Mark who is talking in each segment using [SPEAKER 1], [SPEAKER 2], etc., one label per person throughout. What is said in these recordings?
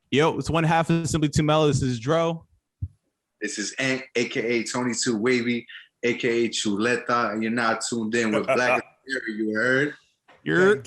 [SPEAKER 1] Yo, it's one half of Simply2Mellow. This is Dro.
[SPEAKER 2] This is Ant, aka Tony Too Wavy, aka Chuleta, and you're not tuned in with Black you heard?
[SPEAKER 1] You're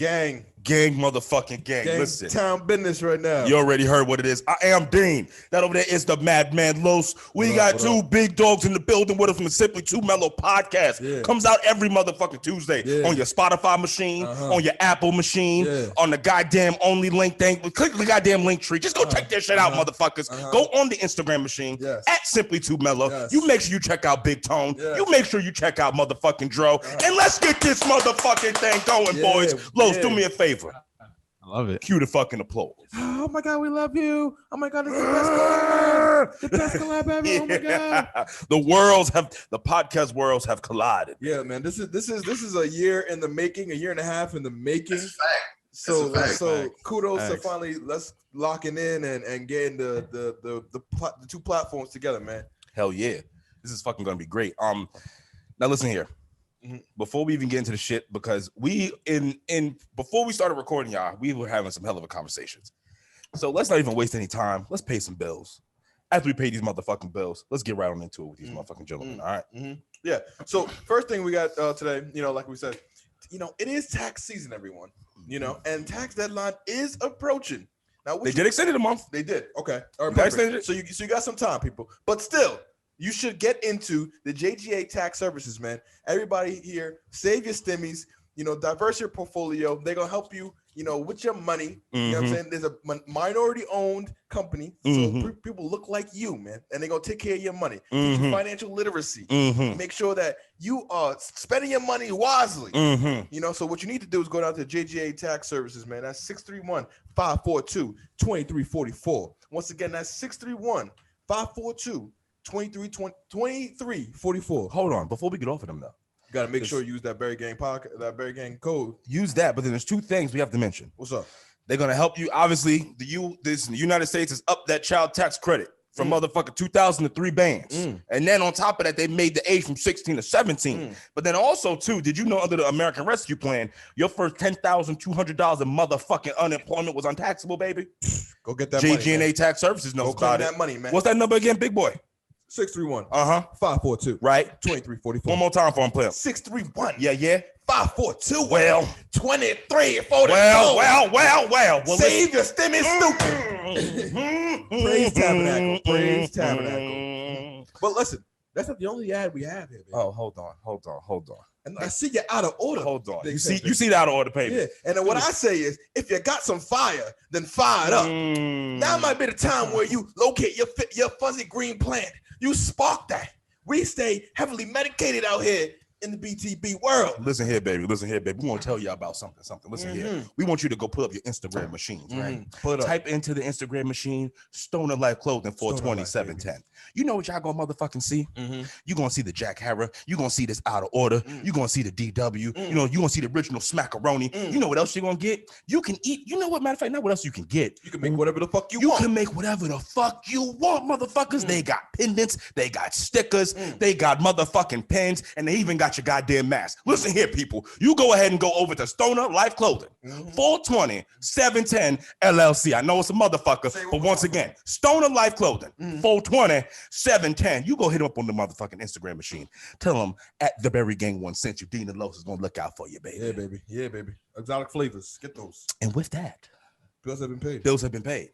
[SPEAKER 3] Gang, motherfucking gang. Listen,
[SPEAKER 4] town business right now.
[SPEAKER 3] You already heard what it is. I am Dean. That over there is the Madman Los. We got two big dogs in the building with us from the Simply2Mellow podcast. Yeah. Comes out every motherfucking Tuesday on your Spotify machine, on your Apple machine, on the goddamn only link thing. Click the goddamn link tree. Just go check that shit out, motherfuckers. Go on the Instagram machine at Simply2Mellow. You make sure you check out Big Tone. You make sure you check out motherfucking Dro. And let's get this motherfucking thing going, boys. Los, do me a favor.
[SPEAKER 1] I love it.
[SPEAKER 3] Cue the fucking applause.
[SPEAKER 4] Oh my God, we love you. Oh my God, it's the best collab. The best collab ever. Oh my God.
[SPEAKER 3] The podcast worlds have collided.
[SPEAKER 4] Yeah, man. This is a year in the making, a year and a half in the making.
[SPEAKER 2] That's a fact.
[SPEAKER 4] So kudos to finally let's locking in and getting the two platforms together, man.
[SPEAKER 3] Hell yeah. This is fucking gonna be great. Now listen here. Before we even get into the shit, because before we started recording, y'all, we were having some hell of a conversations. So let's not even waste any time. Let's pay some bills. After we pay these motherfucking bills, let's get right on into it with these motherfucking gentlemen. All right.
[SPEAKER 4] Yeah. So first thing we got today, like we said, it is tax season, everyone. And tax deadline is approaching. Now
[SPEAKER 3] they did extend it a month.
[SPEAKER 4] They did. Okay. All right. So you got some time, people. But still, you should get into the JGA tax services, man. Everybody here, save your stimmies, diverse your portfolio. They're going to help you, with your money. You know what I'm saying? There's a minority-owned company, so people look like you, man, and they're going to take care of your money. Teach you financial literacy. Make sure that you are spending your money wisely. So what you need to do is go down to JGA tax services, man. That's 631-542-2344. Once again, that's 631-542-2344. 2344.
[SPEAKER 3] Hold on, before we get off of them though,
[SPEAKER 4] you gotta make sure you use that Berry Gang podcast, that Berry Gang code.
[SPEAKER 3] Use that, but then there's two things we have to mention.
[SPEAKER 4] What's up?
[SPEAKER 3] They're gonna help you. Obviously, the United States has upped that child tax credit from motherfucking 2,000 to 3 bands, and then on top of that, they made the age from 16 to 17. But then also too, did you know under the American Rescue Plan, your first $10,200 in motherfucking unemployment was untaxable, baby?
[SPEAKER 4] Go get that.
[SPEAKER 3] JG&A Tax Services knows about
[SPEAKER 4] that money, man.
[SPEAKER 3] What's that number again, big boy?
[SPEAKER 4] 631-542.
[SPEAKER 3] Right.
[SPEAKER 4] 2344.
[SPEAKER 3] One more time for him, player.
[SPEAKER 4] 631.
[SPEAKER 3] Yeah.
[SPEAKER 4] 542.
[SPEAKER 3] Well.
[SPEAKER 4] 2344.
[SPEAKER 3] Well.
[SPEAKER 4] Save your stimmy, stupid. Praise Tabernacle. Praise Tabernacle. But listen, that's not the only ad we have here, baby.
[SPEAKER 3] Oh, hold on.
[SPEAKER 4] And I see you out of order.
[SPEAKER 3] Hold on. You see the out of order paper.
[SPEAKER 4] Yeah. And then what I say is, if you got some fire, then fire it up. Now might be the time where you locate your fuzzy green plant. You spark that. We stay heavily medicated out here in the BTB world.
[SPEAKER 3] Listen here, baby. We want to tell you about something. Listen here. We want you to go pull up your Instagram machines, right? Type into the Instagram machine, Stoner Life Clothing 42710. You know what y'all gonna motherfucking see? You're gonna see the Jack Harrah. You're gonna see this out of order. You're gonna see the DW. You're gonna see the original smackaroni. You know what else you're gonna get? You can eat. You know what, matter of fact, not what else you can get.
[SPEAKER 4] You can make whatever the fuck you want.
[SPEAKER 3] You can make whatever the fuck you want, motherfuckers. They got pendants, they got stickers, they got motherfucking pens, and they even got your goddamn mask. Listen here, people. You go ahead and go over to Stoner Life Clothing, 420-710 LLC. I know it's a motherfucker, but once again, Stoner Life Clothing, 420-710. You go hit them up on the motherfucking Instagram machine. Tell them at the Berry Gang 1 sent you. Dean and Los is gonna look out for you, baby.
[SPEAKER 4] Yeah, baby. Exotic flavors. Get those.
[SPEAKER 3] And with that,
[SPEAKER 4] bills have been paid.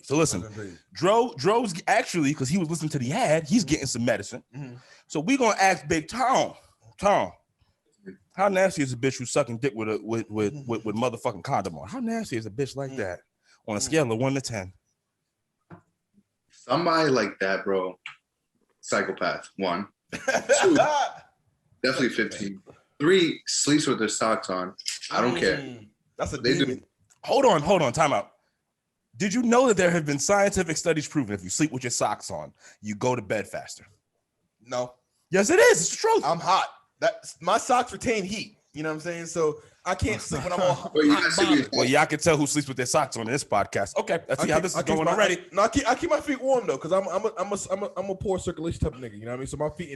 [SPEAKER 3] So listen, Dro's actually, because he was listening to the ad, he's getting some medicine. So we gonna ask Big Tom, how nasty is a bitch who's sucking dick with motherfucking condom on? How nasty is a bitch like that on a scale of 1 to 10?
[SPEAKER 2] Somebody like that, bro. Psychopath. 1. 2. Definitely 15. 3. Sleeps with their socks on. I don't care.
[SPEAKER 4] That's a demon.
[SPEAKER 3] Hold on. Time out. Did you know that there have been scientific studies proving if you sleep with your socks on, you go to bed faster?
[SPEAKER 4] No.
[SPEAKER 3] Yes, it is. It's the truth.
[SPEAKER 4] I'm hot. My socks retain heat. You know what I'm saying? So I can't sleep when I'm all hot.
[SPEAKER 3] Well, y'all can tell who sleeps with their socks on in this podcast. Okay, let's see how this is going already.
[SPEAKER 4] No, I keep my feet warm though, because I'm a poor circulation type of nigga. You know what I mean? So my feet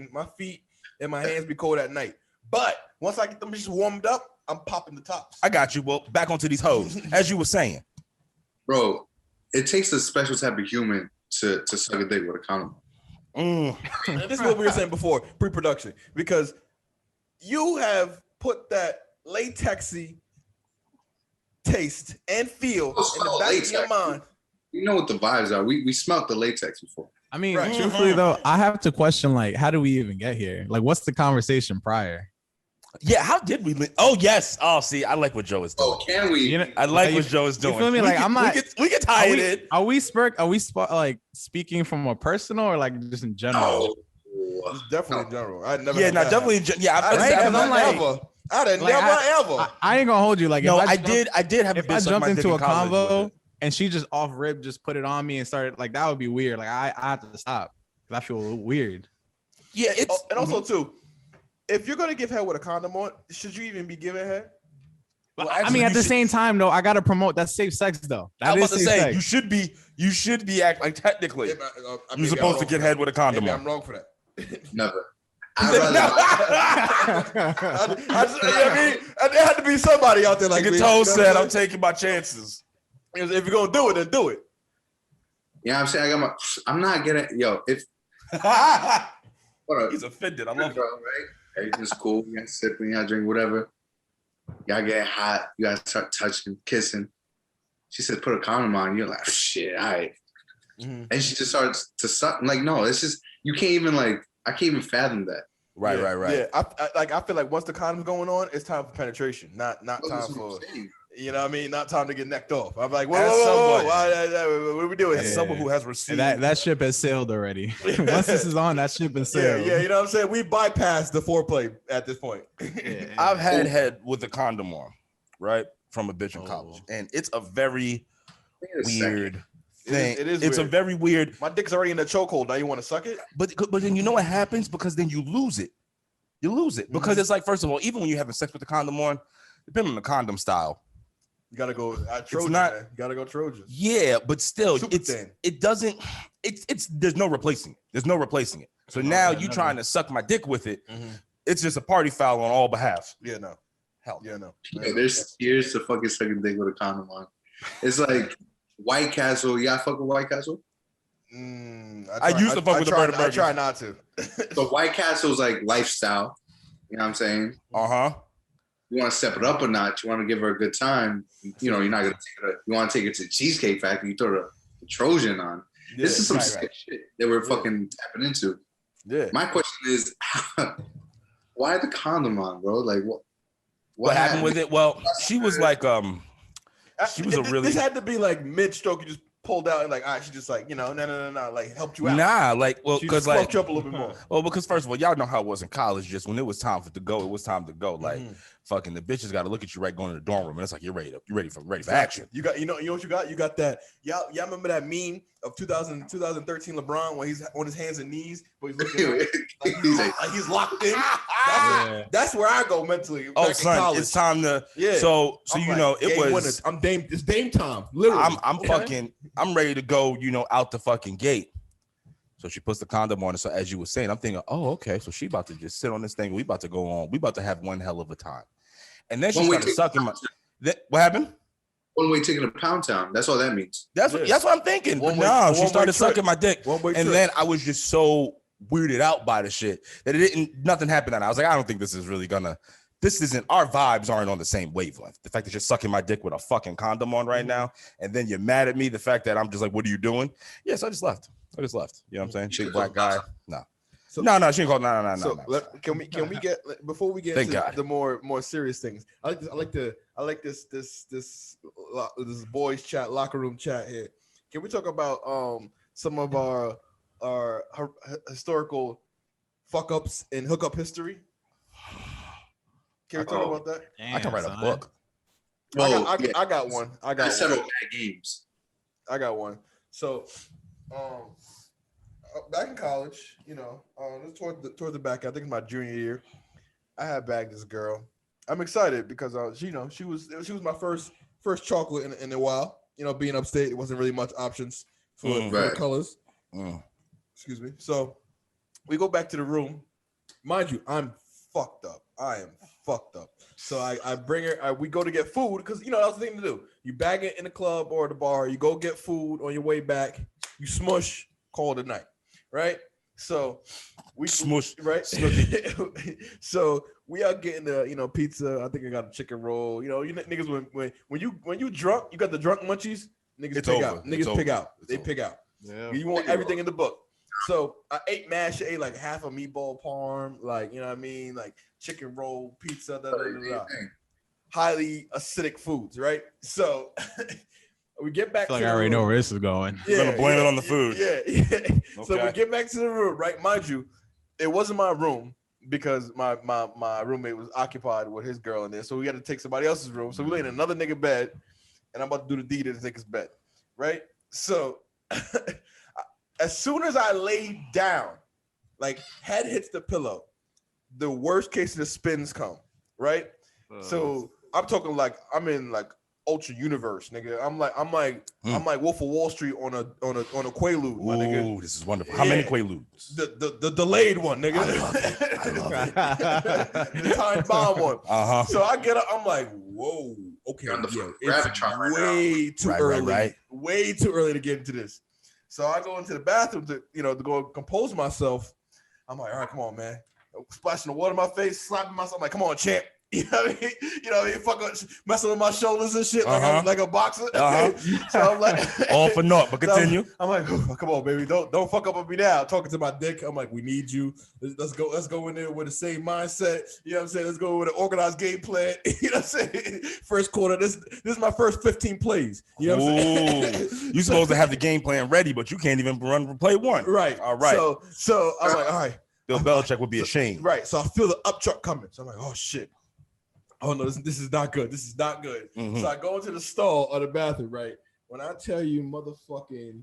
[SPEAKER 4] and my hands be cold at night. But once I get them just warmed up, I'm popping the tops.
[SPEAKER 3] I got you. Well, back onto these hoes. As you were saying,
[SPEAKER 2] bro, it takes a special type of human to suck a dick with a condom.
[SPEAKER 4] This is what we were saying before, pre-production, because you have put that latexy taste and feel in the back of your mind.
[SPEAKER 2] You know what the vibes are. We smelt the latex before.
[SPEAKER 1] I mean,
[SPEAKER 4] Right.
[SPEAKER 1] truthfully though, I have to question like, how do we even get here? Like, what's the conversation prior?
[SPEAKER 3] Yeah, how did we? Oh yes. Oh, see, I like what Joe is doing.
[SPEAKER 2] Oh, can we?
[SPEAKER 1] You know,
[SPEAKER 3] I like
[SPEAKER 1] you-
[SPEAKER 3] what Joe is doing.
[SPEAKER 1] You feel me? Like, I'm not.
[SPEAKER 3] We can tie it in.
[SPEAKER 1] Are we like speaking from a personal or like just in general?
[SPEAKER 2] Oh.
[SPEAKER 4] It's definitely in general. I never.
[SPEAKER 3] Yeah,
[SPEAKER 4] had
[SPEAKER 3] no,
[SPEAKER 4] that
[SPEAKER 3] definitely.
[SPEAKER 4] happen.
[SPEAKER 3] Yeah,
[SPEAKER 4] I
[SPEAKER 3] I,
[SPEAKER 1] Right, 'cause I'm like-
[SPEAKER 4] ever. I'd have
[SPEAKER 1] Like,
[SPEAKER 4] never ever.
[SPEAKER 1] I ain't gonna hold you. Like,
[SPEAKER 3] no,
[SPEAKER 1] if
[SPEAKER 3] I did have a
[SPEAKER 1] If
[SPEAKER 3] bitch
[SPEAKER 1] I
[SPEAKER 3] suck
[SPEAKER 1] jumped
[SPEAKER 3] my dick
[SPEAKER 1] into
[SPEAKER 3] in
[SPEAKER 1] a
[SPEAKER 3] college with
[SPEAKER 1] convo
[SPEAKER 3] it.
[SPEAKER 1] and she just off rip just put it on me and started like that would be weird. Like I have to stop. I feel weird.
[SPEAKER 3] Yeah, it's
[SPEAKER 4] And also too, if you're gonna give head with a condom on, should you even be giving head?
[SPEAKER 1] But
[SPEAKER 3] Well,
[SPEAKER 1] I
[SPEAKER 3] actually,
[SPEAKER 1] mean, at
[SPEAKER 3] you
[SPEAKER 1] the
[SPEAKER 3] should-
[SPEAKER 1] same time, though, I gotta promote that's safe sex, though.
[SPEAKER 3] I
[SPEAKER 1] That
[SPEAKER 3] was
[SPEAKER 1] is
[SPEAKER 3] about to
[SPEAKER 1] safe
[SPEAKER 3] say
[SPEAKER 1] sex.
[SPEAKER 3] you should be act like technically
[SPEAKER 4] Maybe
[SPEAKER 3] you're
[SPEAKER 4] I'm
[SPEAKER 3] supposed to
[SPEAKER 4] wrong
[SPEAKER 3] get
[SPEAKER 4] for
[SPEAKER 3] head
[SPEAKER 4] that.
[SPEAKER 3] with a condom
[SPEAKER 4] Maybe
[SPEAKER 3] on.
[SPEAKER 4] I'm wrong for that.
[SPEAKER 2] Never.
[SPEAKER 3] No.
[SPEAKER 4] There had to be somebody out there like
[SPEAKER 3] Like
[SPEAKER 4] me.
[SPEAKER 3] Toe
[SPEAKER 4] You know
[SPEAKER 3] said,
[SPEAKER 4] what
[SPEAKER 3] I'm
[SPEAKER 4] I'm saying?
[SPEAKER 3] taking my chances.
[SPEAKER 4] If you're gonna do it, then do it.
[SPEAKER 2] Yeah, I'm saying I'm not getting if what
[SPEAKER 3] He's offended. I love it.
[SPEAKER 2] right? Everything's cool. You got sipping, you got drink, whatever. Y'all get hot. You gotta start touching, kissing. She said, "Put a condom on." You're like, "Shit, all right."
[SPEAKER 4] Mm-hmm.
[SPEAKER 2] And she just starts to suck. I'm like, no, it's just you can't even like. I can't even fathom that.
[SPEAKER 3] Right.
[SPEAKER 4] Yeah, I feel like once the condom's going on, it's time for penetration, not time
[SPEAKER 2] That's
[SPEAKER 4] for
[SPEAKER 2] what I'm saying.
[SPEAKER 4] you know what I mean, not time to get necked off. I'm like, whoa,
[SPEAKER 3] As
[SPEAKER 4] whoa, whoa,
[SPEAKER 3] someone-
[SPEAKER 4] whoa, what are we doing?
[SPEAKER 3] As
[SPEAKER 4] here?
[SPEAKER 3] someone who has received
[SPEAKER 1] that ship has sailed already. Once this is on, that ship has
[SPEAKER 4] Yeah,
[SPEAKER 1] sailed.
[SPEAKER 4] yeah, you know what I'm saying? We bypassed the foreplay at this point.
[SPEAKER 3] I've had head with a condom on, right? From a bitch in
[SPEAKER 1] Oh.
[SPEAKER 3] college. And it's a very
[SPEAKER 2] Wait a second.
[SPEAKER 3] weird thing.
[SPEAKER 4] It is
[SPEAKER 3] It's a
[SPEAKER 4] weird.
[SPEAKER 3] very weird,
[SPEAKER 4] My dick's already in the chokehold. Now you want to suck it?
[SPEAKER 3] but then you know what happens? Because then you lose it. You lose it. Because it's like, first of all, even when you're having sex with the condom on, depending on the condom style.
[SPEAKER 4] You gotta go Trojan.
[SPEAKER 3] not-
[SPEAKER 4] Man. You gotta go Trojan.
[SPEAKER 3] Yeah, but still,
[SPEAKER 4] Super thin.
[SPEAKER 3] it doesn't, it's there's no replacing it. There's no replacing it. So now you trying to suck my dick with it. It's just a party foul on all behalves.
[SPEAKER 4] Yeah, no.
[SPEAKER 3] Hell.
[SPEAKER 4] Yeah, no.
[SPEAKER 2] Yeah, there's years to fucking second dick with a condom on. It's like White Castle. Y'all fuck with White Castle?
[SPEAKER 3] I used to fuck with the burger
[SPEAKER 4] I
[SPEAKER 3] burgers.
[SPEAKER 4] try not to.
[SPEAKER 2] So White Castle's like lifestyle. You know what I'm saying?
[SPEAKER 3] Uh-huh.
[SPEAKER 2] You want to step it up a notch. You want to give her a good time. You know, you're not gonna take her. You want to take her to the Cheesecake Factory. You throw the Trojan on. This is some
[SPEAKER 3] right,
[SPEAKER 2] sick shit that we're fucking tapping into.
[SPEAKER 3] Yeah.
[SPEAKER 2] My question is, why the condom on, bro? Like what?
[SPEAKER 3] What happened with it? Well, she was like, she was a really
[SPEAKER 4] This had to be like mid stroke. You just pulled out and like, all right, she just like, you know, no, like helped you out.
[SPEAKER 3] nah, like, well,
[SPEAKER 4] She
[SPEAKER 3] because
[SPEAKER 4] just
[SPEAKER 3] like,
[SPEAKER 4] fluffed you up a little bit more.
[SPEAKER 3] well, because first of all, y'all know how it was in college. Just when it was time to go, it was time to go. Like,
[SPEAKER 4] Mhm.
[SPEAKER 3] fucking the bitches got to look at you right going to the dorm room, and it's like you're ready for action.
[SPEAKER 4] You got, you know what you got? You got that. Y'all remember that meme of 2013 LeBron when he's on his hands and knees, but he's looking like
[SPEAKER 2] He's like,
[SPEAKER 4] he's locked in.
[SPEAKER 1] Yeah.
[SPEAKER 4] That's where I go mentally.
[SPEAKER 3] Oh,
[SPEAKER 4] back in
[SPEAKER 3] son,
[SPEAKER 4] college.
[SPEAKER 3] it's time to.
[SPEAKER 4] Yeah.
[SPEAKER 3] So
[SPEAKER 4] I'm
[SPEAKER 3] you
[SPEAKER 4] like,
[SPEAKER 3] know, it
[SPEAKER 4] game
[SPEAKER 3] was.
[SPEAKER 4] winners. I'm Dame. It's Dame time. Literally.
[SPEAKER 3] I'm
[SPEAKER 4] Okay.
[SPEAKER 3] fucking. I'm ready to go. You know, out the fucking gate. So she puts the condom on. And so as you were saying, I'm thinking, oh, okay. So she about to just sit on this thing. We about to go on. We about to have one hell of a time. And then she
[SPEAKER 2] One-way
[SPEAKER 3] started
[SPEAKER 2] ticket.
[SPEAKER 3] sucking my. What happened?
[SPEAKER 2] one way ticket to Pound Town. That's all that means.
[SPEAKER 3] That's
[SPEAKER 4] Yeah.
[SPEAKER 3] what I'm thinking. But
[SPEAKER 4] One-way-
[SPEAKER 3] no, she
[SPEAKER 4] one-way
[SPEAKER 3] started
[SPEAKER 4] trip.
[SPEAKER 3] sucking my dick.
[SPEAKER 4] One-way
[SPEAKER 3] And
[SPEAKER 4] trip.
[SPEAKER 3] then I was just so weirded out by the shit that nothing happened. And I was like, I don't think this is really gonna. This isn't. Our vibes aren't on the same wavelength. The fact that you're sucking my dick with a fucking condom on right now, and then you're mad at me. The fact that I'm just like, what are you doing? Yes, I just left. You know what I'm saying? Big black guy. No.
[SPEAKER 4] So-
[SPEAKER 3] No, she ain't called. No.
[SPEAKER 4] So can we get before we get
[SPEAKER 3] Thank
[SPEAKER 4] into
[SPEAKER 3] God.
[SPEAKER 4] the more serious things? I like this boys chat, locker room chat here. Can we talk about some of our historical fuck ups in hookup history? Can we talk about that?
[SPEAKER 3] I can write a book.
[SPEAKER 4] I got one. I
[SPEAKER 2] I
[SPEAKER 4] got
[SPEAKER 2] settled
[SPEAKER 4] one.
[SPEAKER 2] bad games.
[SPEAKER 4] I got one. So, back in college, you know, toward the back, I think it's my junior year, I had bagged this girl. I'm excited because she was my first chocolate in a while. You know, being upstate, it wasn't really much options for the
[SPEAKER 2] Right.
[SPEAKER 4] colors.
[SPEAKER 3] Mm.
[SPEAKER 4] Excuse me. So we go back to the room. Mind you, I'm fucked up. So I bring her. We go to get food because that's the thing to do. You bag it in the club or the bar. You go get food on your way back. You smush. Call it a night, right? So we
[SPEAKER 3] Smush,
[SPEAKER 4] right? So we are getting the pizza. I think I got a chicken roll. You niggas when you drunk, you got the drunk munchies. Niggas
[SPEAKER 3] It's
[SPEAKER 4] pick
[SPEAKER 3] over.
[SPEAKER 4] out. Niggas
[SPEAKER 3] It's
[SPEAKER 4] pick
[SPEAKER 3] over.
[SPEAKER 4] out. They pick out.
[SPEAKER 1] Yeah.
[SPEAKER 4] You want everything in the book. So I ate mash. I ate like half a meatball parm, like what I mean, like chicken roll, pizza, highly acidic foods, right? So we get back.
[SPEAKER 1] I feel like I already know where this is going.
[SPEAKER 3] We're gonna blame it on the food.
[SPEAKER 4] Yeah. So we get back to the room, right? Mind you, it wasn't my room because my roommate was occupied with his girl in there, so we had to take somebody else's room. So we lay in another nigga bed, and I'm about to do the deed to the nigga's bed, right? So. As soon as I laid down, like head hits the pillow, the worst case of the spins come, right? So I'm talking like I'm in like ultra universe, nigga. I'm like Wolf of Wall Street on a Quaalude, my nigga.
[SPEAKER 3] Ooh, this is wonderful. How many Quaaludes?
[SPEAKER 4] The delayed one, nigga.
[SPEAKER 3] I love it.
[SPEAKER 4] The time bomb one.
[SPEAKER 3] Uh-huh.
[SPEAKER 4] So I get up, I'm like, whoa, okay, it's way too early.
[SPEAKER 3] Right.
[SPEAKER 4] Way too early to get into this. So I go into the bathroom to go compose myself. I'm like, all right, come on, man. Splashing the water in my face, slapping myself. I'm like, come on, champ. You know what I mean? Fuck messing with my shoulders and shit like a boxer. So I'm like,
[SPEAKER 3] all for naught, but continue.
[SPEAKER 4] I'm like, oh, come on, baby, don't fuck up with me now. Talking to my dick, I'm like, we need you. Let's go in there with the same mindset. You know what I'm saying? Let's go with an organized game plan. You know what I'm saying? First quarter, this is my first 15 plays. You know what I'm saying?
[SPEAKER 3] You're supposed to have the game plan ready, but you can't even run play one.
[SPEAKER 4] Right.
[SPEAKER 3] All right.
[SPEAKER 4] So I'm like, all right.
[SPEAKER 3] Bill Belichick would be ashamed.
[SPEAKER 4] Right. So I feel the up truck coming. So I'm like, oh shit. Oh no, this is not good. This is not good.
[SPEAKER 3] Mm-hmm.
[SPEAKER 4] So I go into the stall or the bathroom, right? When I tell you motherfucking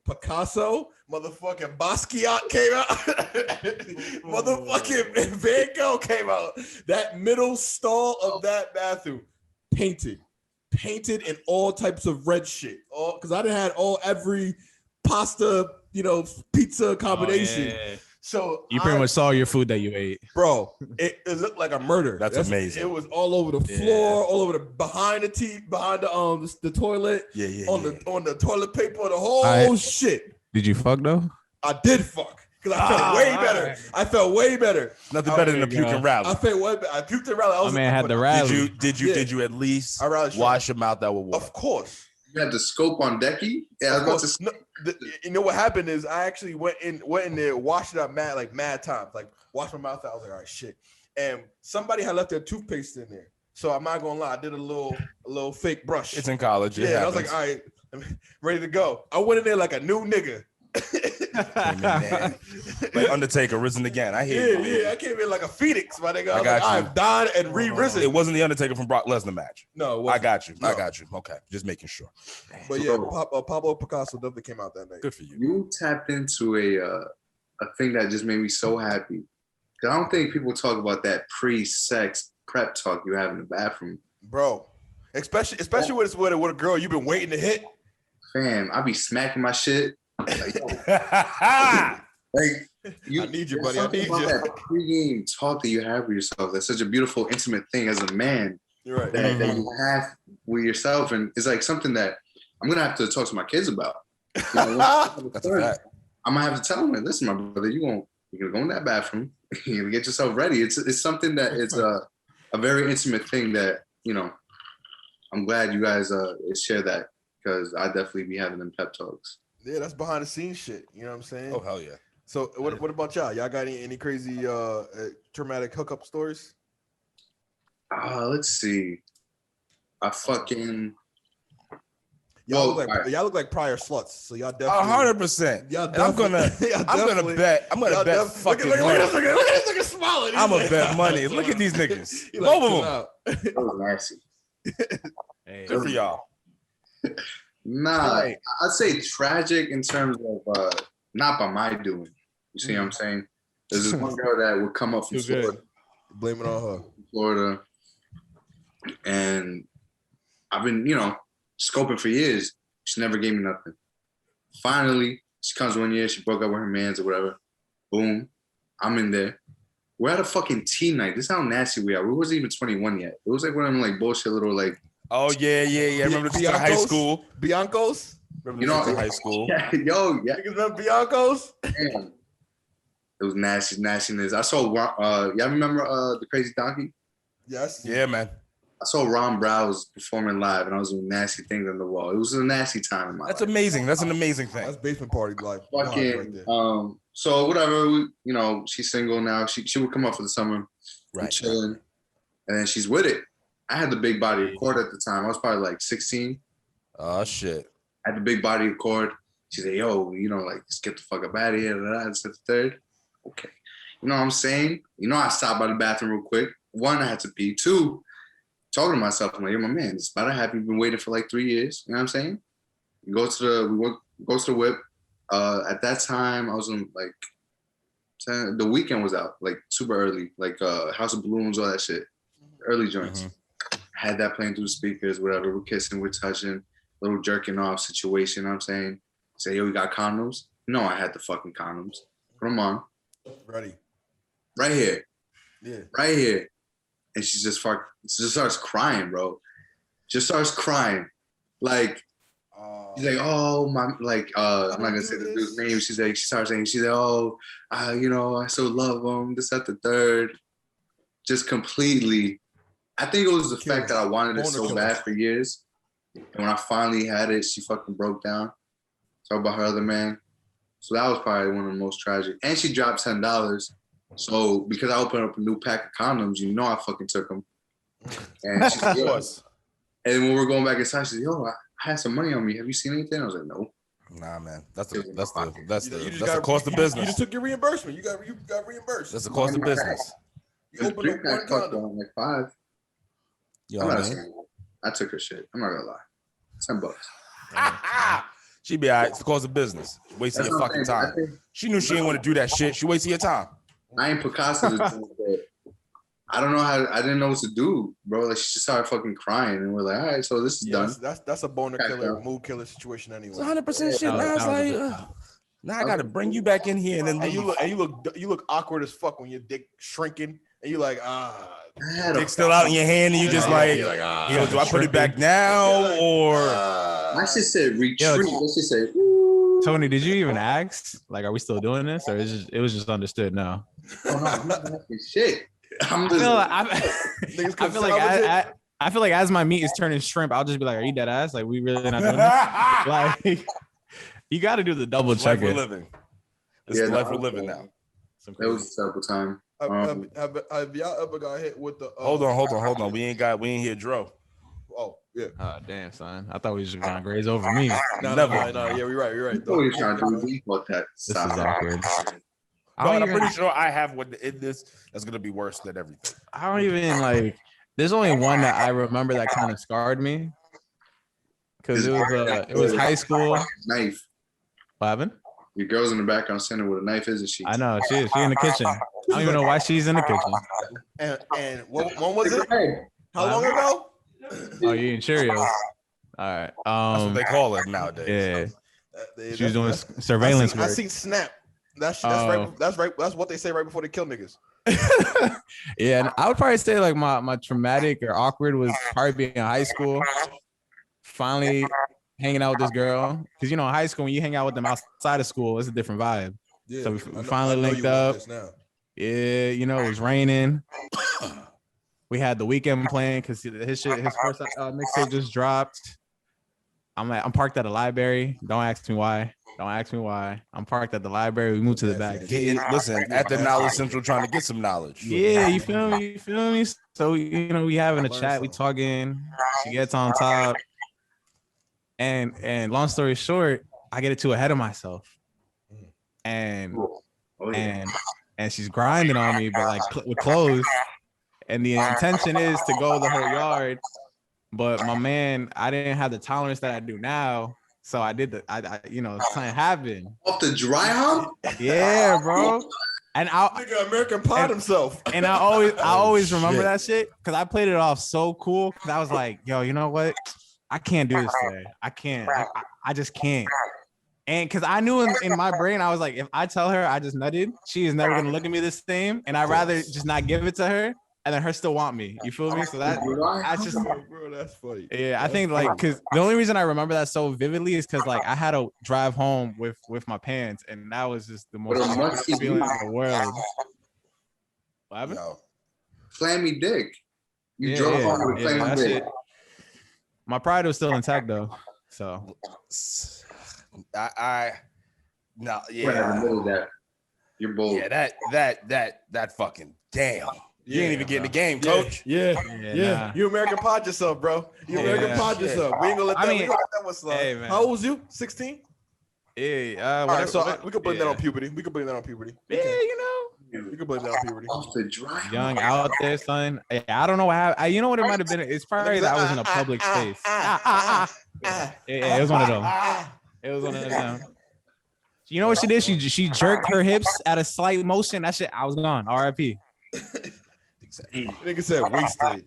[SPEAKER 4] Picasso, motherfucking Basquiat came out, motherfucking Van Gogh came out. That middle stall of that bathroom, painted in all types of red shit. All because I done had every pasta, pizza combination.
[SPEAKER 1] Oh, yeah.
[SPEAKER 4] So
[SPEAKER 1] you pretty much saw your food that you ate,
[SPEAKER 4] bro. It looked like a murder.
[SPEAKER 3] That's amazing.
[SPEAKER 4] It was all over the floor, all over behind the toilet.
[SPEAKER 3] Yeah.
[SPEAKER 4] On the toilet paper, the whole shit.
[SPEAKER 1] Did you fuck though?
[SPEAKER 4] I did fuck because I felt way better.
[SPEAKER 1] Right.
[SPEAKER 4] I felt way better.
[SPEAKER 3] Nothing better than a puke and rally.
[SPEAKER 4] I felt way better. I puked and rally.
[SPEAKER 1] My man had the rally.
[SPEAKER 3] Did you at least wash your mouth out with water?
[SPEAKER 4] Of course.
[SPEAKER 2] You had the scope on decky? Yeah, I was about to say.
[SPEAKER 4] You know what happened is I actually went in there, washed it up mad times, like washed my mouth out. I was like, all right, shit. And somebody had left their toothpaste in there, so I'm not gonna lie, I did a little fake brush.
[SPEAKER 3] It's in college.
[SPEAKER 4] Yeah, I was like, all right, I'm ready to go. I went in there like a new nigga.
[SPEAKER 3] Like Undertaker risen again. I hear you.
[SPEAKER 4] Yeah, I came in like a phoenix, my nigga.
[SPEAKER 3] I got you.
[SPEAKER 4] I've died and re-risen.
[SPEAKER 3] It wasn't the Undertaker from Brock Lesnar match.
[SPEAKER 4] No,
[SPEAKER 3] I got you.
[SPEAKER 4] No.
[SPEAKER 3] I got you. Okay, just making sure.
[SPEAKER 4] But yeah, Pablo Picasso definitely came out that night.
[SPEAKER 3] Good for you.
[SPEAKER 2] You tapped into a thing that just made me so happy. Cause I don't think people talk about that pre-sex prep talk you have in the bathroom,
[SPEAKER 4] bro. Especially when it's with a girl you've been waiting to hit.
[SPEAKER 2] Fam, I be smacking my shit. Like,
[SPEAKER 4] I need you, buddy. I need you.
[SPEAKER 2] That pre-game talk that you have with yourself. That's such a beautiful, intimate thing as a man.
[SPEAKER 4] You're right.
[SPEAKER 2] That you have with yourself, and it's like something that I'm gonna have to talk to my kids about.
[SPEAKER 3] That's a fact.
[SPEAKER 2] I'm gonna have to tell them, listen, my brother, you're gonna go in that bathroom. You're gonna get yourself ready. It's something that is a very intimate thing that I'm glad you guys share that, because I definitely be having them pep talks.
[SPEAKER 4] Yeah, that's behind the scenes shit. You know what I'm saying?
[SPEAKER 3] Oh hell yeah.
[SPEAKER 4] So what about y'all? Y'all got any crazy traumatic hookup stories?
[SPEAKER 2] Let's see.
[SPEAKER 4] Y'all look like prior sluts, so y'all definitely
[SPEAKER 3] 100%.
[SPEAKER 4] I'm
[SPEAKER 3] gonna bet fucking
[SPEAKER 4] look at this nigga smiling.
[SPEAKER 3] I'm gonna bet money. Look at these niggas. Both of them.
[SPEAKER 2] Oh, nasty.
[SPEAKER 1] Hey,
[SPEAKER 3] Good for y'all.
[SPEAKER 2] Nah, I'd say tragic in terms of not by my doing. You see what I'm saying? There's this one girl that would come up from Florida.
[SPEAKER 4] Blame it on her.
[SPEAKER 2] Florida. And I've been, scoping for years. She never gave me nothing. Finally, she comes one year, she broke up with her mans or whatever. Boom. I'm in there. we're at a fucking teen night. This is how nasty we are. We wasn't even 21 yet. It was like one of them like bullshit little like.
[SPEAKER 3] Oh yeah. I remember this in high school.
[SPEAKER 4] Biancos.
[SPEAKER 3] Remember this in high school.
[SPEAKER 2] Yeah.
[SPEAKER 4] Niggas remember Biancos?
[SPEAKER 2] Damn. It was nastiness. I saw y'all remember the Crazy Donkey?
[SPEAKER 4] Yes.
[SPEAKER 3] Yeah, man.
[SPEAKER 2] I saw Ron Browse performing live, and I was doing nasty things on the wall. It was a nasty time in my life.
[SPEAKER 3] That's amazing. That's an amazing thing.
[SPEAKER 4] That's basement party life.
[SPEAKER 2] Fucking,
[SPEAKER 4] right there.
[SPEAKER 2] so whatever, she's single now. She would come up for the summer,
[SPEAKER 3] Right?
[SPEAKER 2] Chilling, and then she's with it. I had the big body of cord at the time. I was probably like 16.
[SPEAKER 3] Oh shit.
[SPEAKER 2] I had the big body of cord. She said, "Yo, like, let's get the fuck up out of here." I said the third. Okay, you know what I'm saying? I stopped by the bathroom real quick. One, I had to pee. Two, talking to myself, I'm like, yo, my man, it's about to happen. You've been waiting for like 3 years. You know what I'm saying? We go to the whip. At that time, I was on like the weekend was out, like super early, like House of Balloons, all that shit, early joints.
[SPEAKER 3] Mm-hmm.
[SPEAKER 2] Had that playing through the speakers, whatever. We're kissing, we're touching, little jerking off situation. You know what I'm saying, say, yo, we got condoms. No, I had the fucking condoms. Put them on.
[SPEAKER 4] Ready.
[SPEAKER 2] Right here.
[SPEAKER 4] Yeah.
[SPEAKER 2] Right here. And she just starts crying, bro. Just starts crying. Like, she's like, oh, my, like, I'm not gonna say the dude's name. She starts saying, oh, I still love him, this, that, the third. Just completely. I think it was the fact that I wanted it so bad for years. And when I finally had it, she fucking broke down. Talk about her other man. So that was probably one of the most tragic. And she dropped $10. So because I opened up a new pack of condoms, I fucking took them. And she's like, yo. And when we're going back inside, she said, yo, I had some money on me. Have you seen anything? I was like, no.
[SPEAKER 3] Nah, man. That's the cost of business.
[SPEAKER 4] You just took your reimbursement. You got reimbursed.
[SPEAKER 3] That's the cost of business.
[SPEAKER 4] You opened up one condom.
[SPEAKER 2] Like 5.
[SPEAKER 3] You know what I mean?
[SPEAKER 2] I took her shit. I'm not gonna lie. $10.
[SPEAKER 3] She be all right. It's the cost of business. Wasting your fucking time. She knew she didn't want to do that shit. She wasted your time.
[SPEAKER 2] I ain't Picasso to do it. I don't know I didn't know what to do, bro. Like, she just started fucking crying, and we're like, all right, so this is done.
[SPEAKER 4] That's a boner killer, mood killer situation anyway.
[SPEAKER 3] It's 100% shit. Now it's like, now I got to bring you back in here, and then
[SPEAKER 4] you look awkward as fuck when your dick shrinking, and you like,
[SPEAKER 3] dick still out in your hand, and you just like, do I put it back now or?
[SPEAKER 2] I should say retreat. Let's just say.
[SPEAKER 1] Tony, did you even ask? Like, are we still doing this, or it was just understood? No.
[SPEAKER 2] Oh, no, I'm not asking shit. I
[SPEAKER 1] feel like as my meat is turning shrimp, I'll just be like, "Are you dead ass? Like, we really not doing this?" Like, you got to do the double check.
[SPEAKER 3] We're living. This is the life we're living now.
[SPEAKER 2] It was a terrible time.
[SPEAKER 4] Have y'all ever got hit with the?
[SPEAKER 3] Hold on. We ain't here, Dro.
[SPEAKER 4] Oh yeah.
[SPEAKER 1] Oh damn, son. I thought we was just gonna graze over me.
[SPEAKER 4] No, yeah, we're right.
[SPEAKER 1] This is awkward.
[SPEAKER 3] But I'm pretty sure I have one in this that's gonna be worse than everything.
[SPEAKER 1] I don't even like. There's only one that I remember that kind of scarred me, because it was high school.
[SPEAKER 2] Knife.
[SPEAKER 1] What happened?
[SPEAKER 2] Your girl's in the background center with a knife, isn't she?
[SPEAKER 1] I know she is. She's in the kitchen. I don't even know why she's in the kitchen.
[SPEAKER 4] And when was it? How long ago?
[SPEAKER 1] Oh, you eating Cheerios? All right.
[SPEAKER 3] That's what they call it nowadays.
[SPEAKER 1] Yeah. She was doing surveillance work.
[SPEAKER 4] I seen Snap. That's right. That's right. That's what they say right before they kill niggas.
[SPEAKER 1] Yeah, and I would probably say like my traumatic or awkward was probably being in high school. Finally hanging out with this girl, because in high school when you hang out with them outside of school, it's a different vibe. Yeah, so we finally linked up. Yeah, it was raining. We had the weekend playing because his first mixtape just dropped. I'm parked at a library. Don't ask me why. I'm parked at the library. We moved to the back.
[SPEAKER 3] Listen, at the Knowledge Central, trying to get some knowledge.
[SPEAKER 1] Yeah, you feel me? So we having a chat, we talking. She gets on top, and long story short, I get it too ahead of myself, and she's grinding on me, but like with clothes, and the intention is to go the whole yard, but my man, I didn't have the tolerance that I do now. So I did something happened.
[SPEAKER 2] Off the dry hump?
[SPEAKER 1] Yeah, bro. And
[SPEAKER 4] nigga American Pod himself.
[SPEAKER 1] And I always remember that shit because I played it off so cool. Because I was like, yo, you know what? I can't do this today. I can't. I just can't. And because I knew in my brain, I was like, if I tell her I just nutted, she is never gonna look at me the same, and I'd rather just not give it to her, and then her still want me. You feel me? So that's just,
[SPEAKER 4] bro, that's funny.
[SPEAKER 1] yeah. I think like because the only reason I remember that so vividly is because like I had to drive home with my pants, and that was just the most feeling in the world. What happened?
[SPEAKER 2] Yo, clammy dick. You drove home with clammy dick.
[SPEAKER 1] Shit. My pride was still intact though, so.
[SPEAKER 3] No, yeah.
[SPEAKER 2] You're bold.
[SPEAKER 3] Yeah, that fucking damn. You ain't even get in the game, coach.
[SPEAKER 4] Yeah.
[SPEAKER 1] Nah.
[SPEAKER 4] You American pod yourself, bro. You American pod yourself. We ain't gonna let that. We gonna let that one slide.
[SPEAKER 1] Hey, man.
[SPEAKER 4] How old was you? 16.
[SPEAKER 1] Yeah.
[SPEAKER 4] All right, so we could blame that on puberty. We could blame that on puberty.
[SPEAKER 1] Yeah, you know.
[SPEAKER 4] We could blame that on puberty.
[SPEAKER 2] Off the drive.
[SPEAKER 1] Young out there, son. I don't know what happened. You know what it might have been? It's probably that I was in a public space. Yeah, it was one of them. It was one of them. You know what she did? She jerked her hips at a slight motion. That shit, I was gone. R.I.P.
[SPEAKER 4] Nigga said wasted.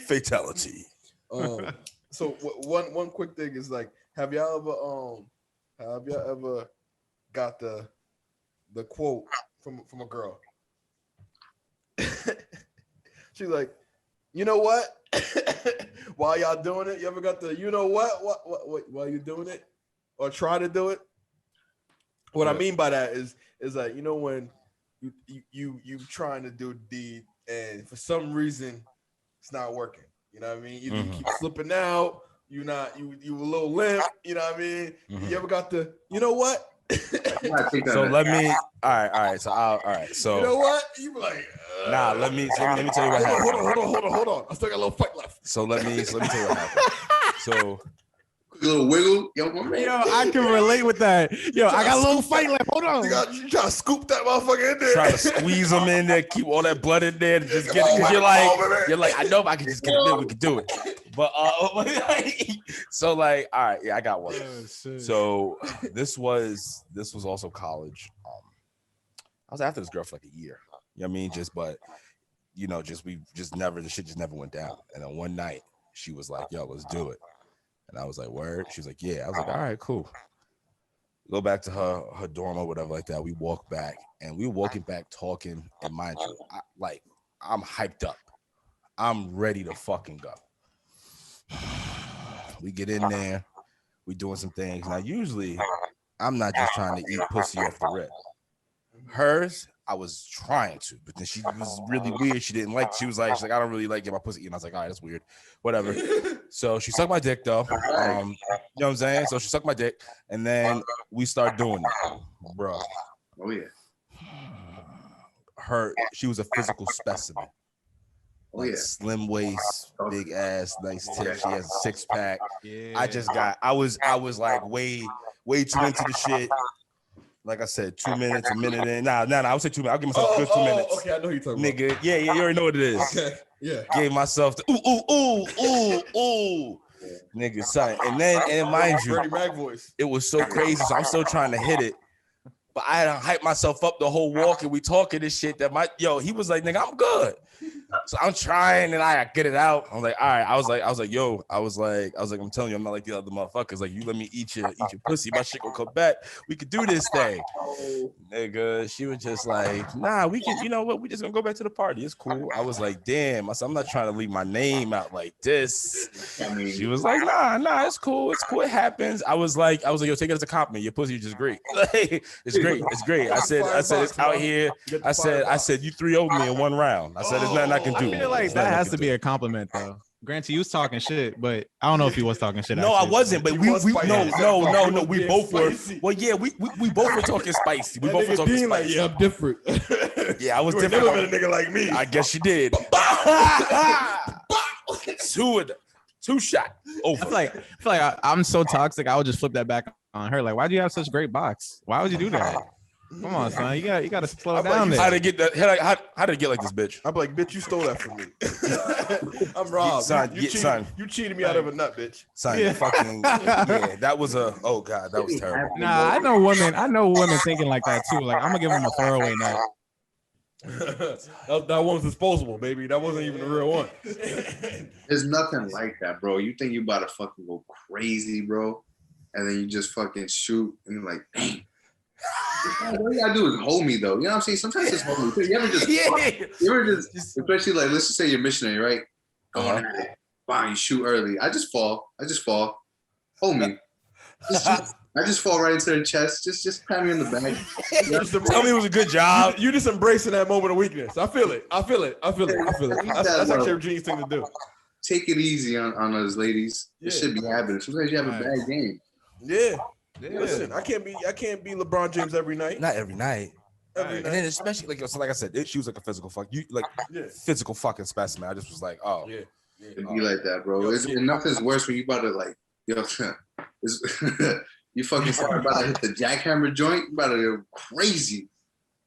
[SPEAKER 3] Fatality.
[SPEAKER 4] So one quick thing is like, have y'all ever got the quote from a girl? She's like, you know what? While y'all doing it, you ever got the you know what while you doing it or try to do it? What I mean by that is like, you know, when you trying to do a deed and for some reason it's not working. You know what I mean? You keep slipping out. You a little limp. You know what I mean? You ever got the you know what?
[SPEAKER 3] So let me. All right. So
[SPEAKER 4] you know what? You be like,
[SPEAKER 3] nah. Let me tell you what happened.
[SPEAKER 4] Hold on. I still got a little fight left.
[SPEAKER 3] So let me tell you what happened. So
[SPEAKER 2] A little wiggle. Yo, my man.
[SPEAKER 1] Yo, I can relate with that. Yo, I got a little fight left. Hold on.
[SPEAKER 4] You try to scoop that motherfucker in there.
[SPEAKER 3] trying to squeeze them in there, keep all that blood in there, and just get it. Because you're like, I know if I can just get it in, we could do it. But so like, all right, yeah, I got one. So this was also college. I was after this girl for like a year. You know what I mean? The shit just never went down. And then one night she was like, yo, let's do it. And I was like, word? She was like, yeah. I was like, all right, cool. Go back to her dorm or whatever like that. We walk back and we walking back talking. And mind you, I'm hyped up. I'm ready to fucking go. We get in there. We doing some things. Now, usually, I'm not just trying to eat pussy off the rip. Hers, I was trying to, but then she was really weird. She didn't like. She's like, I don't really like get my pussy eaten. I was like, all right, that's weird. Whatever. So she sucked my dick though. You know what I'm saying? So she sucked my dick, and then we start doing it, bro.
[SPEAKER 2] Oh yeah.
[SPEAKER 3] She was a physical specimen.
[SPEAKER 2] Oh yeah.
[SPEAKER 3] Slim waist, big ass, nice tits. She has a 6-pack.
[SPEAKER 1] Yeah.
[SPEAKER 3] I was like way too into the shit. Like I said, 2 minutes, a minute in. Nah, I would say 2 minutes. I'll give myself a good 2 minutes.
[SPEAKER 4] Okay, I know who you're talking
[SPEAKER 3] Nigga, yeah, you already know what it is.
[SPEAKER 4] Okay, yeah.
[SPEAKER 3] Gave myself the ooh. Nigga, son. And mind you,
[SPEAKER 4] Freddie Mac voice.
[SPEAKER 3] it was so crazy. So I'm still trying to hit it. But I had to hype myself up the whole walk and we talking this shit that he was like, nigga, I'm good. So I'm trying and I get it out. I'm like, all right. I was like, I'm telling you, I'm not like the other motherfuckers. Like, you let me eat your pussy, my shit gonna come back. We could do this thing. Nigga, she was just like, nah, we can, you know what? We just gonna go back to the party. It's cool. I was like, damn. I said, I'm not trying to leave my name out like this. She was like, nah, it's cool. It's cool. It happens. I was like, yo, take it as a compliment. Your pussy is just great. It's great. I said it's out here. I said you 3-0'd me in one round. I said, there's nothing I can do.
[SPEAKER 1] I feel like that has to be a compliment, though. Granted, he was talking shit, but I don't know if he was talking shit.
[SPEAKER 3] No, I wasn't. But we no. We both were.
[SPEAKER 4] Spicy.
[SPEAKER 3] Well, yeah, we both were talking spicy. We both were talking
[SPEAKER 4] like,
[SPEAKER 3] spicy.
[SPEAKER 4] yeah, I'm different.
[SPEAKER 3] Yeah, I was
[SPEAKER 4] You
[SPEAKER 3] different.
[SPEAKER 4] never met a nigga like me.
[SPEAKER 3] I guess you did. Two shot over.
[SPEAKER 1] I feel like I'm so toxic. I would just flip that back on her. Like, why do you have such great box? Why would you do that? Come on, son. You got to slow down there.
[SPEAKER 3] How did it get that? How did it get like this, bitch?
[SPEAKER 4] I'm like, bitch, you stole that from me. I'm robbed.
[SPEAKER 3] Son,
[SPEAKER 4] You cheated me out of a nut, bitch.
[SPEAKER 3] Son,
[SPEAKER 1] Yeah.
[SPEAKER 3] that was oh god, that was terrible.
[SPEAKER 1] Nah, I know women thinking like that too. Like, I'm gonna give them a throwaway nut.
[SPEAKER 4] that one was disposable, baby. That wasn't even the real one.
[SPEAKER 2] There's nothing like that, bro. You think you about to fucking go crazy, bro? and then you just fucking shoot, and you're like, dang. All you gotta do is hold me though. You know what I'm saying? Sometimes just hold me. You ever just, especially like, let's just say you're missionary, right? Going at it. Wow, you shoot early. I just fall. Hold me. I just fall right into their chest. Just pat me on the back.
[SPEAKER 3] Tell me it was a good job.
[SPEAKER 4] You just embracing that moment of weakness. I feel it. That's actually a genius thing to do.
[SPEAKER 2] Take it easy on those ladies. It should be happening. Sometimes you have a bad game.
[SPEAKER 4] Yeah. Listen, I can't be LeBron James every night.
[SPEAKER 3] Not every night.
[SPEAKER 4] And
[SPEAKER 3] then especially like I said, she was like a physical fuck. Physical fucking specimen. I just was like, oh
[SPEAKER 2] yeah. It'd be like that, bro. And nothing's worse when you about to like, you fucking about to hit the jackhammer joint, you about to go crazy.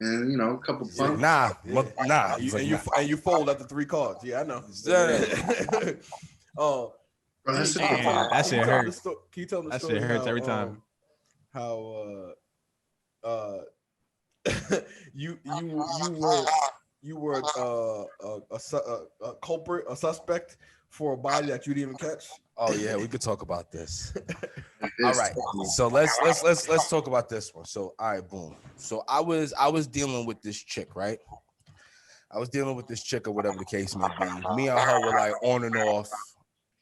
[SPEAKER 2] And you know, a couple bumps.
[SPEAKER 3] Nah.
[SPEAKER 4] You fold after 3 cards. Yeah, I know.
[SPEAKER 2] Bro,
[SPEAKER 1] that shit hurts.
[SPEAKER 4] Can you tell the
[SPEAKER 1] that
[SPEAKER 4] story?
[SPEAKER 1] That shit hurts every time.
[SPEAKER 4] How you were a culprit, a suspect for a body that you didn't even catch.
[SPEAKER 3] Oh yeah, we could talk about this. All right, so let's talk about this one. So all right, boom. So I was dealing with this chick, right? I was dealing with this chick or whatever the case may be. Me and her were like on and off,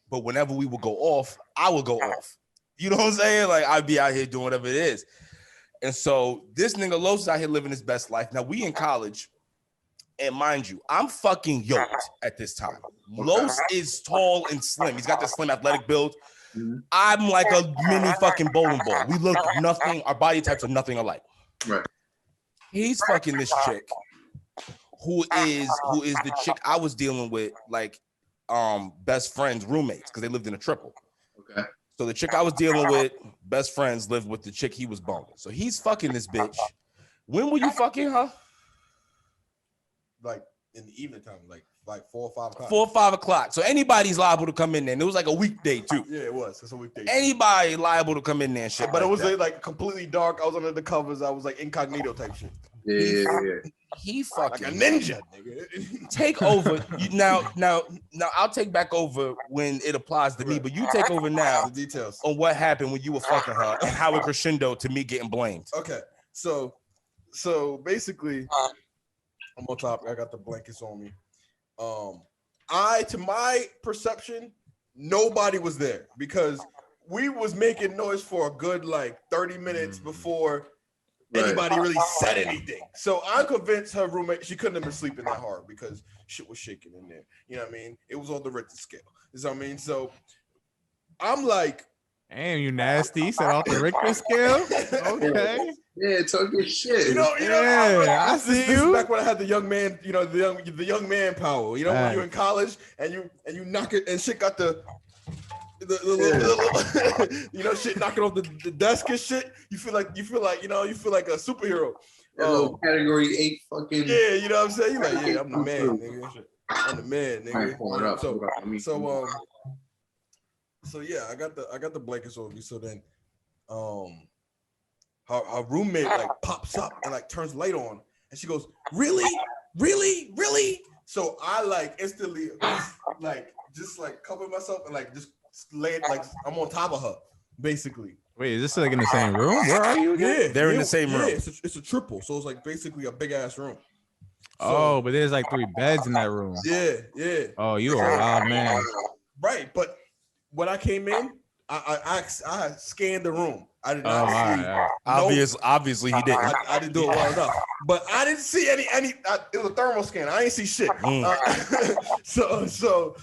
[SPEAKER 3] but whenever we would go off, I would go off. You know what I'm saying? Like I'd be out here doing whatever it is. And so this nigga Los is out here living his best life. Now we in college, and mind you, I'm fucking yoked at this time. Los is tall and slim. He's got this slim athletic build. I'm like a mini fucking bowling ball. We look nothing, our body types are nothing alike.
[SPEAKER 2] Right.
[SPEAKER 3] He's fucking this chick who is the chick I was dealing with, like best friends, roommates, because they lived in a triple.
[SPEAKER 2] Okay.
[SPEAKER 3] So the chick I was dealing with, best friends, lived with the chick he was boning. So he's fucking this bitch. When were you fucking her?
[SPEAKER 4] Like in the evening time, like 4 or 5 o'clock.
[SPEAKER 3] 4 or 5 o'clock. So anybody's liable to come in there. And it was like a weekday too.
[SPEAKER 4] Yeah, it was. It's a weekday.
[SPEAKER 3] Anybody liable to come in there and shit.
[SPEAKER 4] But
[SPEAKER 3] like
[SPEAKER 4] it was
[SPEAKER 3] that.
[SPEAKER 4] like completely dark. I was under the covers. I was like incognito type shit.
[SPEAKER 2] Yeah.
[SPEAKER 3] He fucking
[SPEAKER 4] like a ninja, nigga.
[SPEAKER 3] Take over. Now I'll take back over when it applies to me, but you take over now
[SPEAKER 4] the details
[SPEAKER 3] on what happened when you were fucking her and how it crescendoed to me getting blamed.
[SPEAKER 4] Okay. So basically, I'm on top. I got the blankets on me. To my perception, nobody was there because we was making noise for a good like 30 minutes before anybody really said anything. So I'm convinced her roommate, she couldn't have been sleeping that hard because shit was shaking in there. You know what I mean? It was on the Richter scale. You know what I mean? So I'm like,
[SPEAKER 1] damn, you nasty. You said off the Richter scale? Okay.
[SPEAKER 2] Yeah, talking shit.
[SPEAKER 4] You know,
[SPEAKER 1] I see
[SPEAKER 4] this
[SPEAKER 1] you.
[SPEAKER 4] is back when I had the young man, the young man power. You know, when you're in college and you knock it and shit got the shit knocking off the desk and shit. You feel like a superhero.
[SPEAKER 2] Category 8 fucking.
[SPEAKER 4] Yeah, you know what I'm saying? You're like, yeah, I'm the man, nigga. I'm the man, nigga. So yeah, I got the blankets over me. So then, her roommate like pops up and like turns the light on, and she goes, "Really? So I like instantly just cover myself and like just lay it like I'm on top of her, basically.
[SPEAKER 1] Wait, is this like in the same room? Where are you again?
[SPEAKER 4] Yeah,
[SPEAKER 3] they're in the same room.
[SPEAKER 4] Yeah, it's a triple, so it's like basically a big ass room.
[SPEAKER 1] So, but there's like 3 beds in that room.
[SPEAKER 4] Yeah.
[SPEAKER 1] Oh, you are a wild man.
[SPEAKER 4] Right, but when I came in, I scanned the room. I did not see.
[SPEAKER 3] Right. Obviously he didn't.
[SPEAKER 4] I didn't do it well enough, but I didn't see any. It was a thermal scan. I ain't see shit. So.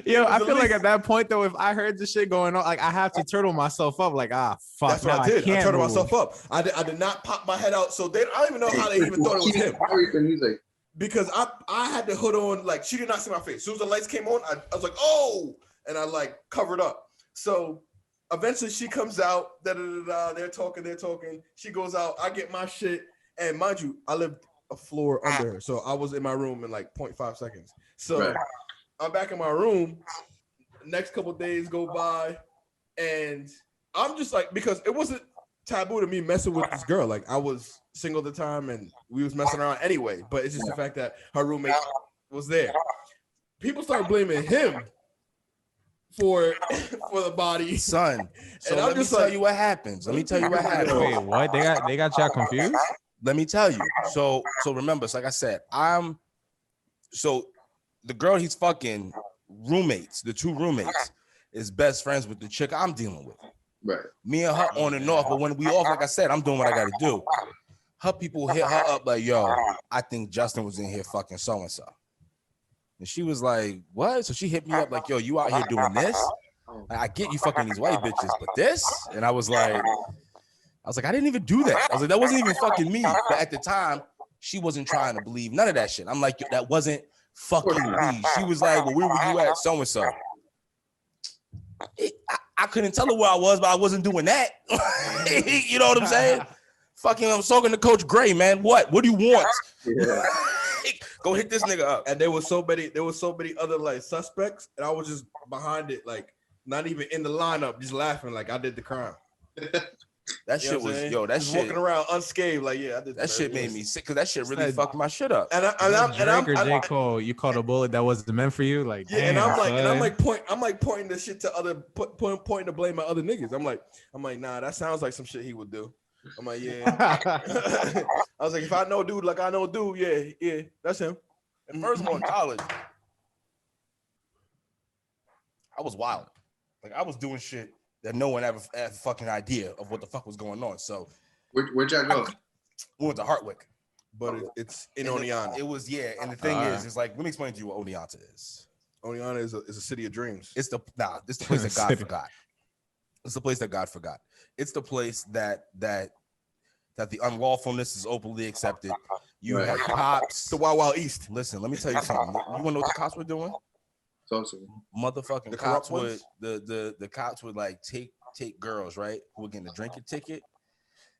[SPEAKER 1] Yo, I feel like at that point though, if I heard this shit going on, like I have to turtle myself up. Like fuck.
[SPEAKER 4] That's what I did. I turtled myself up. I did not pop my head out. So I don't even know how they even thought it was him. Because I had the hood on. Like she did not see my face. As soon as the lights came on, I was like, oh, and I like covered up. So eventually she comes out. They're talking. She goes out. I get my shit, and mind you, I lived a floor under her, so I was in my room in like 0.5 seconds. So. Right. I'm back in my room. Next couple days go by, and I'm just like, because it wasn't taboo to me messing with this girl. Like I was single at the time, and we was messing around anyway. But it's just the fact that her roommate was there. People started blaming him for the body,
[SPEAKER 3] son. So
[SPEAKER 4] and
[SPEAKER 3] let me tell you what happens. Let me tell you what happens.
[SPEAKER 1] Wait, what? They got y'all confused?
[SPEAKER 3] Let me tell you. So remember, so like I said, so the girl he's fucking roommates, the two roommates, is best friends with the chick I'm dealing with.
[SPEAKER 2] Right.
[SPEAKER 3] Me and her on and off, but when we off, like I said, I'm doing what I gotta do. Her people hit her up like, yo, I think Justin was in here fucking so-and-so. And she was like, what? So she hit me up like, yo, you out here doing this? I get you fucking these white bitches, but this? And I was like, I didn't even do that. I was like, that wasn't even fucking me. But at the time, she wasn't trying to believe none of that shit. I'm like, that wasn't fucking me. She was like, well, where were you at? So-and-so. I couldn't tell her where I was, but I wasn't doing that. You know what I'm saying? Fucking, I'm talking to Coach Gray, man. What do you want?
[SPEAKER 2] Yeah.
[SPEAKER 3] Go hit this nigga up.
[SPEAKER 4] And there was so many other like suspects, and I was just behind it, like not even in the lineup, just laughing like I did the crime.
[SPEAKER 3] That shit was, yo, that
[SPEAKER 4] just
[SPEAKER 3] shit
[SPEAKER 4] walking around unscathed, like yeah, I did.
[SPEAKER 3] That shit made me sick because that shit really fucked my shit up.
[SPEAKER 1] And I'm J. Cole, you called a bullet that wasn't meant for you, like
[SPEAKER 4] yeah.
[SPEAKER 1] damn,
[SPEAKER 4] And I'm like pointing the shit to other, pointing the blame at other niggas. I'm like, nah, that sounds like some shit he would do. I'm like, yeah. I was like, if I know dude like I know dude, yeah, that's him.
[SPEAKER 3] And first of all, in college, I was wild. Like I was doing shit that no one ever had a fucking idea of what the fuck was going on. So
[SPEAKER 2] where'd y'all go?
[SPEAKER 3] We went to Hartwick.
[SPEAKER 4] But it's in
[SPEAKER 3] And
[SPEAKER 4] Oneonta.
[SPEAKER 3] It was, yeah. And the thing is like, let me explain to you what Oneonta is.
[SPEAKER 4] Oneonta is a city of dreams.
[SPEAKER 3] It's the place that God forgot. It's the place that God forgot. It's the place that the unlawfulness is openly accepted. You have cops.
[SPEAKER 4] The Wild Wild East.
[SPEAKER 3] Listen, let me tell you something. You want to know what the cops were doing? Motherfucking cops would the cops would like take girls, right, who were getting a drinking ticket,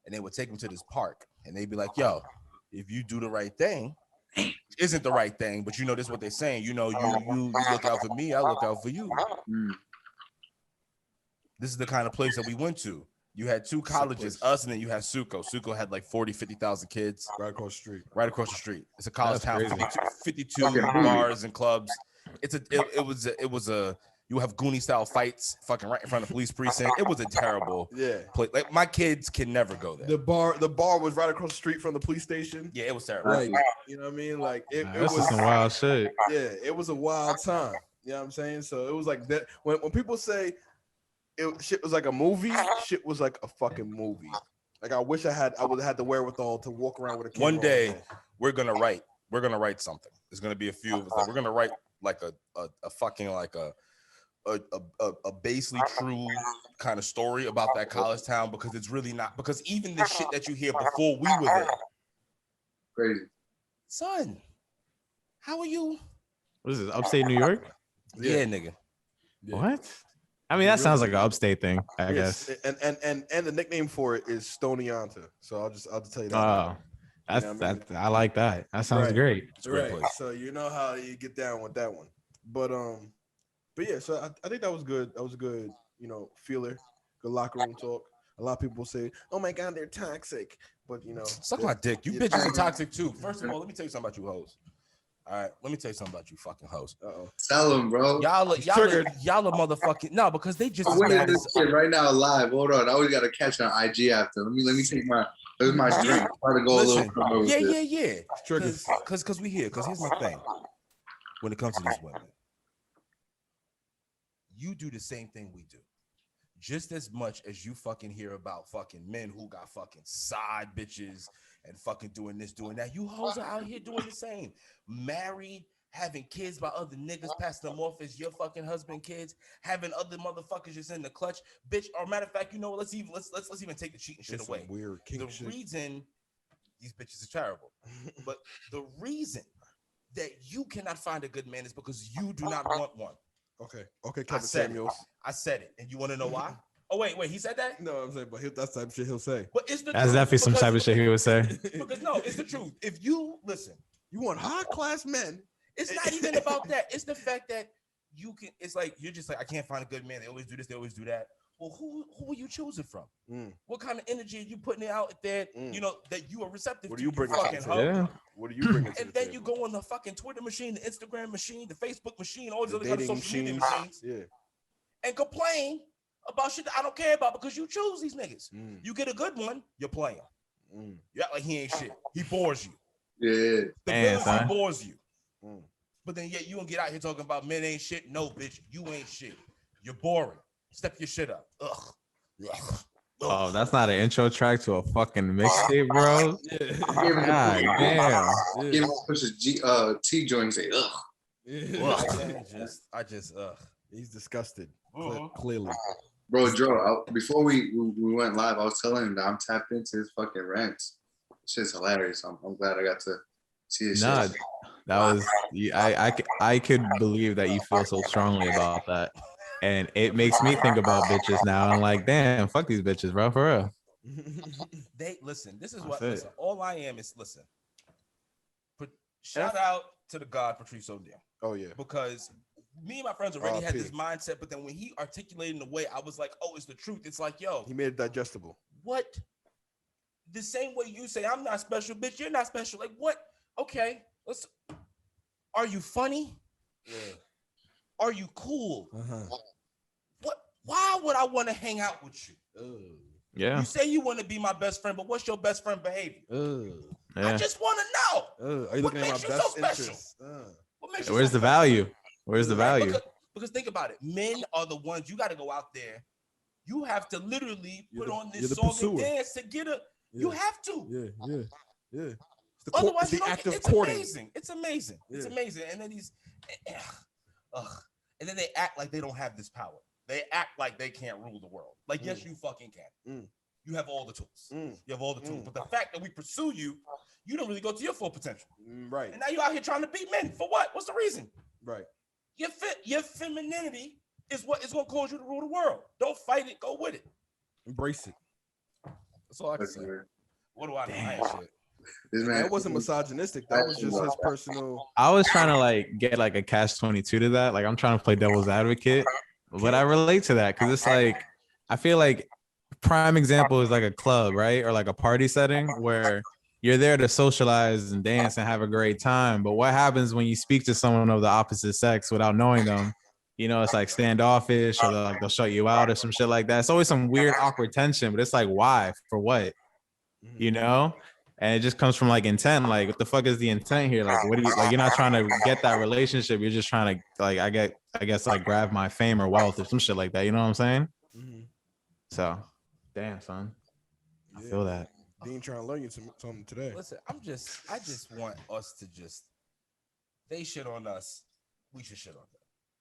[SPEAKER 3] and they would take them to this park, and they'd be like, yo, if you do the right thing, isn't the right thing, but you know this is what they're saying. You know, you look out for me, I look out for you. This is the kind of place that we went to. You had two colleges, us, and then you had Suco. Suco had like 40, 50,000 kids.
[SPEAKER 4] Right across the street.
[SPEAKER 3] Right across the street. It's a college town, 52
[SPEAKER 2] Okay.
[SPEAKER 3] bars and clubs. It was a you have Goonie style fights fucking right in front of the police precinct. It was a terrible place. Like my kids can never go there.
[SPEAKER 4] The bar was right across the street from the police station.
[SPEAKER 3] Yeah, it was terrible.
[SPEAKER 4] Like, you know what I mean? Like it
[SPEAKER 1] this
[SPEAKER 4] was
[SPEAKER 1] is some wild shit.
[SPEAKER 4] Yeah, it was a wild time. You know what I'm saying? So it was like that when people say shit was like a movie, shit was like a fucking movie. Like I wish I would have had the wherewithal to walk around with a camera.
[SPEAKER 3] One day we're gonna write something. There's gonna be a few of us that we're gonna write like a fucking like a basically true kind of story about that college town, because it's really not, because even the shit that you hear before we were there.
[SPEAKER 2] Crazy.
[SPEAKER 3] Son, how are you?
[SPEAKER 1] What is this, upstate New York?
[SPEAKER 3] Yeah, nigga.
[SPEAKER 1] Yeah. What? I mean, that sounds like an upstate thing, I guess.
[SPEAKER 4] And the nickname for it is Stoneyonta. So I'll just tell you that.
[SPEAKER 1] Oh, I like that. That sounds great.
[SPEAKER 3] It's a great place.
[SPEAKER 4] So you know how you get down with that one. But yeah, so I think that was good. That was a good, feeler, good locker room talk. A lot of people say, "Oh my God, they're toxic," but
[SPEAKER 3] suck my dick. You bitches are toxic too. First of all, let me tell you something about you hoes. All right, let me tell you something about you fucking hoes.
[SPEAKER 2] Tell them, bro.
[SPEAKER 3] Y'all are motherfucking no, because they just.
[SPEAKER 2] I'm winning this shit right now live. Hold on, I always got to catch on IG after. Let me take my drink. Try to go a little further.
[SPEAKER 3] Yeah. Because we here. Because here's my thing. When it comes to these women, you do the same thing we do. Just as much as you fucking hear about fucking men who got fucking side bitches and fucking doing this, doing that. You hoes are out here doing the same. Married, having kids by other niggas, passing them off as your fucking husband kids, having other motherfuckers just in the clutch, bitch. Or matter of fact, let's even take the cheating shit away.
[SPEAKER 4] Weird
[SPEAKER 3] the reason these bitches are terrible, but the reason that you cannot find a good man is because you do not want one.
[SPEAKER 4] Okay, Kevin Samuels.
[SPEAKER 3] I said it, and you want to know why? Oh wait, he said that?
[SPEAKER 4] No, I'm saying, but that's the type of shit he'll say.
[SPEAKER 3] But it's the
[SPEAKER 1] that's
[SPEAKER 3] truth,
[SPEAKER 1] definitely some type of shit he would say.
[SPEAKER 3] Because no, it's the truth. If you listen,
[SPEAKER 4] you want high class men.
[SPEAKER 3] It's not even about that. It's the fact that you can. It's like you're just like, I can't find a good man. They always do this. They always do that. Well, who are you choosing from? What kind of energy are you putting out there? That you are receptive.
[SPEAKER 4] What do you bring?
[SPEAKER 1] Yeah.
[SPEAKER 4] What do you bring?
[SPEAKER 3] And then you go on the fucking Twitter machine, the Instagram machine, the Facebook machine, all these other kind of social media machines.
[SPEAKER 4] Yeah.
[SPEAKER 3] and complain about shit that I don't care about because you choose these niggas. You get a good one, you're playing. You act like he ain't shit. He bores you.
[SPEAKER 2] Yeah.
[SPEAKER 3] Stability bores you. But then yet you gonna get out here talking about men ain't shit. No, bitch, you ain't shit. You're boring. Step your shit up. Ugh.
[SPEAKER 1] Oh, that's not an intro track to a fucking mixtape, bro. God damn.
[SPEAKER 2] Give him pushes T joint and say, ugh.
[SPEAKER 3] I just
[SPEAKER 4] He's disgusted. Clearly.
[SPEAKER 2] Bro, Joe, before we went live, I was telling him that I'm tapped into his fucking rants. Shit's hilarious. I'm glad I got to see his shit.
[SPEAKER 1] That was I could believe that you feel so strongly about that. And it makes me think about bitches now. I'm like, damn, fuck these bitches, bro, for real.
[SPEAKER 3] They listen. This is what listen. All I am is listen. Shout out to the God Patrice O'Neal.
[SPEAKER 4] Oh yeah,
[SPEAKER 3] because me and my friends already had this mindset, but then when he articulated in the way, I was like, oh, it's the truth. It's like, yo,
[SPEAKER 4] he made it digestible.
[SPEAKER 3] What? The same way you say I'm not special, bitch. You're not special. Like what? Okay, let's. Are you funny? Yeah. Are you cool? What? Why would I want to hang out with you?
[SPEAKER 1] Yeah.
[SPEAKER 3] You say you want to be my best friend, but what's your best friend behavior?
[SPEAKER 1] Yeah.
[SPEAKER 3] I just want to know.
[SPEAKER 4] Are you looking at my best interest?
[SPEAKER 3] What makes you
[SPEAKER 1] Where's
[SPEAKER 3] so
[SPEAKER 1] the value? Where's the value?
[SPEAKER 3] Because think about it. Men are the ones you got to go out there. You have to literally put on this song and dance to get a. Yeah. You have to.
[SPEAKER 4] Yeah.
[SPEAKER 3] Otherwise,
[SPEAKER 4] the act of
[SPEAKER 3] courting.
[SPEAKER 4] Amazing.
[SPEAKER 3] It's amazing. It's amazing. And then and then they act like they don't have this power. They act like they can't rule the world. Like, yes, you fucking can. You have all the tools. You have all the tools. But the fact that we pursue you, you don't really go to your full potential.
[SPEAKER 4] Right.
[SPEAKER 3] And now you're out here trying to beat men. For what? What's the reason?
[SPEAKER 4] Right.
[SPEAKER 3] Your femininity is what is going to cause you to rule the world. Don't fight it. Go with it.
[SPEAKER 4] Embrace it.
[SPEAKER 3] That's all I can say. What do I know? I ain't shit.
[SPEAKER 4] That wasn't misogynistic. That was just his personal.
[SPEAKER 1] I was trying to like get like a catch-22 to that. Like I'm trying to play devil's advocate, but I relate to that because it's like I feel like prime example is like a club, right? Or like a party setting where you're there to socialize and dance and have a great time. But what happens when you speak to someone of the opposite sex without knowing them? You know, it's like standoffish or they'll shut you out or some shit like that. It's always some weird, awkward tension, but it's like, why? For what? You know? And it just comes from like intent. Like, what the fuck is the intent here? Like, what do you like? You're not trying to get that relationship. You're just trying to like, I guess like grab my fame or wealth or some shit like that. You know what I'm saying? So, damn, son, I feel that.
[SPEAKER 4] Dean trying to learn you something today.
[SPEAKER 3] Listen, I just want us to they shit on us. We should shit on them.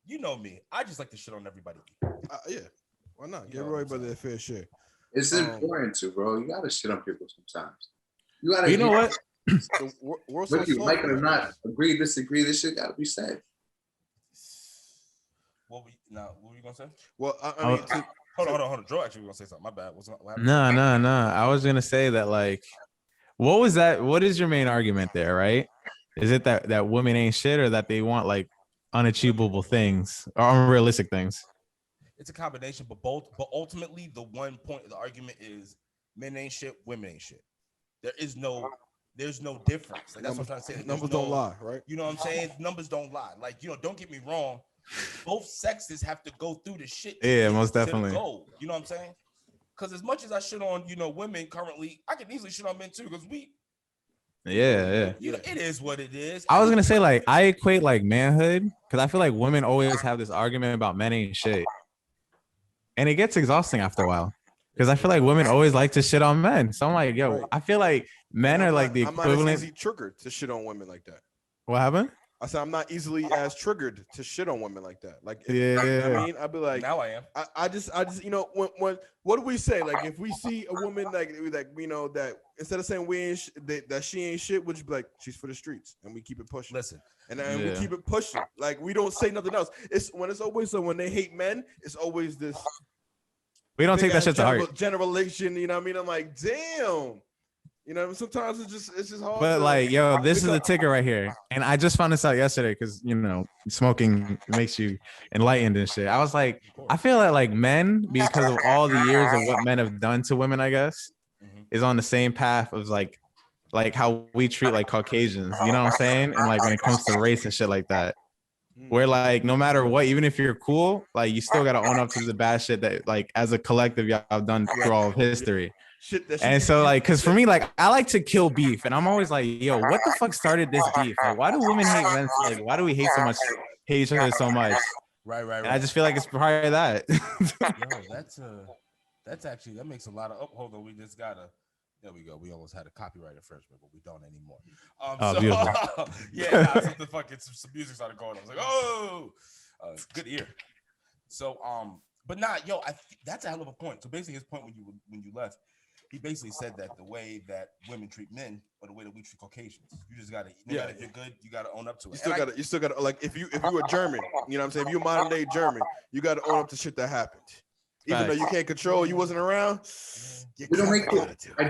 [SPEAKER 3] You know me. I just like to shit on everybody.
[SPEAKER 4] Yeah. Why not? Give everybody their fair share.
[SPEAKER 2] It's important to, bro. You gotta shit on people sometimes. You gotta.
[SPEAKER 1] You know what?
[SPEAKER 2] Whether you like it or not, agree, disagree. This shit gotta be said.
[SPEAKER 3] What were you gonna say?
[SPEAKER 4] Well, I mean,
[SPEAKER 3] hold on. Joe actually was gonna say something. My bad. What happened?
[SPEAKER 1] No. I was gonna say that like, what was that? What is your main argument there? Right? Is it that women ain't shit or that they want like unachievable things or unrealistic things?
[SPEAKER 3] It's a combination, but ultimately the one point of the argument is men ain't shit, women ain't shit. There's no difference. Like that's what I'm trying to say. Like,
[SPEAKER 4] numbers don't lie, right?
[SPEAKER 3] You know what I'm saying? Numbers don't lie. Like, don't get me wrong. Both sexes have to go through the shit.
[SPEAKER 1] Yeah, most definitely.
[SPEAKER 3] You know what I'm saying? Because as much as I shit on, women currently, I can easily shit on men too. Because
[SPEAKER 1] yeah.
[SPEAKER 3] It is what it is.
[SPEAKER 1] I was gonna say like I equate like manhood because I feel like women always have this argument about men ain't shit, and it gets exhausting after a while. Because I feel like women always like to shit on men. So I'm like, yo, right. I feel like men are like the equivalent.
[SPEAKER 4] I'm not as easy triggered to shit on women like that.
[SPEAKER 1] What happened?
[SPEAKER 4] I said I'm not easily as triggered to shit on women like that. Like,
[SPEAKER 1] yeah.
[SPEAKER 4] I mean, I'd be like,
[SPEAKER 3] now I am.
[SPEAKER 4] I just, when what do we say? Like, if we see a woman like that instead of saying that she ain't shit, we'll just be like, she's for the streets, and we keep it pushing.
[SPEAKER 3] Listen,
[SPEAKER 4] and we keep it pushing. Like, we don't say nothing else. It's always so when they hate men, it's always this.
[SPEAKER 1] We don't take that shit to heart.
[SPEAKER 4] Generalization, you know what I mean? I'm like, damn. Sometimes it's just hard.
[SPEAKER 1] But like, yo, this is the ticker right here. And I just found this out yesterday because, smoking makes you enlightened and shit. I was like, I feel like men, because of all the years of what men have done to women, I guess, is on the same path of like how we treat like Caucasians. You know what I'm saying? And like when it comes to race and shit like that. where like no matter what, even if you're cool, like you still gotta own up to the bad shit that like as a collective y'all have done through all of history. And so like, cause for me, like I like to kill beef, and I'm always like, yo, what the fuck started this beef? Like, why do women hate men? Like, why do we hate each other so much?
[SPEAKER 5] Right.
[SPEAKER 1] And I just feel like it's probably that.
[SPEAKER 5] Yo, that's actually, that makes a lot of. Oh, hold on, we just gotta. There we go. We almost had a copyright infringement, but we don't anymore.
[SPEAKER 1] Beautiful.
[SPEAKER 5] Yeah, some music started going. I was like, oh, good ear. So, but yo, that's a hell of a point. So basically, his point when you left, he basically said that the way that women treat men, or the way that we treat Caucasians, you just gotta, if you're good, you gotta own up to it.
[SPEAKER 4] You still gotta like if you were German, you know what I'm saying? If you're modern day German, you gotta own up to shit that happened. Even though you can't control, you wasn't around.
[SPEAKER 2] I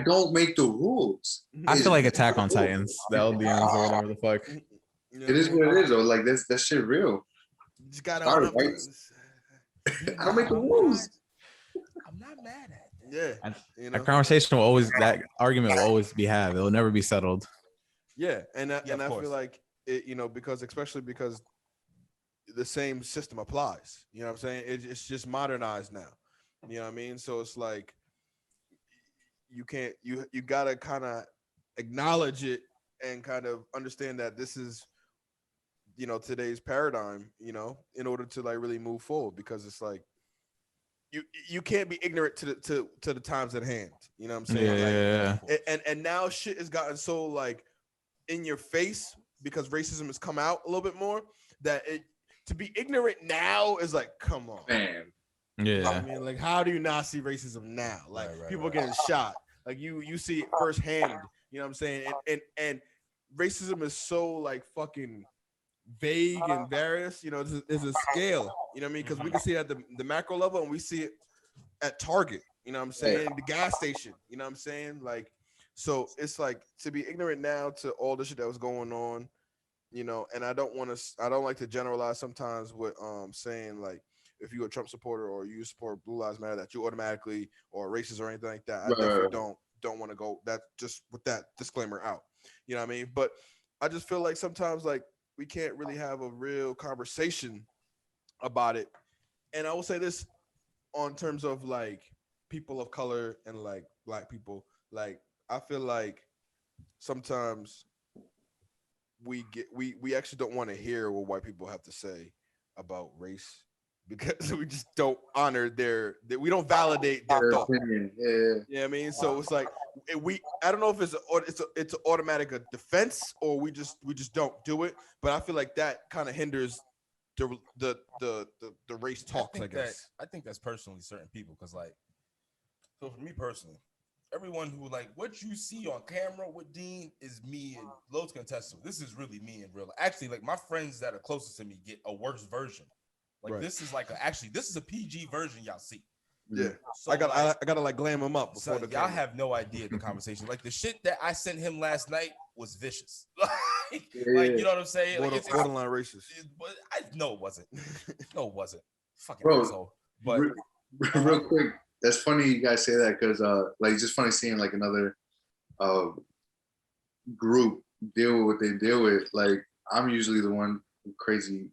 [SPEAKER 2] don't make the rules.
[SPEAKER 1] I feel like Attack on Titans, the LDNs or whatever the fuck.
[SPEAKER 2] It is what it is, though. Like that shit real.
[SPEAKER 4] You just gotta own up to it.
[SPEAKER 2] I don't make the rules.
[SPEAKER 5] I'm not mad at it.
[SPEAKER 4] Yeah,
[SPEAKER 1] a conversation will always, that argument will always be had. It will never be settled.
[SPEAKER 4] Yeah, and I feel like it, especially because the same system applies. You know what I'm saying? It's just modernized now. You know what I mean? So it's like you gotta kind of acknowledge it and kind of understand that this is today's paradigm. In order to like really move forward, because it's like. You can't be ignorant to the times at hand. You know what I'm saying?
[SPEAKER 1] Yeah.
[SPEAKER 4] And now shit has gotten so like in your face because racism has come out a little bit more that to be ignorant now is like, come on.
[SPEAKER 2] Man.
[SPEAKER 1] Yeah.
[SPEAKER 4] You know I mean, like, how do you not see racism now? Like people are getting shot. Like you see it firsthand. You know what I'm saying? And racism is so like fucking vague and various. There's a scale. You know what I mean? Because we can see it at the macro level, and we see it at Target. You know what I'm saying? The gas station. You know what I'm saying? Like, so it's like to be ignorant now to all the shit that was going on. And I don't like to generalize sometimes with saying like if you're a Trump supporter or you support Blue Lives Matter that you automatically or racist or anything like that. I definitely don't want to go that just with that disclaimer out. You know what I mean? But I just feel like sometimes like we can't really have a real conversation about it. And I will say this on terms of like people of color and like black people, like I feel like sometimes we actually don't want to hear what white people have to say about race because we just don't honor we don't validate their thought.
[SPEAKER 2] Opinion. Yeah.
[SPEAKER 4] You know what I mean? So it's like I don't know if it's an automatic defense or we just don't do it, but I feel like that kind of hinders the race talks, I guess.
[SPEAKER 5] I think that's personally certain people, because like, so for me personally, everyone who like what you see on camera with Dean is me, and Lowe's can attest to it. This is really me in real life. Actually, like my friends that are closest to me get a worse version. Like this is like this is a PG version y'all see.
[SPEAKER 4] Yeah, so I gotta like glam him up before
[SPEAKER 5] y'all have no idea the conversation. Like the shit that I sent him last night was vicious. Like you know what I'm saying? Like, it's
[SPEAKER 4] borderline racist.
[SPEAKER 5] No, it wasn't. No, it wasn't. Fucking
[SPEAKER 2] Bro,
[SPEAKER 5] asshole. But
[SPEAKER 2] real quick, that's funny you guys say that because like it's just funny seeing like another group deal with what they deal with. Like I'm usually the one crazy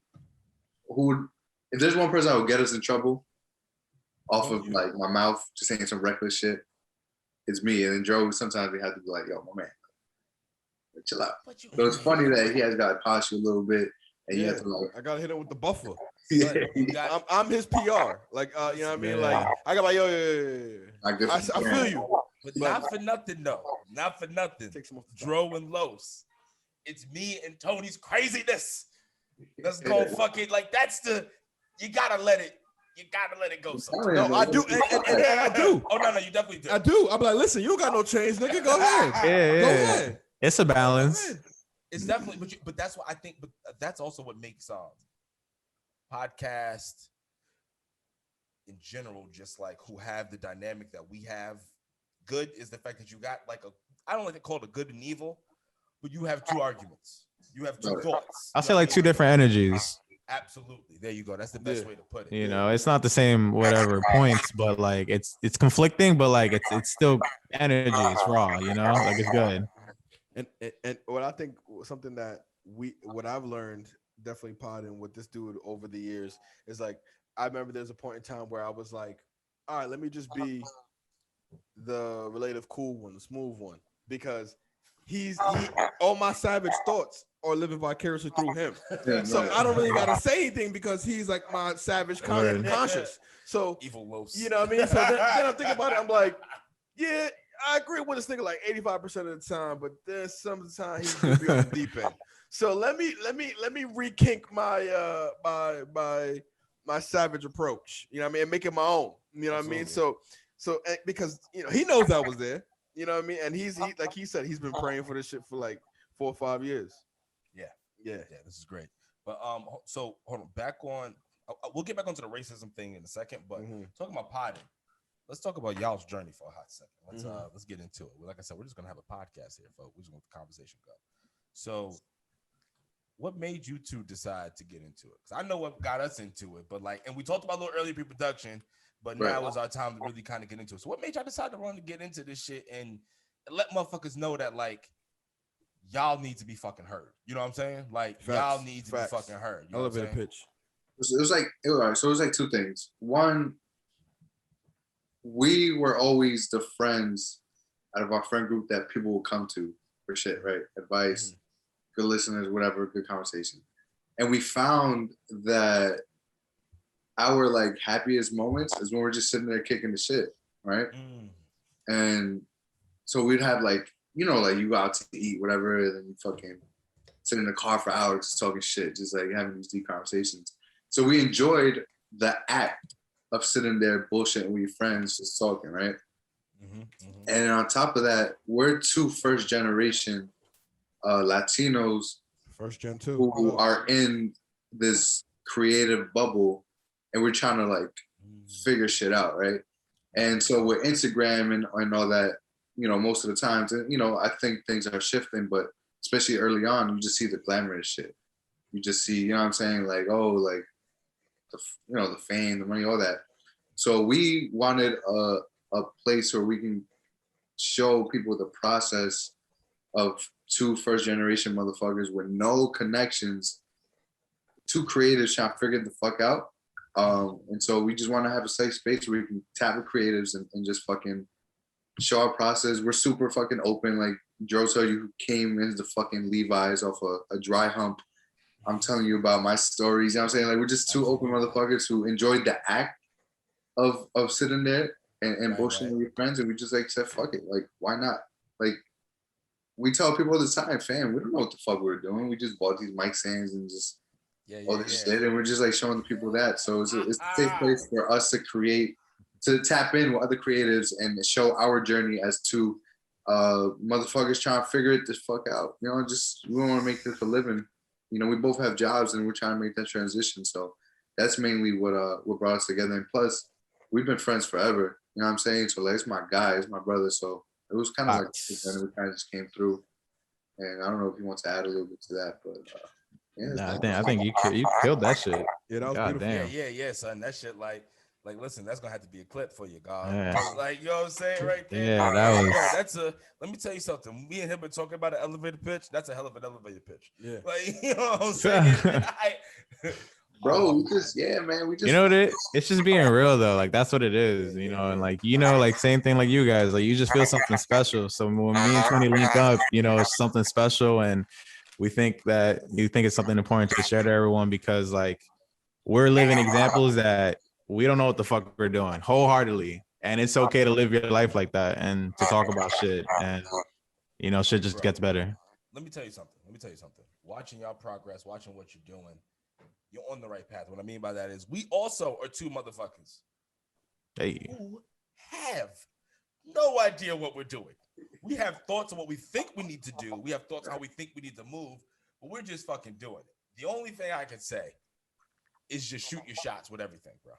[SPEAKER 2] who would, if there's one person that would get us in trouble off of like my mouth just saying some reckless shit, it's me. And then Joe, sometimes we have to be like, yo, my man, chill out. So it's funny that he has got to polish you a little bit, and you have to like,
[SPEAKER 4] I gotta hit him with the buffer.
[SPEAKER 2] yeah.
[SPEAKER 4] I'm his PR. Like you know what I mean? Like I got like yo. I feel you.
[SPEAKER 5] But not for nothing though. Not for nothing. Dro and Los. It's me and Tony's craziness. Let's go fucking like that's you gotta let it go sometimes.
[SPEAKER 4] No, I do, and I do.
[SPEAKER 5] Oh no, you definitely do.
[SPEAKER 4] I do. I'm like, listen, you don't got no change, nigga. Go ahead. Go ahead.
[SPEAKER 1] It's a balance.
[SPEAKER 5] It's definitely, but that's what I think. But that's also what makes podcast in general, just like who have the dynamic that we have. Good is the fact that you got like I don't like to call it a good and evil, but you have two arguments. You have two thoughts.
[SPEAKER 1] I'll say like two different energies.
[SPEAKER 5] Absolutely. There you go. That's the best way to put it.
[SPEAKER 1] You know, it's not the same whatever points, but like it's conflicting, but like it's still energy. It's raw, you know, like it's good.
[SPEAKER 4] And what I think something that what I've learned definitely podding with this dude over the years is like, I remember there's a point in time where I was like, all right, let me just be the relative cool one, the smooth one, because he all my savage thoughts are living vicariously through him.
[SPEAKER 2] Yeah,
[SPEAKER 4] So
[SPEAKER 2] right.
[SPEAKER 4] I don't really gotta say anything because he's like my savage conscious. So
[SPEAKER 5] Evil Los.
[SPEAKER 4] you know what I mean? So then I'm thinking about it, I'm like, yeah, I agree with this nigga like 85% of the time, but there's some of the time he could be on the deep end. So let me rekink my my savage approach. You know what I mean? And make it my own. You know what I mean? So because you know he knows I was there. You know what I mean? And he like he said he's been praying for this shit for like 4 or 5 years.
[SPEAKER 5] Yeah, this is great. But so hold on, back on. We'll get back onto the racism thing in a second. But talking about potting, let's talk about y'all's journey for a hot second. Let's get into it. Like I said, we're just gonna have a podcast here, folks. We're just gonna let the conversation go. So, what made you two decide to get into it? Because I know what got us into it, but like, and we talked about a little earlier pre-production, but now is our time to really kind of get into it. So, what made y'all decide to run to get into this shit and let motherfuckers know that like y'all need to be fucking heard? You know what I'm saying? Like y'all need to be fucking heard. You know
[SPEAKER 4] Elevator pitch.
[SPEAKER 2] It was like two things. One, we were always the friends out of our friend group that people will come to for shit, right? Advice, good listeners, whatever, good conversation. And we found that our like happiest moments is when we're just sitting there kicking the shit, right? And so we'd have like, you know, like you go out to eat, whatever, and then you fucking sit in the car for hours just talking shit, just like having these deep conversations. So we enjoyed the act of sitting there bullshitting with your friends, just talking, right? And on top of that, we're two first generation Latinos,
[SPEAKER 4] first gen too,
[SPEAKER 2] who are in this creative bubble, and we're trying to like figure shit out, right? And so with Instagram and all that, you know, most of the times, and you know, I think things are shifting, but especially early on, you just see the glamorous shit. You just see, you know what I'm saying, like, oh, like the fame, the money, all that. So we wanted a place where we can show people the process of two first generation motherfuckers with no connections, two creatives trying to figure the fuck out. And so we just want to have a safe space where we can tap with creatives and just fucking show our process. We're super fucking open. Like Joe told you, who came into the fucking Levi's off a dry hump. I'm telling you about my stories. You know what I'm saying? Like we're just two open motherfuckers who enjoyed the act of sitting there and bullshitting with your friends, and we just like said, fuck it. Like, why not? Like, we tell people all the time, fam, we don't know what the fuck we were doing. We just bought these mic stands and just all this shit, and we're just like showing the people that. So it's a safe place for us to create, to tap in with other creatives and show our journey as two motherfuckers trying to figure it the fuck out. You know, just we want to make this a living. You know, we both have jobs and we're trying to make that transition. So that's mainly what brought us together. And plus, we've been friends forever. You know what I'm saying? So like, it's my guy, it's my brother. So it was kind of like we kind of just came through. And I don't know if you want to add a little bit to that, but
[SPEAKER 1] I think you killed that shit.
[SPEAKER 4] Yeah, that was
[SPEAKER 1] God
[SPEAKER 4] beautiful.
[SPEAKER 1] damn.
[SPEAKER 5] Yeah, son. That shit, like, listen, that's gonna have to be a clip for you, God. Yeah. Like, you know what I'm saying, right there.
[SPEAKER 1] Yeah, that was.
[SPEAKER 5] Yo, that's a. Let me tell you something. Me and him been talking about an elevator pitch. That's a hell of an elevator pitch.
[SPEAKER 4] Yeah,
[SPEAKER 5] like you know what I'm saying.
[SPEAKER 2] Bro, we just
[SPEAKER 1] you know what it's just being real though. Like that's what it is, you know. And like like same thing like you guys. Like you just feel something special. So when me and Tony link up, you know, it's something special, and we think that you think it's something important to share to everyone because like we're living examples that we don't know what the fuck we're doing wholeheartedly, and it's okay to live your life like that and to talk about shit, and you know, shit just gets better.
[SPEAKER 5] Let me tell you something. Watching y'all progress, watching what you're doing. You're on the right path. What I mean by that is we also are two motherfuckers who have no idea what we're doing. We have thoughts of what we think we need to do. We have thoughts of how we think we need to move, but we're just fucking doing it. The only thing I can say is just shoot your shots with everything, bro.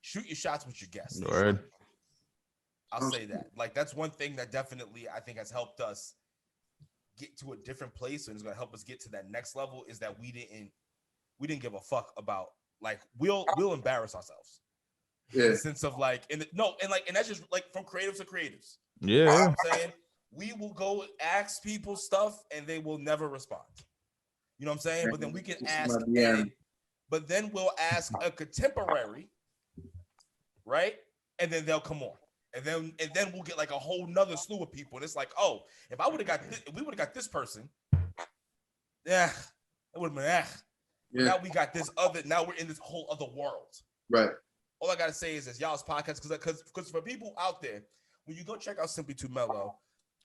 [SPEAKER 5] Shoot your shots with your guests.
[SPEAKER 1] Word.
[SPEAKER 5] I'll say that. Like, that's one thing that definitely I think has helped us get to a different place and is going to help us get to that next level is that we didn't give a fuck about, like, we'll embarrass ourselves.
[SPEAKER 2] Yeah.
[SPEAKER 5] In the sense of like, and that's just like from creatives to creatives.
[SPEAKER 1] Yeah.
[SPEAKER 5] You know what I'm saying? We will go ask people stuff and they will never respond. You know what I'm saying? But then we can ask,
[SPEAKER 2] Yeah.
[SPEAKER 5] but then we'll ask a contemporary, right? And then they'll come on. And then we'll get like a whole nother slew of people. And it's like, oh, if we would have got this person, yeah, it would have been
[SPEAKER 2] Yeah.
[SPEAKER 5] Now we got this other, now we're in this whole other world.
[SPEAKER 2] Right.
[SPEAKER 5] All I gotta say is this, y'all's podcast, because for people out there, when you go check out Simply2Mellow,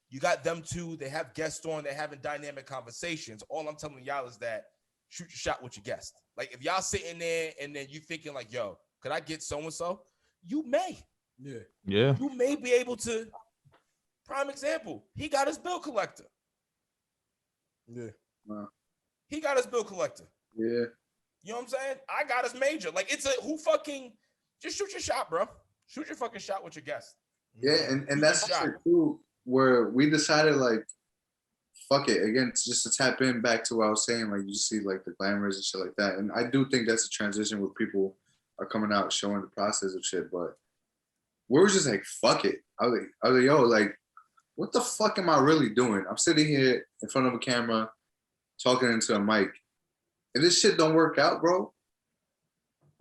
[SPEAKER 5] you got them too. They have guests on. They're having dynamic conversations. All I'm telling y'all is that shoot your shot with your guest. Like if y'all sitting there and then you thinking like, yo, could I get so and so? You may.
[SPEAKER 1] Yeah.
[SPEAKER 5] You may be able to. Prime example. He got his bill collector.
[SPEAKER 4] Yeah.
[SPEAKER 2] Wow.
[SPEAKER 5] He got his bill collector.
[SPEAKER 2] Yeah.
[SPEAKER 5] You know what I'm saying? I got his major. Like it's just shoot your shot, bro. Shoot your fucking shot with your guest.
[SPEAKER 2] Yeah, and that's shit too, where we decided like, fuck it. Again, just to tap in back to what I was saying, like you see like the glamours and shit like that. And I do think that's a transition where people are coming out showing the process of shit. But we were just like, fuck it. I was like, yo, like, what the fuck am I really doing? I'm sitting here in front of a camera, talking into a mic. If this shit don't work out, bro,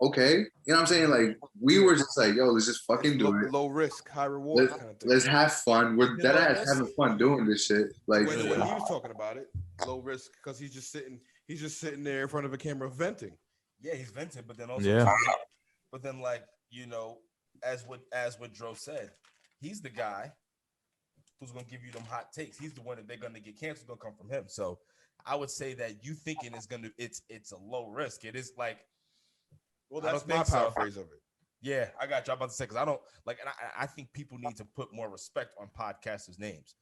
[SPEAKER 2] okay. You know what I'm saying? Like, we were just like, yo, let's just fucking do it.
[SPEAKER 4] Low risk, high reward kind of thing.
[SPEAKER 2] Let's have fun. We're dead ass having fun doing this shit. Like
[SPEAKER 4] when he was talking about it, low risk, because he's just sitting there in front of a camera venting.
[SPEAKER 5] Yeah, he's venting, but then also, but then like, you know, as what Dro said, he's the guy who's gonna give you them hot takes. He's the one that they're gonna get canceled, gonna come from him. So I would say that you thinking it's a low risk. It is like,
[SPEAKER 4] well, that's my paraphrase of it.
[SPEAKER 5] Yeah, I got you. I'm about to say, because I don't like, and I think people need to put more respect on podcasters' names.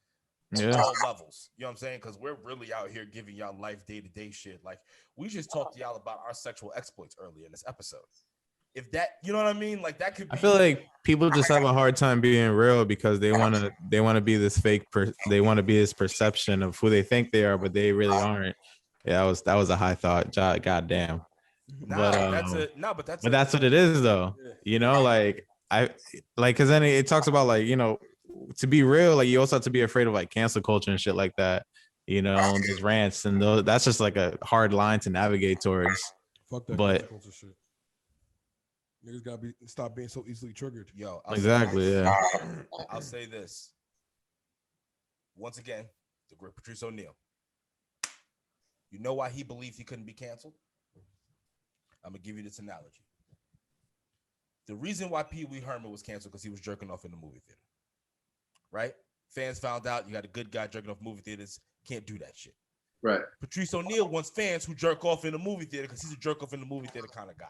[SPEAKER 1] Yeah.
[SPEAKER 5] All levels. You know what I'm saying? Because we're really out here giving y'all life day-to-day shit. Like, we just talked to y'all about our sexual exploits earlier in this episode. If that, you know what I mean? Like, that could be.
[SPEAKER 1] I feel like people just have a hard time being real because they want to be this fake they want to be this perception of who they think they are, but they really aren't. Yeah, that was a high thought. God damn.
[SPEAKER 5] But
[SPEAKER 1] that's what it is though. You know, like because then it talks about like, you know, to be real, like you also have to be afraid of like cancel culture and shit like that. You know, those rants and that's just like a hard line to navigate towards.
[SPEAKER 4] Fuck that
[SPEAKER 1] but
[SPEAKER 4] cancel culture shit. Niggas gotta stop being so easily triggered.
[SPEAKER 5] Yo, I'll say this. Once again, the great Patrice O'Neal. You know why he believed he couldn't be canceled? I'm gonna give you this analogy. The reason why Pee Wee Herman was canceled because he was jerking off in the movie theater, right? Fans found out you got a good guy jerking off movie theaters, can't do that shit.
[SPEAKER 2] Right.
[SPEAKER 5] Patrice O'Neal wants fans who jerk off in the movie theater because he's a jerk off in the movie theater kind of guy.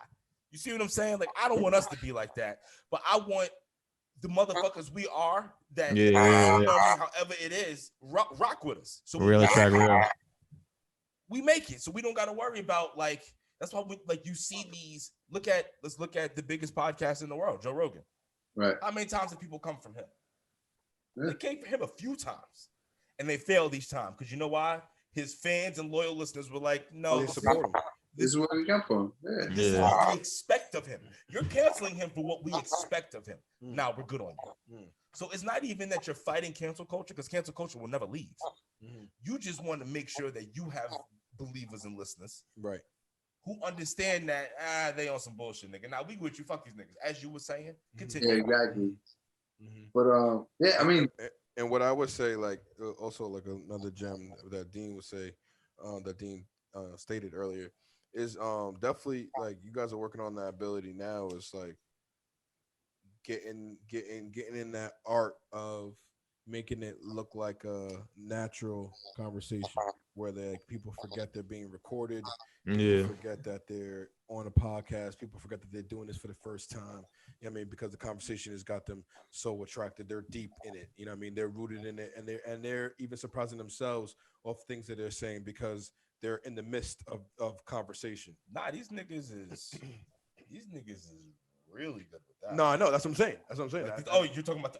[SPEAKER 5] You see what I'm saying? Like, I don't want us to be like that, but I want the motherfuckers we are that, you know what I mean, however it is, rock with us. So
[SPEAKER 1] real track real.
[SPEAKER 5] We make it, so we don't got to worry about like. That's why you see these. Let's look at the biggest podcast in the world, Joe Rogan.
[SPEAKER 2] Right.
[SPEAKER 5] How many times have people come from him?
[SPEAKER 2] Yeah.
[SPEAKER 5] They came for him a few times, and they failed each time because you know why? His fans and loyal listeners were like, "No,
[SPEAKER 4] they support him.
[SPEAKER 2] This is where we come from." Yeah.
[SPEAKER 5] This is what we expect of him. You're canceling him for what we expect of him. Now we're good on you. So it's not even that you're fighting cancel culture because cancel culture will never leave. You just want to make sure that you have believers and listeners,
[SPEAKER 4] right,
[SPEAKER 5] who understand that they on some bullshit, nigga. Now we with you, fuck these niggas. As you were saying, continue.
[SPEAKER 2] Yeah, exactly. But yeah, I mean,
[SPEAKER 4] and what I would say, like also like another gem that Dean would say, that Dean stated earlier, is definitely like you guys are working on that ability now. Is like getting in that art of making it look like a natural conversation where people forget they're being recorded. People forget that they're on a podcast. People forget that they're doing this for the first time. You know what I mean? Because the conversation has got them so attracted. They're deep in it. You know what I mean? They're rooted in it, and they're even surprising themselves of things that they're saying because they're in the midst of conversation.
[SPEAKER 5] Nah, these niggas is really good with that.
[SPEAKER 4] No, I know. That's what I'm saying.
[SPEAKER 5] Like, you're talking about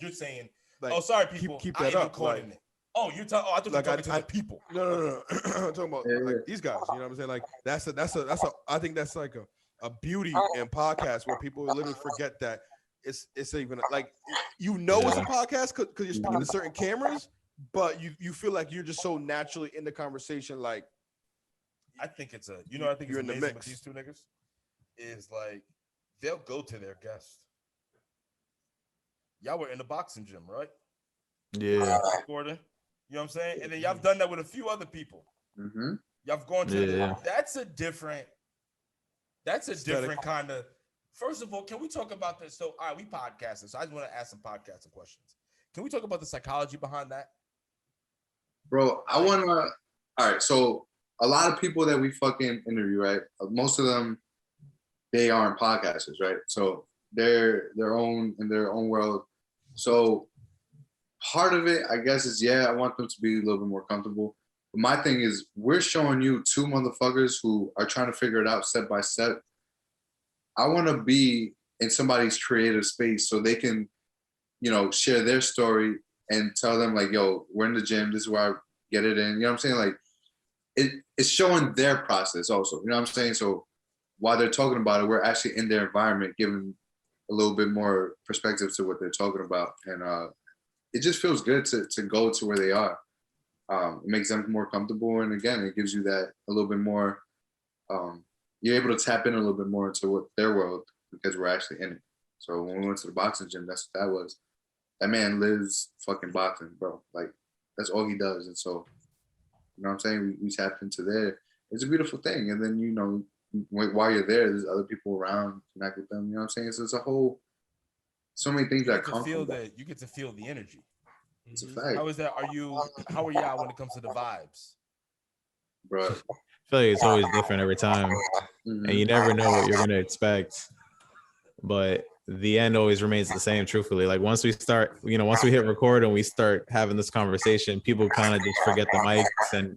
[SPEAKER 5] you're saying
[SPEAKER 4] like,
[SPEAKER 5] sorry, people.
[SPEAKER 4] Keep that up. Like,
[SPEAKER 5] it. Oh, you're talking. I thought you were talking to the people.
[SPEAKER 4] No. I'm talking about like these guys. You know what I'm saying? Like that's a. I think that's like a beauty in podcasts where people literally forget that it's even like it's a podcast because you're speaking to certain cameras, but you feel like you're just so naturally in the conversation. Like
[SPEAKER 5] I think it's a, you know, I think
[SPEAKER 3] You're
[SPEAKER 5] it's
[SPEAKER 3] in the
[SPEAKER 5] amazing with
[SPEAKER 3] mix.
[SPEAKER 5] these two niggas is like they'll go to their guests. Y'all were in the boxing gym, right?
[SPEAKER 1] Yeah.
[SPEAKER 5] Gordon, you know what I'm saying? And then y'all have done that with a few other people.
[SPEAKER 2] Mm-hmm.
[SPEAKER 5] Y'all have gone to
[SPEAKER 1] Yeah.
[SPEAKER 5] that's a different kind of. First of all, can we talk about this? So, all right, we podcasting. So I just want to ask some podcasting questions. Can we talk about the psychology behind that?
[SPEAKER 2] Bro, I want to. All right, so a lot of people that we fucking interview, right? Most of them, they aren't podcasters, right? So they're in their own world. So part of it, I guess, is I want them to be a little bit more comfortable. But my thing is, we're showing you two motherfuckers who are trying to figure it out step by step. I want to be in somebody's creative space so they can, share their story and tell them like, yo, we're in the gym. This is where I get it in. You know what I'm saying? Like it's showing their process also. You know what I'm saying? So while they're talking about it, we're actually in their environment, giving a little bit more perspective to what they're talking about. And it just feels good to go to where they are. It makes them more comfortable. And again, it gives you that a little bit more, you're able to tap in a little bit more into what their world, because we're actually in it. So when we went to the boxing gym, that's what that was. That man lives fucking boxing, bro. Like that's all he does. And so, you know what I'm saying? We tapped into there. It's a beautiful thing. And then, while you're there, there's other people around, connect with them. You know what I'm saying? So it's so many things that come from that.
[SPEAKER 5] You get to feel the energy.
[SPEAKER 2] It's a fact.
[SPEAKER 5] How is that? How are y'all when it comes to the vibes?
[SPEAKER 2] Bro.
[SPEAKER 1] I feel like it's always different every time. And you never know what you're going to expect. But the end always remains the same, truthfully. Like once we hit record and we start having this conversation, people kind of just forget the mics. And,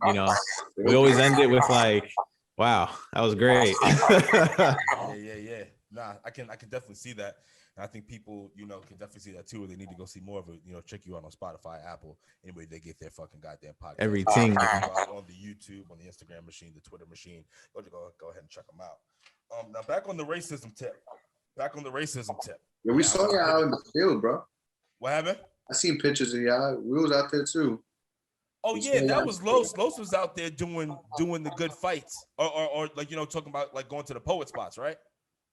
[SPEAKER 1] we always end it with like, wow, that was great.
[SPEAKER 5] Yeah. Nah, I can definitely see that. And I think people, can definitely see that too. They need to go see more of it. Check you out on Spotify, Apple, anyway they get their fucking goddamn podcast.
[SPEAKER 1] Everything.
[SPEAKER 5] On the YouTube, on the Instagram machine, the Twitter machine. Go ahead and check them out. Now back on the racism tip.
[SPEAKER 2] Yeah, we saw y'all out in the field, bro.
[SPEAKER 5] What happened?
[SPEAKER 2] I seen pictures of y'all. We was out there too.
[SPEAKER 5] Oh yeah, that was Los. Los was out there doing the good fights, or like talking about like going to the poet spots, right?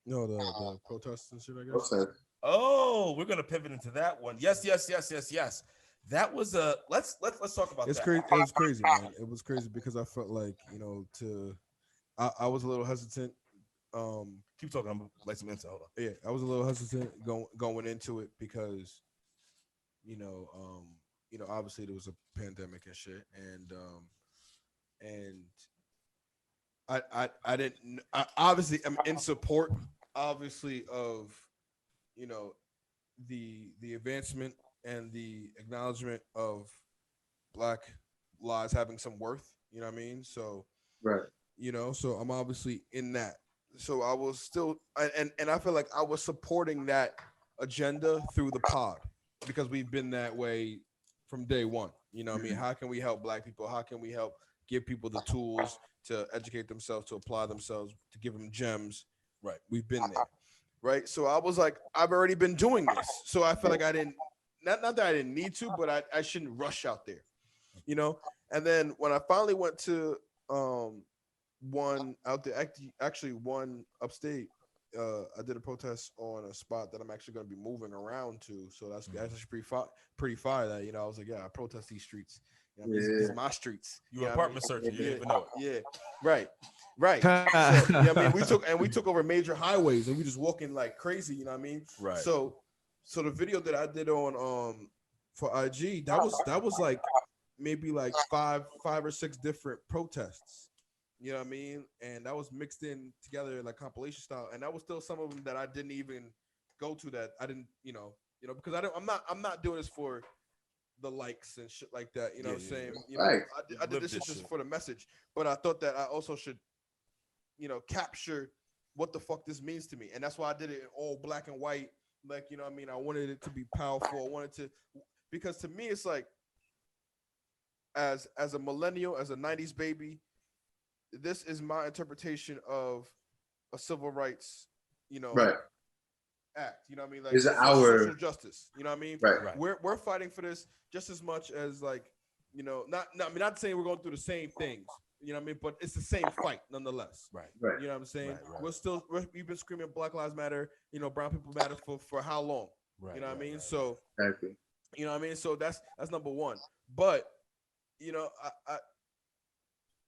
[SPEAKER 4] No, the protests and shit, I guess.
[SPEAKER 2] Okay.
[SPEAKER 5] Oh, we're gonna pivot into that one. Yes. That was let's talk about
[SPEAKER 4] it's
[SPEAKER 5] that.
[SPEAKER 4] crazy. It was crazy, man. It was crazy because I felt like I was a little hesitant.
[SPEAKER 5] Keep talking. I'm like some insight. Hold on.
[SPEAKER 4] Yeah, I was a little hesitant going into it because, obviously there was a pandemic and shit, and I didn't. Obviously, I'm in support, obviously, of the advancement and the acknowledgement of Black lives having some worth. You know what I mean? So
[SPEAKER 2] right.
[SPEAKER 4] So I'm obviously in that. So I was still, and I feel like I was supporting that agenda through the pod because we've been that way from day one. You know what I mean? How can we help Black people? How can we help give people the tools to educate themselves, to apply themselves, to give them gems? Right. We've been there. Right. So I was like, I've already been doing this. So I feel like I didn't, not that I didn't need to, but I shouldn't rush out there, And then when I finally went to, one out there, actually one upstate, I did a protest on a spot that I'm actually going to be moving around to. So that's actually pretty fire that, I was like, yeah, I protest these streets. These are my streets.
[SPEAKER 5] You were apartment searching. You didn't even know it.
[SPEAKER 4] Yeah. Right. So, we took over major highways and we just walking like crazy. You know what I mean?
[SPEAKER 5] Right.
[SPEAKER 4] So the video that I did on, for IG, that was like maybe like five or six different protests. You know what I mean? And that was mixed in together like compilation style. And that was still some of them that I didn't even go to, that I didn't, because I'm not doing this for the likes and shit like that. You know what I'm saying?
[SPEAKER 2] Right.
[SPEAKER 4] I did this shit just for the message, but I thought that I also should, capture what the fuck this means to me. And that's why I did it in all black and white. Like, you know what I mean? I wanted it to be powerful. I wanted to, because to me, it's like, as a millennial, as a 90s baby, this is my interpretation of a civil rights,
[SPEAKER 2] right.
[SPEAKER 4] act. You know what I mean? Like,
[SPEAKER 2] is our
[SPEAKER 4] social justice. You know what I mean?
[SPEAKER 2] Right.
[SPEAKER 4] We're fighting for this just as much as like, not saying we're going through the same things, You know what I mean? But it's the same fight nonetheless.
[SPEAKER 5] Right.
[SPEAKER 2] Right.
[SPEAKER 4] You know what I'm saying?
[SPEAKER 5] Right.
[SPEAKER 4] We've been screaming Black Lives Matter, brown people matter for how long?
[SPEAKER 5] Right.
[SPEAKER 4] You know what I mean?
[SPEAKER 5] Right.
[SPEAKER 4] So,
[SPEAKER 2] Exactly.
[SPEAKER 4] you know what I mean? So that's number one. But, you know,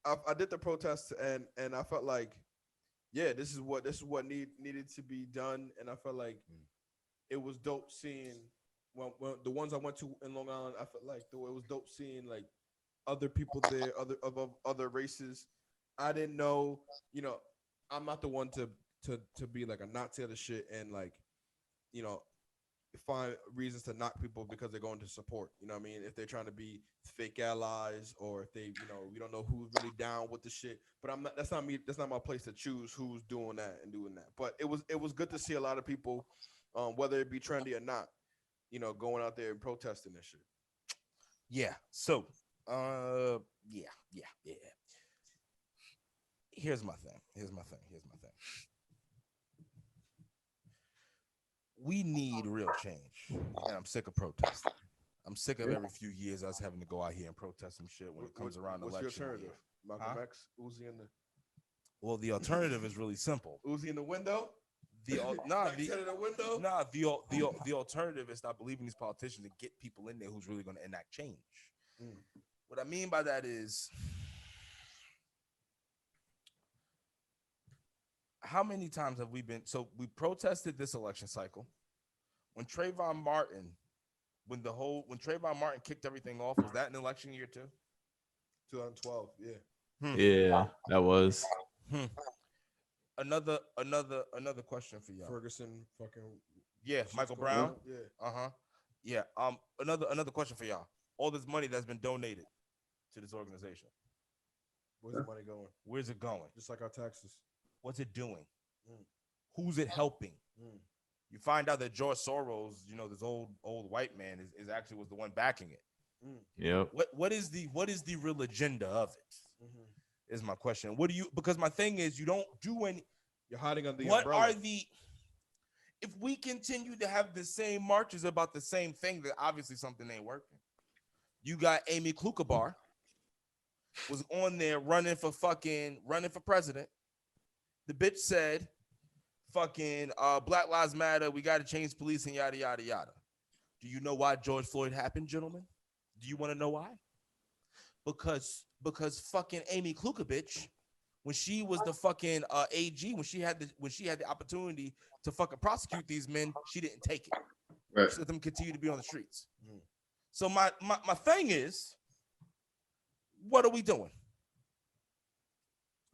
[SPEAKER 4] I did the protest and I felt like, yeah, this is what needed to be done. And I felt like it was dope seeing when the ones I went to in Long Island, I felt like it was dope seeing like other people there, other races. I didn't know, I'm not the one to be like a Nazi of the shit and like, you know, find reasons to knock people because they're going to support. You know what I mean? If they're trying to be fake allies or if they, we don't know who's really down with the shit. But I'm not. That's not me. That's not my place to choose who's doing that and doing that. But it was good to see a lot of people, whether it be trendy or not, going out there and protesting this shit.
[SPEAKER 5] Yeah. So, yeah. Here's my thing. We need real change, and I'm sick of protesting. I'm sick of every few years us having to go out here and protest some shit when it comes around
[SPEAKER 4] What's
[SPEAKER 5] election
[SPEAKER 4] your
[SPEAKER 5] year.
[SPEAKER 4] alternative? Malcolm X, Uzi in the
[SPEAKER 5] Well, the alternative is really simple.
[SPEAKER 4] Uzi in the window.
[SPEAKER 5] The
[SPEAKER 4] window.
[SPEAKER 5] the alternative is not believing these politicians and get people in there who's really going to enact change. What I mean by that is, how many times have we been? So we protested this election cycle when Trayvon Martin, when Trayvon Martin kicked everything off. Was that an election year too?
[SPEAKER 4] 2012. Yeah.
[SPEAKER 1] Yeah, that was.
[SPEAKER 5] Another question for y'all.
[SPEAKER 4] Ferguson, fucking.
[SPEAKER 5] Yeah, Michael Brown.
[SPEAKER 4] Yeah.
[SPEAKER 5] Yeah. Another question for y'all. All this money that's been donated to this organization.
[SPEAKER 4] Where's the money going?
[SPEAKER 5] Where's it going?
[SPEAKER 4] Just like our taxes.
[SPEAKER 5] What's it doing? Who's it helping? You find out that George Soros, this old white man, is actually was the one backing it.
[SPEAKER 1] Yep.
[SPEAKER 5] What is the real agenda of it? Is my question. Because my thing is, you don't do any.
[SPEAKER 4] You're hiding under the
[SPEAKER 5] what
[SPEAKER 4] umbrella.
[SPEAKER 5] If we continue to have the same marches about the same thing, then obviously something ain't working. You got Amy Klobuchar was on there running for president. The bitch said, fucking Black Lives Matter, we got to change police and yada, yada, yada. Do you know why George Floyd happened, gentlemen? Do you want to know why? Because fucking Amy Klobuchar, when she was the fucking AG, when she had the opportunity to fucking prosecute these men, she didn't take it.
[SPEAKER 2] Right.
[SPEAKER 5] She let them continue to be on the streets. So my thing is, what are we doing?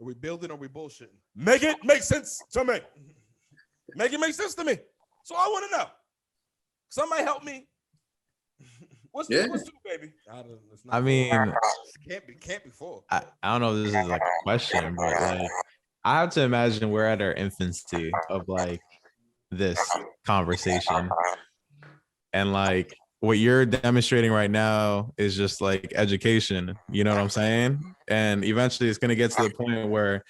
[SPEAKER 4] Are we building or are we bullshitting?
[SPEAKER 5] Make it make sense to me. Make it make sense to me. So I want to know. Somebody help me. What's two, baby?
[SPEAKER 1] I mean,
[SPEAKER 4] can't be full.
[SPEAKER 1] I don't know if this is like a question, but like I have to imagine we're at our infancy of like this conversation. And like what you're demonstrating right now is just like education, you know what I'm saying? And eventually it's gonna get to the point where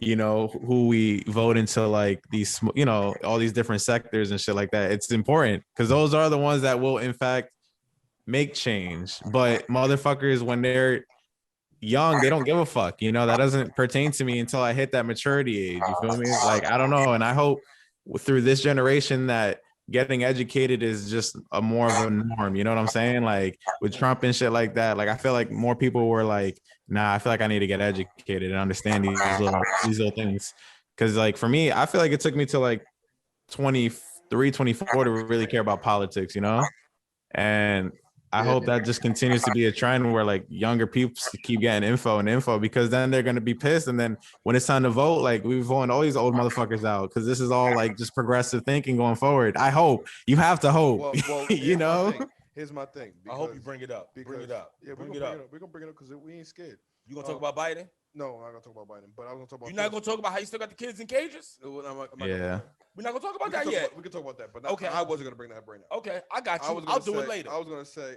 [SPEAKER 1] who we vote into like these, all these different sectors and shit like that. It's important because those are the ones that will in fact make change. But motherfuckers, when they're young, they don't give a fuck. That doesn't pertain to me until I hit that maturity age. You feel me? Like, I don't know. And I hope through this generation that getting educated is just a more of a norm. You know what I'm saying? Like with Trump and shit like that. Like I feel like more people were like, nah, I feel like I need to get educated and understand these little things. Cause like for me, I feel like it took me to like 23, 24 to really care about politics, And I hope that just continues to be a trend where like younger people keep getting info because then they're going to be pissed. And then when it's time to vote, like we're voting all these old motherfuckers out because this is all like just progressive thinking going forward. I hope. You have to hope.
[SPEAKER 4] Well, here's my thing.
[SPEAKER 5] I hope you bring it up. Bring it up.
[SPEAKER 4] Yeah, we're gonna bring it up because we ain't scared.
[SPEAKER 5] You gonna talk about Biden?
[SPEAKER 4] No, I'm not gonna talk about Biden. But I was gonna talk about.
[SPEAKER 5] You're not gonna talk about how you still got the kids in cages?
[SPEAKER 4] No,
[SPEAKER 1] yeah.
[SPEAKER 5] We're not gonna talk about that yet.
[SPEAKER 4] We can talk about that, but
[SPEAKER 5] okay.
[SPEAKER 4] I wasn't gonna bring that up right now.
[SPEAKER 5] Okay, I got you. I'll do it later.
[SPEAKER 4] I was gonna say,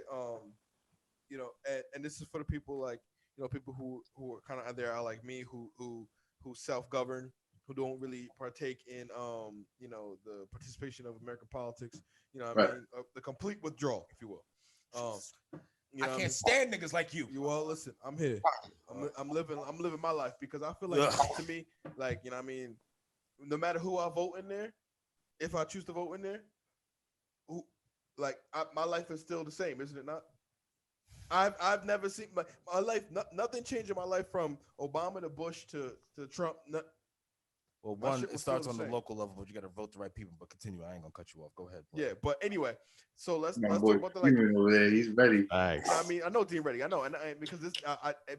[SPEAKER 4] and this is for the people like people who are kind of out there are like me who self-govern, who don't really partake in the participation of American politics. I mean, the complete withdrawal, if you will.
[SPEAKER 5] I can't stand niggas like you.
[SPEAKER 4] Well, listen, I'm here. I'm living my life because I feel like to me, like, you know what I mean, no matter who I vote in there, if I choose to vote in there, my life is still the same, isn't it not? I've never seen my life. Nothing changed in my life from Obama to Bush to Trump.
[SPEAKER 5] Well, one, it starts on the local level, but you got to vote the right people. But continue. I ain't gonna cut you off. Go ahead. Bro.
[SPEAKER 4] Yeah, but anyway, so let's
[SPEAKER 2] My
[SPEAKER 4] talk
[SPEAKER 2] boy
[SPEAKER 4] about the like.
[SPEAKER 2] over there, he's ready.
[SPEAKER 1] Thanks.
[SPEAKER 4] I mean, I know Dean ready. I know, and because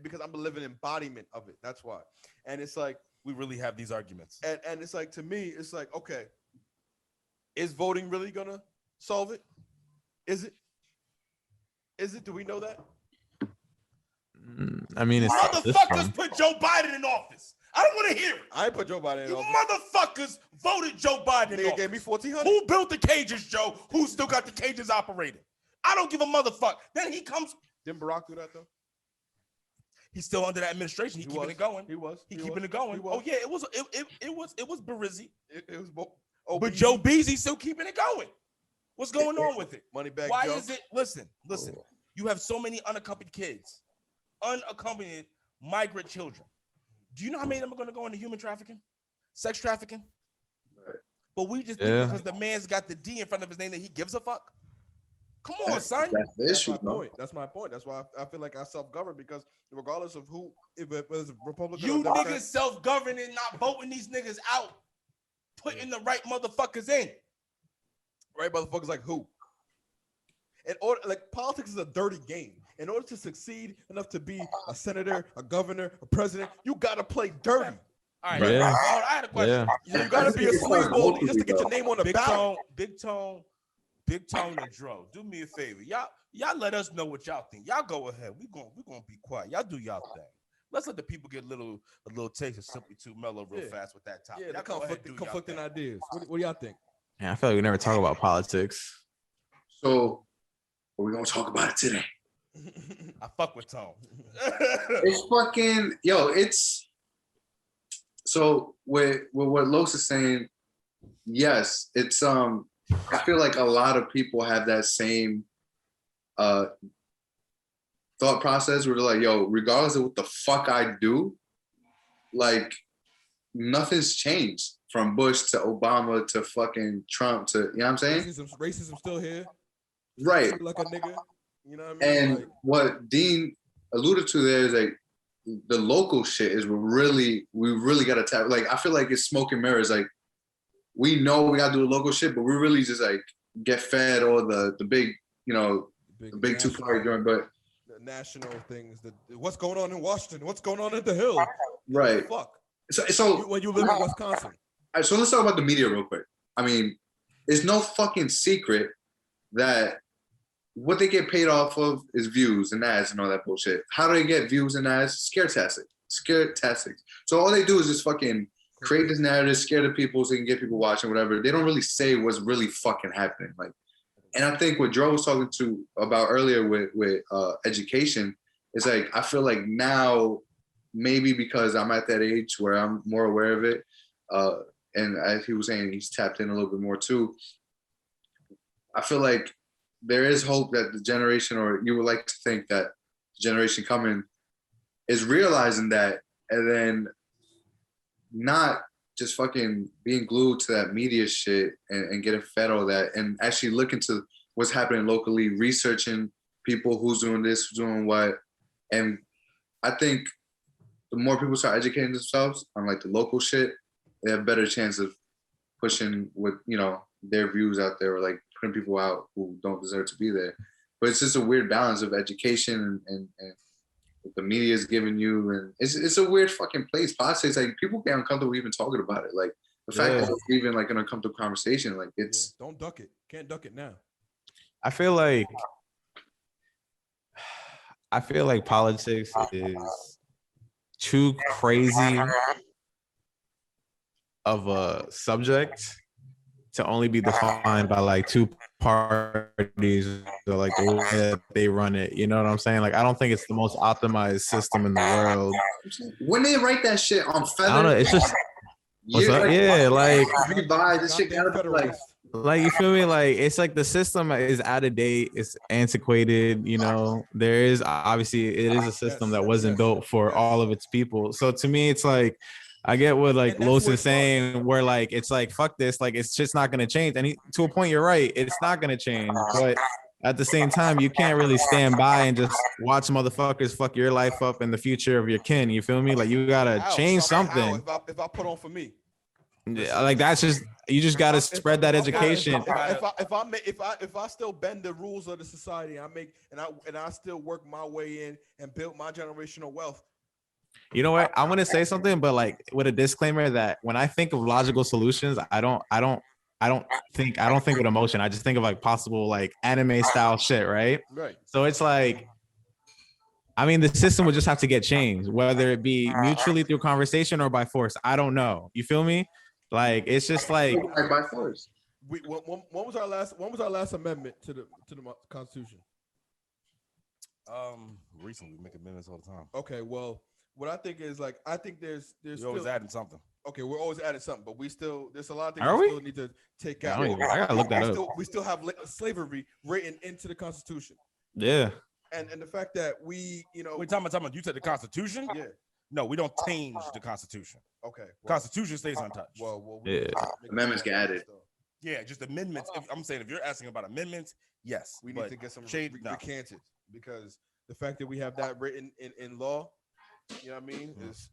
[SPEAKER 4] because I'm a living embodiment of it. That's why. And it's like
[SPEAKER 5] we really have these arguments.
[SPEAKER 4] And it's like, to me, it's like, okay, is voting really gonna solve it? Is it? Do we know that?
[SPEAKER 1] I mean, it's
[SPEAKER 5] motherfuckers put Joe Biden in office. I don't want to hear it.
[SPEAKER 4] I put Joe Biden in
[SPEAKER 5] you
[SPEAKER 4] office.
[SPEAKER 5] Motherfuckers voted Joe Biden in office.
[SPEAKER 4] Gave me 1,400.
[SPEAKER 5] Who built the cages, Joe? Who still got the cages operating? I don't give a motherfuck. Then he comes.
[SPEAKER 4] Didn't Barack do that though?
[SPEAKER 5] He's still under that administration. He keeping it going.
[SPEAKER 4] He
[SPEAKER 5] keeping it going. Oh yeah, it was Berizzi.
[SPEAKER 4] It was
[SPEAKER 5] but Joe Beasy still keeping it going. What's going on with it?
[SPEAKER 4] Money back.
[SPEAKER 5] Why
[SPEAKER 4] Joe.
[SPEAKER 5] is it? Listen. You have so many unaccompanied kids, unaccompanied migrant children. Do you know how many of them are going to go into human trafficking, sex trafficking?
[SPEAKER 2] Right.
[SPEAKER 5] But we just think because the man's got the D in front of his name that he gives a fuck. Come on, son.
[SPEAKER 2] That's the issue,
[SPEAKER 4] my point. That's my point. That's why I feel like I self-govern, because regardless of who, if it was Republican,
[SPEAKER 5] you
[SPEAKER 4] or Democrat,
[SPEAKER 5] niggas self-governing, not voting these niggas out, putting the right motherfuckers in.
[SPEAKER 4] Right motherfuckers like who? In order, like, politics is a dirty game. In order to succeed enough to be a senator, a governor, a president, you gotta play dirty.
[SPEAKER 5] All right,
[SPEAKER 1] Yeah.
[SPEAKER 5] I had a question.
[SPEAKER 1] Yeah.
[SPEAKER 4] You gotta be a slave boy just to get your name on the ballot.
[SPEAKER 5] Big Tone and Dro, do me a favor. Y'all let us know what y'all think. Y'all go ahead. We gonna be quiet. Y'all do y'all thing. Let's let the people get a little taste of Simply2Mellow real fast with that topic.
[SPEAKER 4] Yeah, conflicting ideas. What do y'all think?
[SPEAKER 1] Yeah, I feel like we never talk about politics.
[SPEAKER 2] So we're gonna talk about it today.
[SPEAKER 5] I fuck with Tone.
[SPEAKER 2] It's fucking it's so with what Los is saying, yes, it's I feel like a lot of people have that same thought process where they're like, yo, regardless of what the fuck I do, like nothing's changed from Bush to Obama to fucking Trump to, you know what I'm saying?
[SPEAKER 4] Racism still here.
[SPEAKER 2] Right.
[SPEAKER 4] Like a nigga. You know what I mean?
[SPEAKER 2] And
[SPEAKER 4] like,
[SPEAKER 2] what Dean alluded to there is like the local shit is we really gotta tap. Like I feel like it's smoke and mirrors. Like we know we gotta do the local shit, but we really just like get fed all the big, the big two-party joint. But
[SPEAKER 4] the national things, what's going on in Washington, what's going on at the Hill.
[SPEAKER 2] Right.
[SPEAKER 4] Fuck.
[SPEAKER 2] So
[SPEAKER 4] when you live in Wisconsin.
[SPEAKER 2] All right, so let's talk about the media real quick. I mean, it's no fucking secret that what they get paid off of is views and ads and all that bullshit. How do they get views and ads? Scare tactics. So all they do is just fucking create this narrative, scare the people so they can get people watching, whatever. They don't really say what's really fucking happening. Like, and I think what Dro was talking about earlier with education is like, I feel like now, maybe because I'm at that age where I'm more aware of it, and as he was saying, he's tapped in a little bit more too. I feel like there is hope that the generation, or you would like to think that the generation coming is realizing that, and then not just fucking being glued to that media shit and getting fed all that, and actually looking to what's happening locally, researching people, who's doing this, who's doing what. And I think the more people start educating themselves on like the local shit, they have a better chance of pushing with, their views out there, or like putting people out who don't deserve to be there. But it's just a weird balance of education and what the media is giving you, and it's a weird fucking place. Politics, like people get uncomfortable even talking about it. Like the fact that it's even like an uncomfortable conversation, like it's
[SPEAKER 4] don't duck it. Can't duck it now.
[SPEAKER 1] I feel like politics is too crazy of a subject to only be defined by like two parties or like the way that they run it. You know what I'm saying? Like, I don't think it's the most optimized system in the world.
[SPEAKER 2] When they write that shit on Feather,
[SPEAKER 1] I don't know. It's just what's up?
[SPEAKER 2] like,
[SPEAKER 1] yeah, like
[SPEAKER 2] rebuy this shit gotta be like
[SPEAKER 1] Like, you feel me? Like, it's like the system is out of date, it's antiquated, there is obviously it is a system that wasn't built for all of its people. So to me, it's like I get what like
[SPEAKER 4] And that's
[SPEAKER 1] Los
[SPEAKER 4] where
[SPEAKER 1] is
[SPEAKER 4] it starts.
[SPEAKER 1] saying, where like it's like fuck this, like it's just not gonna change. And to a point, you're right, it's not gonna change. But at the same time, you can't really stand by and just watch motherfuckers fuck your life up and the future of your kin. You feel me? Like, you gotta
[SPEAKER 4] How?
[SPEAKER 1] change
[SPEAKER 4] How
[SPEAKER 1] something.
[SPEAKER 4] if I put on for me?
[SPEAKER 1] Like, that's just, you just gotta spread that education.
[SPEAKER 4] If I still bend the rules of the society, I still work my way in and build my generational wealth.
[SPEAKER 1] You know what? I'm gonna say something, but like with a disclaimer that when I think of logical solutions, I don't think with emotion. I just think of like possible like anime style shit, right?
[SPEAKER 4] Right.
[SPEAKER 1] So it's like, I mean, the system would just have to get changed, whether it be mutually through conversation or by force. I don't know. You feel me? Like, it's just like,
[SPEAKER 2] by force.
[SPEAKER 4] When was our last amendment to the Constitution?
[SPEAKER 5] Recently, we make amendments all the time.
[SPEAKER 4] Okay, well, what I think is like, I think there's
[SPEAKER 5] You're always adding something.
[SPEAKER 4] Okay, we're always adding something, but there's a lot of things
[SPEAKER 1] Are
[SPEAKER 4] we
[SPEAKER 1] we?
[SPEAKER 4] still need to take
[SPEAKER 1] I
[SPEAKER 4] out.
[SPEAKER 1] gotta look that up.
[SPEAKER 4] We still have slavery written into the Constitution.
[SPEAKER 1] Yeah.
[SPEAKER 4] And the fact that we,
[SPEAKER 5] Wait, time about. You said the Constitution?
[SPEAKER 4] Yeah.
[SPEAKER 5] No, we don't change the Constitution.
[SPEAKER 4] Okay.
[SPEAKER 5] Constitution stays untouched.
[SPEAKER 1] Yeah.
[SPEAKER 2] Amendments get added.
[SPEAKER 5] Yeah, just amendments. I'm saying if you're asking about amendments, yes,
[SPEAKER 4] we need to get some
[SPEAKER 5] change
[SPEAKER 4] recanted, because the fact that we have that written in law, you know what I mean, it's.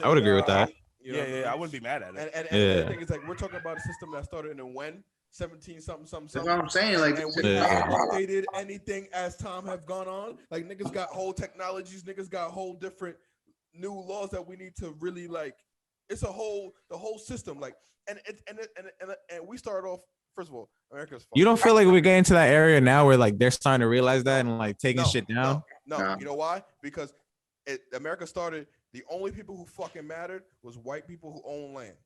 [SPEAKER 1] I would agree with that.
[SPEAKER 5] I wouldn't be mad at it.
[SPEAKER 4] And the thing is, like, we're talking about a system that started in when 17 something.
[SPEAKER 2] That's what I'm saying. Like,
[SPEAKER 4] and we haven't updated anything as time have gone on. Like, niggas got whole technologies, niggas got whole different new laws that we need to really like. It's the whole system. Like, and we started off. First of all, America's.
[SPEAKER 1] You don't feel like we're getting to that area now where like they're starting to realize that and like taking shit down?
[SPEAKER 4] No. You know why? Because America started. The only people who fucking mattered was white people who own land.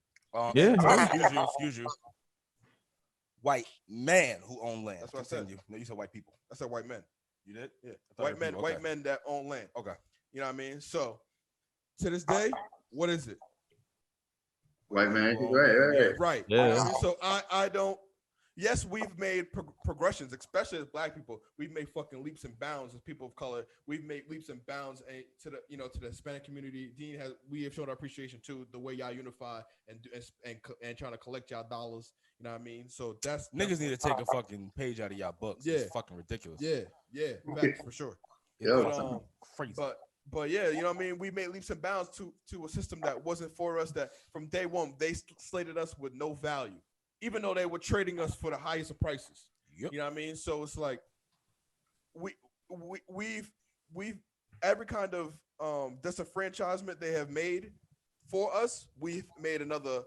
[SPEAKER 5] Excuse you. White man who own land.
[SPEAKER 4] That's what I said.
[SPEAKER 5] No, you said white people.
[SPEAKER 4] I said white men.
[SPEAKER 5] You did?
[SPEAKER 4] Yeah. White men that own land.
[SPEAKER 5] Okay.
[SPEAKER 4] You know what I mean? So to this day, what is it?
[SPEAKER 2] White man,
[SPEAKER 4] Right.
[SPEAKER 1] Yeah.
[SPEAKER 4] So I don't. Yes, we've made progressions, especially as Black people. We've made fucking leaps and bounds as people of color. We've made leaps and bounds to the Hispanic community. We have shown our appreciation to the way y'all unify and trying to collect y'all dollars. You know what I mean? So that's
[SPEAKER 5] niggas need to take a fucking page out of y'all books. Yeah. It's fucking ridiculous.
[SPEAKER 4] Yeah, facts for sure.
[SPEAKER 2] Yo,
[SPEAKER 5] crazy.
[SPEAKER 4] But yeah, you know what I mean? We made leaps and bounds to a system that wasn't for us, that from day one they slated us with no value, even though they were trading us for the highest of prices. Yep. You know what I mean? So it's like we've every kind of disenfranchisement they have made for us, we've made another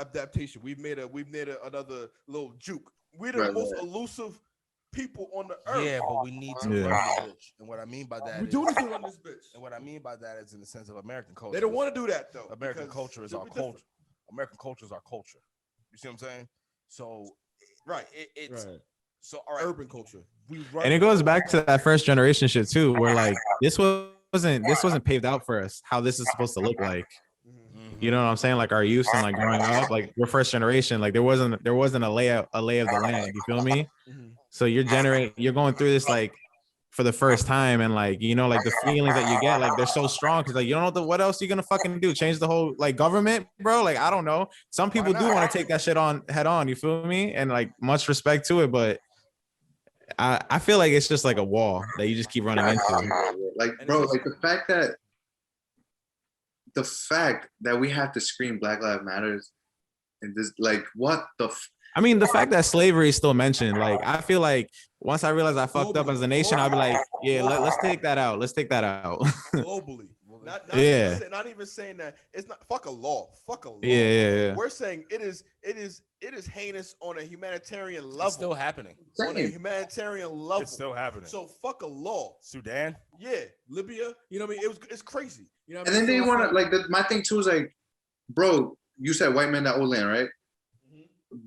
[SPEAKER 4] adaptation. We've made another little juke. We're the most elusive people on the earth.
[SPEAKER 5] Yeah, but we need to run this bitch. And what I mean by that
[SPEAKER 4] we do need to run this bitch.
[SPEAKER 5] And what I mean by that is in the sense of American culture.
[SPEAKER 4] They don't want to do that though.
[SPEAKER 5] American culture is our culture. American culture is our culture. You see what I'm saying? So it's
[SPEAKER 4] right.
[SPEAKER 5] So all right,
[SPEAKER 4] urban culture.
[SPEAKER 1] And it goes back to that first generation shit too, where like this wasn't paved out for us how this is supposed to look like. You know what I'm saying? Like our youth and like growing up, like we're first generation. Like there wasn't a lay of the land. You feel me? So you're going through this like for the first time, and like like the feelings that you get, like they're so strong because like you don't know what else you're gonna fucking do. Change the whole like government, bro. Like I don't know. Some people do want to take that shit on head on. You feel me? And like much respect to it, but I feel like it's just like a wall that you just keep running into.
[SPEAKER 2] Like, bro, like the fact that we have to scream Black Lives Matters and this, like, what the
[SPEAKER 1] I mean, the fact that slavery is still mentioned, like, I feel like once I realize I fucked up as a nation, I'll be like, yeah, let's take that out. Let's take that out.
[SPEAKER 4] Globally. Not even saying that it's not fuck a law. Fuck a law.
[SPEAKER 1] Yeah.
[SPEAKER 4] We're saying it is heinous on a humanitarian level.
[SPEAKER 5] It's still happening.
[SPEAKER 4] On a humanitarian level.
[SPEAKER 5] It's still happening.
[SPEAKER 4] So fuck a law.
[SPEAKER 5] Sudan?
[SPEAKER 4] Yeah. Libya. You know what I mean? It's crazy. You know what
[SPEAKER 2] and then they want to like my thing too is like, bro, you said white men that own land, right?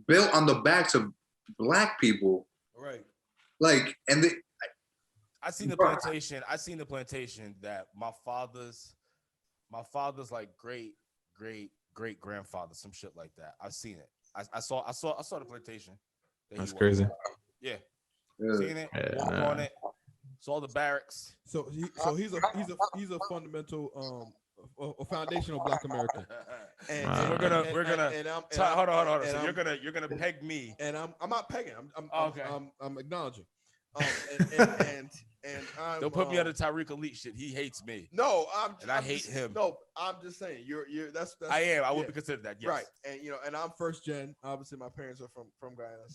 [SPEAKER 2] Built on the backs of Black people.
[SPEAKER 4] Right.
[SPEAKER 2] Like, and
[SPEAKER 5] I seen the plantation. I seen the plantation that my father's like great grandfather, some shit like that. I've seen it. I saw the plantation.
[SPEAKER 1] That's crazy.
[SPEAKER 5] Yeah.
[SPEAKER 2] Yeah.
[SPEAKER 5] Seen it,
[SPEAKER 1] Yeah,
[SPEAKER 5] walked
[SPEAKER 1] nah.
[SPEAKER 5] on it, saw the barracks.
[SPEAKER 6] So he's a fundamental a foundational Black American. And,
[SPEAKER 1] Wow.
[SPEAKER 5] We're gonna hold on.
[SPEAKER 6] and
[SPEAKER 5] So
[SPEAKER 6] I'm-
[SPEAKER 5] you're gonna peg me.
[SPEAKER 6] And I'm not pegging.
[SPEAKER 5] Okay.
[SPEAKER 6] I'm acknowledging. And I'm,
[SPEAKER 5] Don't put me on the Tyreek Elite shit. He hates me.
[SPEAKER 6] No,
[SPEAKER 5] I hate him.
[SPEAKER 6] No, I'm just saying you're that's
[SPEAKER 5] I am. I
[SPEAKER 6] yeah.
[SPEAKER 5] would be considered that. Yes.
[SPEAKER 6] Right. And and I'm first gen. Obviously, my parents are from Guyana.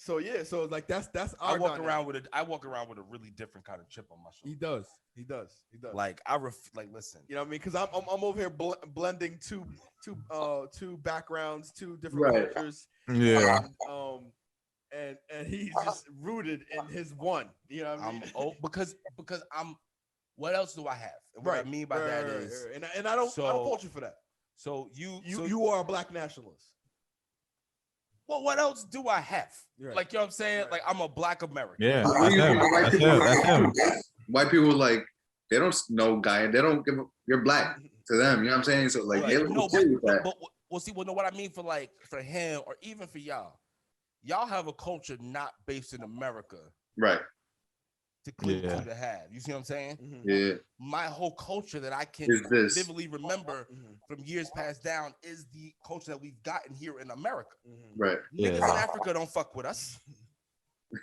[SPEAKER 6] So yeah. So like that's our.
[SPEAKER 5] I walk around with a really different kind of chip on my shoulder.
[SPEAKER 6] He does.
[SPEAKER 5] Like listen.
[SPEAKER 6] You know what I mean? Because I'm over here blending two backgrounds, two different
[SPEAKER 2] Right.
[SPEAKER 6] cultures.
[SPEAKER 1] Yeah.
[SPEAKER 6] And he's just rooted in his one. You know what I mean?
[SPEAKER 5] Because I'm. What else do I have? And what I mean by that is,
[SPEAKER 6] and I don't fault you for that.
[SPEAKER 5] So
[SPEAKER 6] you are a Black nationalist.
[SPEAKER 5] Well, what else do I have?
[SPEAKER 6] Right.
[SPEAKER 5] Like, you know what I'm saying? Like, I'm a Black American.
[SPEAKER 1] Yeah.
[SPEAKER 2] What
[SPEAKER 1] That's
[SPEAKER 2] do you
[SPEAKER 1] him.
[SPEAKER 2] think white
[SPEAKER 1] That's
[SPEAKER 2] people-
[SPEAKER 1] him. That's him.
[SPEAKER 2] White people like they don't know guy. They don't give. You're Black to them. You know what I'm saying? So like they
[SPEAKER 5] No,
[SPEAKER 2] okay with that.
[SPEAKER 5] but well, see, what I mean for him or even for y'all. Y'all have a culture not based in America
[SPEAKER 2] Right.
[SPEAKER 5] to cling
[SPEAKER 1] Yeah.
[SPEAKER 5] to have. You see what I'm saying?
[SPEAKER 6] Mm-hmm.
[SPEAKER 2] Yeah.
[SPEAKER 5] My whole culture that I can
[SPEAKER 2] Is this.
[SPEAKER 5] vividly remember
[SPEAKER 6] Mm-hmm.
[SPEAKER 5] from years past down is the culture that we've gotten here in America.
[SPEAKER 2] Right.
[SPEAKER 1] Yeah.
[SPEAKER 5] Niggas in Africa don't fuck with us.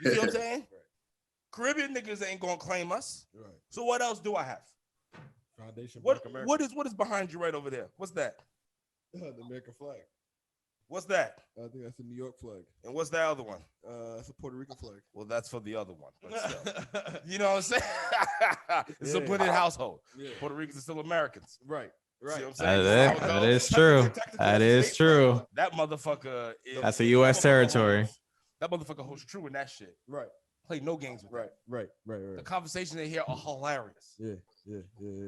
[SPEAKER 5] You see what I'm saying?
[SPEAKER 6] Right.
[SPEAKER 5] Caribbean niggas ain't gonna claim us.
[SPEAKER 6] Right.
[SPEAKER 5] So what else do I have?
[SPEAKER 6] Foundation
[SPEAKER 5] What
[SPEAKER 6] Black America.
[SPEAKER 5] what is behind you right over there? What's that?
[SPEAKER 6] The American flag.
[SPEAKER 5] What's that?
[SPEAKER 6] I think that's the New York flag.
[SPEAKER 5] And what's the other one?
[SPEAKER 6] It's a Puerto Rican flag.
[SPEAKER 5] Well, that's for the other one. But still. You know what I'm saying? It's a blended household.
[SPEAKER 6] Yeah.
[SPEAKER 5] Puerto Ricans are still Americans.
[SPEAKER 6] Right.
[SPEAKER 5] See what I'm
[SPEAKER 6] Right.
[SPEAKER 5] saying?
[SPEAKER 1] That is true. That is true.
[SPEAKER 5] That motherfucker is.
[SPEAKER 1] That's a U.S. territory.
[SPEAKER 5] That motherfucker holds true in that shit.
[SPEAKER 6] Right.
[SPEAKER 5] Play no games with that.
[SPEAKER 6] Right.
[SPEAKER 5] The conversations they hear are hilarious.
[SPEAKER 6] Yeah.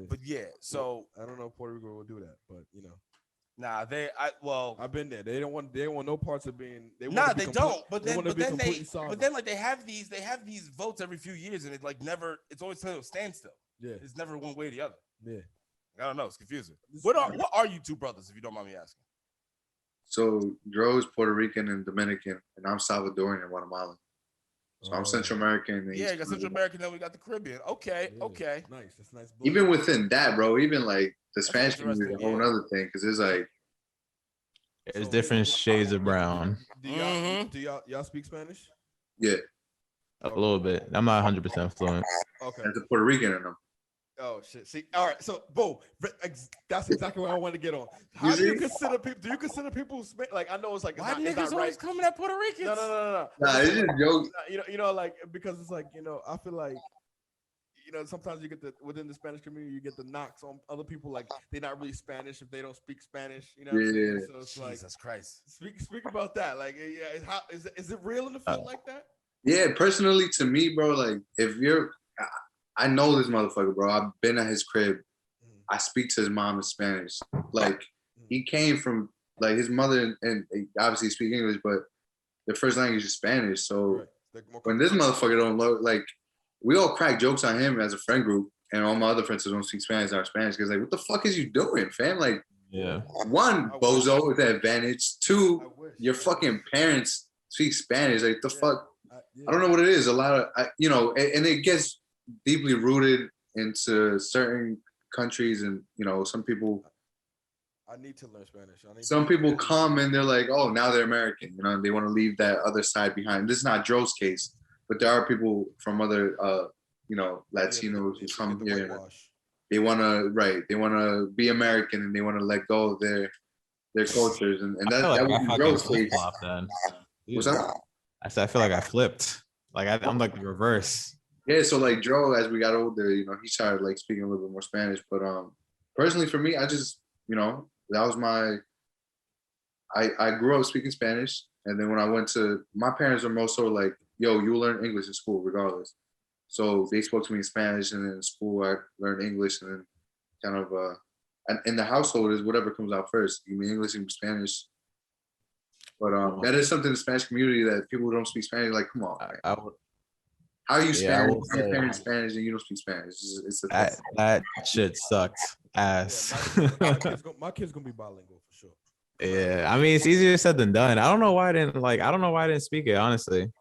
[SPEAKER 5] But yeah, so
[SPEAKER 6] I don't know if Puerto Rico will do that, but
[SPEAKER 5] nah,
[SPEAKER 6] I've been there. They don't want no parts of being. They
[SPEAKER 5] don't. But then
[SPEAKER 6] sovereign.
[SPEAKER 5] they have these votes every few years, and it's always a standstill.
[SPEAKER 6] Yeah.
[SPEAKER 5] It's never one way or the other.
[SPEAKER 6] Yeah.
[SPEAKER 5] I don't know. It's confusing. What are you two brothers, if you don't mind me asking?
[SPEAKER 2] So Dro's Puerto Rican and Dominican, and I'm Salvadorian and Guatemalan. So I'm Central American. And
[SPEAKER 5] Yeah, you got Central American, then we got the Caribbean. Okay.
[SPEAKER 6] Nice. That's nice.
[SPEAKER 2] Even within that, bro, even like the Spanish community is a
[SPEAKER 5] interesting,
[SPEAKER 2] whole other thing because it's like
[SPEAKER 1] There's different shades of brown.
[SPEAKER 6] Do y'all speak Spanish?
[SPEAKER 2] yeah,
[SPEAKER 1] A little bit. I'm not 100% fluent.
[SPEAKER 6] Okay.
[SPEAKER 2] there's a Puerto Rican in them.
[SPEAKER 6] Oh shit. See, all right. So, boom. That's exactly what I want to get on. How do you consider people? Do you consider people like? I know it's like
[SPEAKER 5] Why
[SPEAKER 6] it's
[SPEAKER 5] niggas
[SPEAKER 6] not
[SPEAKER 5] always
[SPEAKER 6] right.
[SPEAKER 5] coming at Puerto Ricans?
[SPEAKER 6] No.
[SPEAKER 2] Nah, it's just joke.
[SPEAKER 6] Like because it's like I feel like sometimes you get within the Spanish community you get the knocks on other people like they're not really Spanish if they don't speak Spanish. You know what I'm saying? So it's like
[SPEAKER 5] Jesus Christ.
[SPEAKER 6] speak about that. Like, is it real in the field like that?
[SPEAKER 2] Yeah, personally to me, bro, like if I know this motherfucker, bro. I've been at his crib. I speak to his mom in Spanish. Like he came from like his mother and obviously speak English, but their first language is Spanish. So when this motherfucker don't know, like we all crack jokes on him as a friend group, and all my other friends who don't speak Spanish are Spanish because like, what the fuck is you doing, fam? Like,
[SPEAKER 1] Yeah.
[SPEAKER 2] one, bozo with that advantage. Two, your fucking parents speak Spanish. Like the fuck. I don't know what it is. A lot of and it gets deeply rooted into certain countries, and some people.
[SPEAKER 6] I need to learn Spanish.
[SPEAKER 2] Some people come and they're like, oh, now they're American. They want to leave that other side behind. This is not Dro's case, but there are people from other, Latinos who come here. And they want to be American and they want to let go of their cultures, and that would be Dro's case.
[SPEAKER 1] Then.
[SPEAKER 2] What's that?
[SPEAKER 1] I feel like I flipped. Like I'm like the reverse.
[SPEAKER 2] Yeah, so like Dro, as we got older, he started like speaking a little bit more Spanish. But personally for me, I just, that was I grew up speaking Spanish, and then when I went to, my parents are more so like, yo, you learn English in school regardless. So they spoke to me in Spanish, and then in school I learned English, and then kind of and in the household is whatever comes out first. You mean English and Spanish. But that is something in the Spanish community that people who don't speak Spanish, like, come on. How are you Spanish? Your parents Spanish and you don't speak Spanish.
[SPEAKER 1] That shit sucked ass.
[SPEAKER 6] My kid's gonna be bilingual for sure.
[SPEAKER 1] Yeah, I mean, it's easier said than done. I don't know why I didn't speak it, honestly.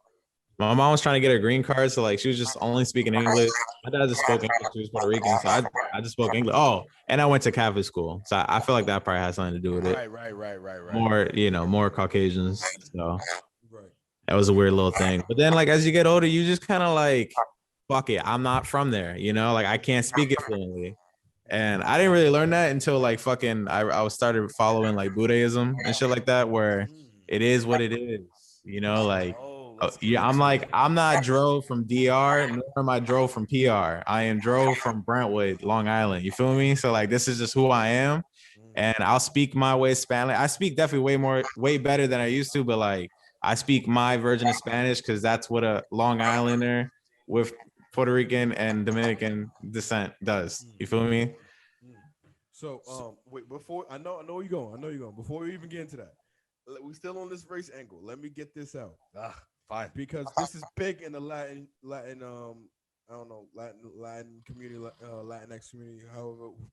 [SPEAKER 1] My mom was trying to get her green card, so like she was just only speaking English. My dad just spoke English. She was Puerto Rican, so I just spoke English. Oh, and I went to Catholic school, so I feel like that probably has something to do with it.
[SPEAKER 5] Right.
[SPEAKER 1] More, more Caucasians. So
[SPEAKER 6] Right.
[SPEAKER 1] that was a weird little thing. But then, like as you get older, you just kind of like, fuck it, I'm not from there. Like I can't speak it fluently. And I didn't really learn that until like fucking I was started following like Buddhism and shit like that, where it is what it is. Like yeah, I'm not Dro from DR, nor am I Dro from PR. I am Dro from Brentwood, Long Island. You feel me? So like this is just who I am. And I'll speak my way Spanish. I speak definitely way better than I used to, but like I speak my version of Spanish because that's what a Long Islander with Puerto Rican and Dominican descent does. You feel me?
[SPEAKER 6] So, wait, before I know where you're going. I know you're going. Before we even get into that, we still on this race angle. Let me get this out.
[SPEAKER 5] Fine.
[SPEAKER 6] Because this is big in the Latin, I don't know, Latin community, Latinx community,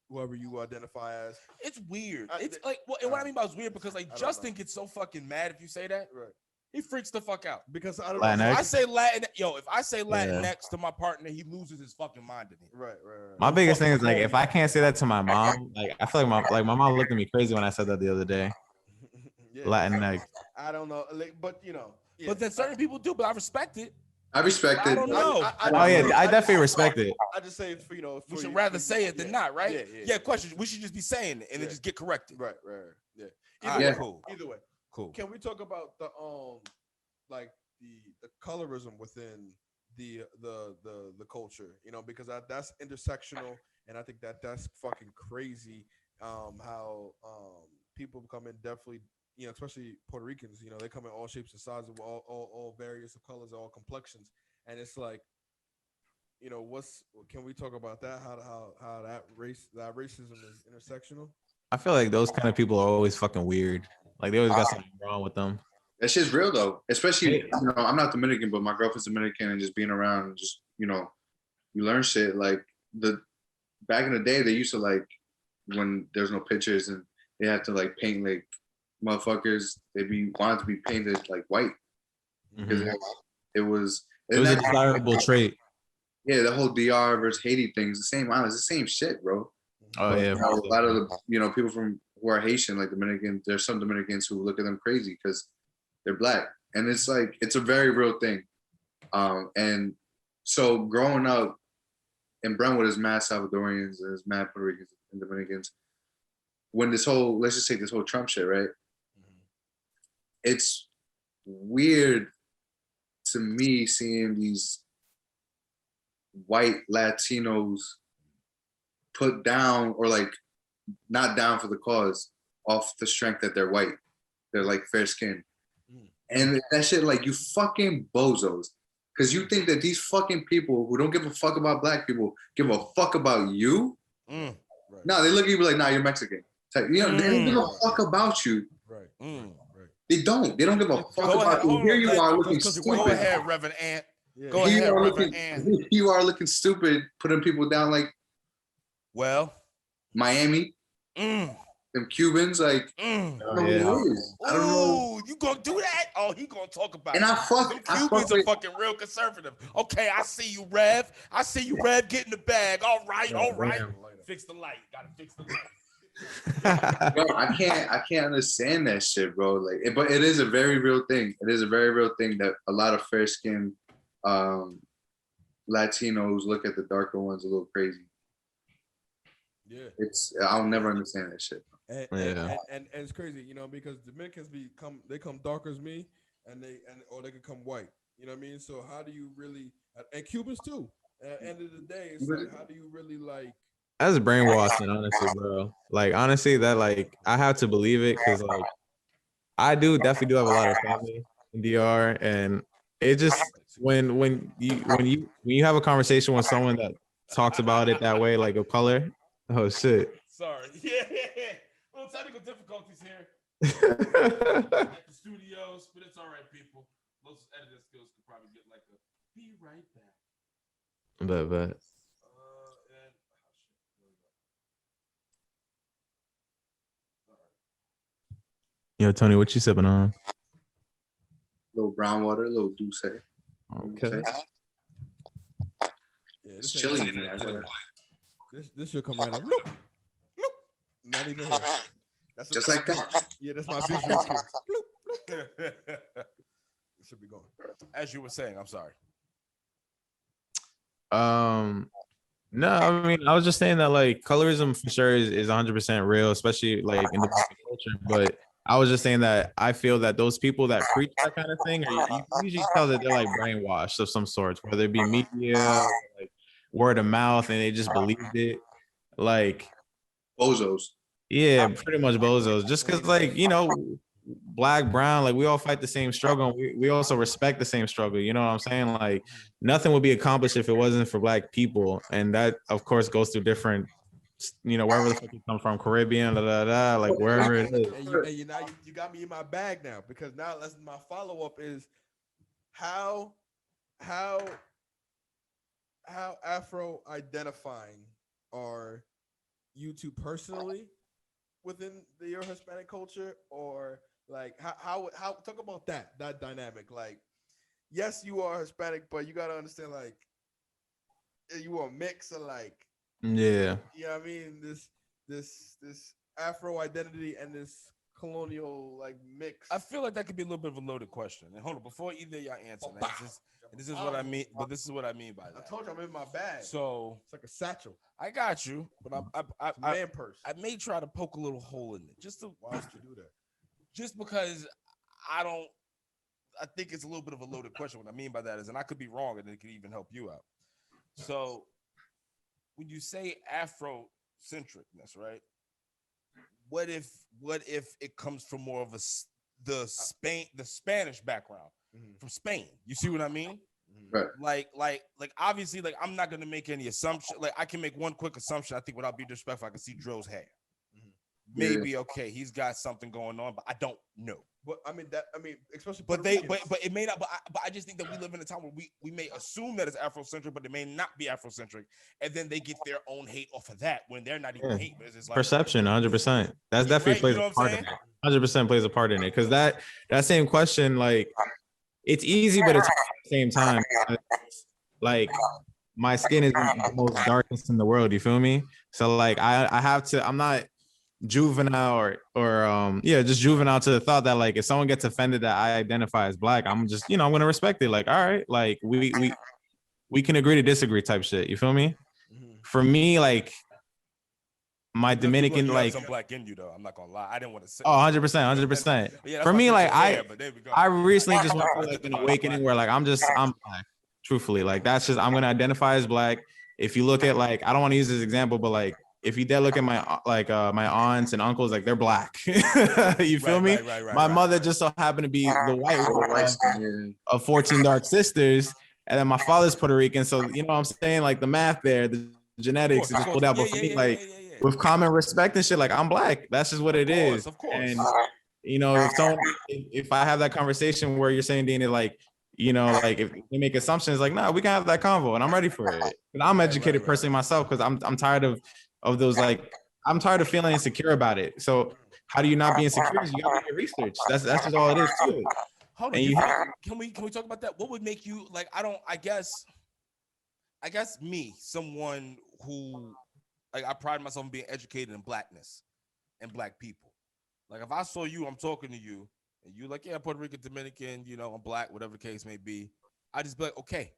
[SPEAKER 6] whoever you identify as.
[SPEAKER 5] It's weird. It's like, and what I mean by it's weird because like Justin gets so fucking mad if you say that.
[SPEAKER 6] Right.
[SPEAKER 5] He freaks the fuck out.
[SPEAKER 6] Because I don't
[SPEAKER 1] Latinx.
[SPEAKER 6] know.
[SPEAKER 5] If I say Latinx to my partner, he loses his fucking mind to me.
[SPEAKER 6] Right.
[SPEAKER 1] My biggest thing is like if I can't say that to my mom, like I feel like my mom looked at me crazy when I said that the other day.
[SPEAKER 6] Yeah.
[SPEAKER 1] Latinx.
[SPEAKER 6] I don't know, but Yeah.
[SPEAKER 5] But then certain people do, but I respect it.
[SPEAKER 2] I respect it.
[SPEAKER 5] I don't know.
[SPEAKER 1] I definitely respect it.
[SPEAKER 6] I just say it's for
[SPEAKER 5] We should rather say it than not, right?
[SPEAKER 6] Yeah.
[SPEAKER 5] Question. We should just be saying it and then just get corrected.
[SPEAKER 6] Right. Yeah. Either way.
[SPEAKER 5] Cool.
[SPEAKER 6] Can we talk about the like the colorism within the culture? Because that's intersectional, and I think that's fucking crazy. How people come in definitely, especially Puerto Ricans. They come in all shapes and sizes, all various of colors, all complexions, and it's like, can we talk about that? How that racism is intersectional?
[SPEAKER 1] I feel like those kind of people are always fucking weird. Like they always got something wrong with them.
[SPEAKER 2] That shit's real though. Especially, I'm not Dominican, but my girlfriend's Dominican, and just being around and just, you learn shit. Like back in the day, they used to like when there's no pictures and they have to like paint like motherfuckers. Wanted to be painted like white because it was
[SPEAKER 1] a desirable trait.
[SPEAKER 2] Yeah, the whole DR versus Haiti thing is the same. It's the same shit, bro.
[SPEAKER 1] Oh yeah,
[SPEAKER 2] a lot of the people who are Haitian, like Dominican, there's some Dominicans who look at them crazy because they're black, and it's like it's a very real thing. And so growing up in Brentwood, is mad Salvadorians, there's mad Puerto Ricans and Dominicans. When let's just take this whole Trump shit, right? It's weird to me seeing these white Latinos put down or like not down for the cause off the strength that they're white. They're like fair skinned. And that shit, like, you fucking bozos. Because you think that these fucking people who don't give a fuck about black people give a fuck about you? Right. No, they look at you like, nah, you're Mexican. They don't give a fuck about you.
[SPEAKER 6] Right.
[SPEAKER 2] Right. They don't give a fuck about you. Here you are looking stupid.
[SPEAKER 5] Go ahead, Reverend Ant.
[SPEAKER 2] Yeah. Go ahead, Reverend Ant. You are looking stupid, putting people down like,
[SPEAKER 5] well,
[SPEAKER 2] Miami. Them Cubans, like, I don't know.
[SPEAKER 5] You gonna do that? Oh, he gonna talk about
[SPEAKER 2] and
[SPEAKER 5] it. Cubans are fucking real conservative. Okay, I see you, Rev. Get in the bag. All right. Fix the light. Gotta fix the light.
[SPEAKER 2] Yo, I can't understand that shit, bro. Like, but it is a very real thing. It is a very real thing that a lot of fair-skinned Latinos look at the darker ones a little crazy.
[SPEAKER 6] Yeah,
[SPEAKER 2] I'll never understand that shit.
[SPEAKER 6] And it's crazy, because Dominicans come darker as me, or they can come white. You know what I mean? So how do you really, and Cubans too? At the end of the day, it's like, how do you really like?
[SPEAKER 1] That's brainwashing, honestly, bro. Like, honestly, that like I have to believe it because like I definitely do have a lot of family in DR, and it just when you have a conversation with someone that talks about it that way, like a color. Oh shit.
[SPEAKER 5] Sorry. Yeah. Little technical difficulties here at the studios, but it's all right, people. Those editing skills could probably get like a be right back.
[SPEAKER 1] But. Yo, Tony, what you sipping on?
[SPEAKER 2] Little brown water, a little douce.
[SPEAKER 1] Okay.
[SPEAKER 6] Yeah,
[SPEAKER 2] It's
[SPEAKER 6] this ain't
[SPEAKER 2] chilly in
[SPEAKER 6] nothing
[SPEAKER 2] there.
[SPEAKER 6] like this should come right up. Bloop, bloop. Not even here. That's
[SPEAKER 2] Just like that.
[SPEAKER 6] Yeah, that's my visual cue. Bloop, bloop. It should be going.
[SPEAKER 5] As you were saying, I'm sorry.
[SPEAKER 1] No, I mean, I was just saying that like colorism for sure is 100% real, especially like in the black culture. But I was just saying that I feel that those people that preach that kind of thing, or you usually tell that they're like brainwashed of some sorts, whether it be media, like word of mouth, and they just believed it. Like,
[SPEAKER 2] Bozos.
[SPEAKER 1] yeah, pretty much bozos. Just because, like, black, brown, like we all fight the same struggle. And we also respect the same struggle. You know what I'm saying? Like, nothing would be accomplished if it wasn't for black people. And that, of course, goes through different, wherever the fuck you come from, Caribbean, like wherever it is.
[SPEAKER 6] And you got me in my bag now, because now my follow up is how Afro identifying are you two personally within your Hispanic culture, or like how talk about that dynamic. Like, yes, you are Hispanic, but you gotta understand, like, you are a mix of, like,
[SPEAKER 1] Yeah.
[SPEAKER 6] you know what I mean, this Afro identity and this colonial, like, mix.
[SPEAKER 5] I feel like that could be a little bit of a loaded question. And hold on, before either of y'all answer, this is what I mean. But this is what I mean by that.
[SPEAKER 6] I told you I'm in my bag.
[SPEAKER 5] So
[SPEAKER 6] it's like a satchel.
[SPEAKER 5] I got you, but
[SPEAKER 6] Man purse.
[SPEAKER 5] I may try to poke a little hole in it, just to.
[SPEAKER 6] Why would you do that?
[SPEAKER 5] Just because I think it's a little bit of a loaded question. What I mean by that is, and I could be wrong, and it could even help you out. So when you say Afrocentricness, right? What if it comes from more of the Spanish background, from Spain? You see what I mean?
[SPEAKER 2] Right.
[SPEAKER 5] Like obviously, like, I'm not gonna make any assumption. Like, I can make one quick assumption. I think without being disrespectful, I can see Dro's hair. Maybe okay, he's got something going on, but I don't know.
[SPEAKER 6] But I mean, especially.
[SPEAKER 5] But it may not. But I just think that we live in a time where we may assume that it's Afrocentric, but it may not be Afrocentric, and then they get their own hate off of that when they're not even hate. But it's just like
[SPEAKER 1] Perception, 100%. That's definitely plays a part in it. 100% plays a part in it, because that same question, like, it's easy, but it's hard at the same time. Like, my skin is the most darkest in the world. You feel me? So like, I have to. I'm not juvenile or just juvenile to the thought that, like, if someone gets offended that I identify as black, I'm just, I'm gonna respect it. Like, all right, like we can agree to disagree type shit. You feel me? For me, like, my Dominican,
[SPEAKER 5] you
[SPEAKER 1] like,
[SPEAKER 5] have some black in you, though. I'm not gonna lie. I didn't want to say.
[SPEAKER 1] 100%.
[SPEAKER 5] Yeah,
[SPEAKER 1] for me, like,
[SPEAKER 5] go.
[SPEAKER 1] I recently just went through like an awakening where, like, I'm black. Truthfully, like, that's just, I'm gonna identify as black. If you look at, like, I don't want to use this example, but like, if you dare look at my my aunts and uncles, like, they're black. You feel me? My mother just so happened to be the white one of 14 dark sisters, and then my father's Puerto Rican. So you know what I'm saying? Like, the math there, the genetics is just pulled out. But for me, like, with common respect and shit, like, I'm black. That's just what it is. Of course. And if I have that conversation where you're saying, Dean, like, like, if they make assumptions, like, nah, we can have that convo, and I'm ready for it. And I'm educated personally myself, because I'm tired of those, like, I'm tired of feeling insecure about it. So how do you not be insecure? You gotta do your research. That's just all it is to it.
[SPEAKER 5] Hold on, can we talk about that? What would make you, like, I guess me, someone who, like, I pride myself in being educated in blackness and black people. Like, if I saw you, I'm talking to you, and you like, yeah, Puerto Rican, Dominican, I'm black, whatever the case may be, I just be like, okay.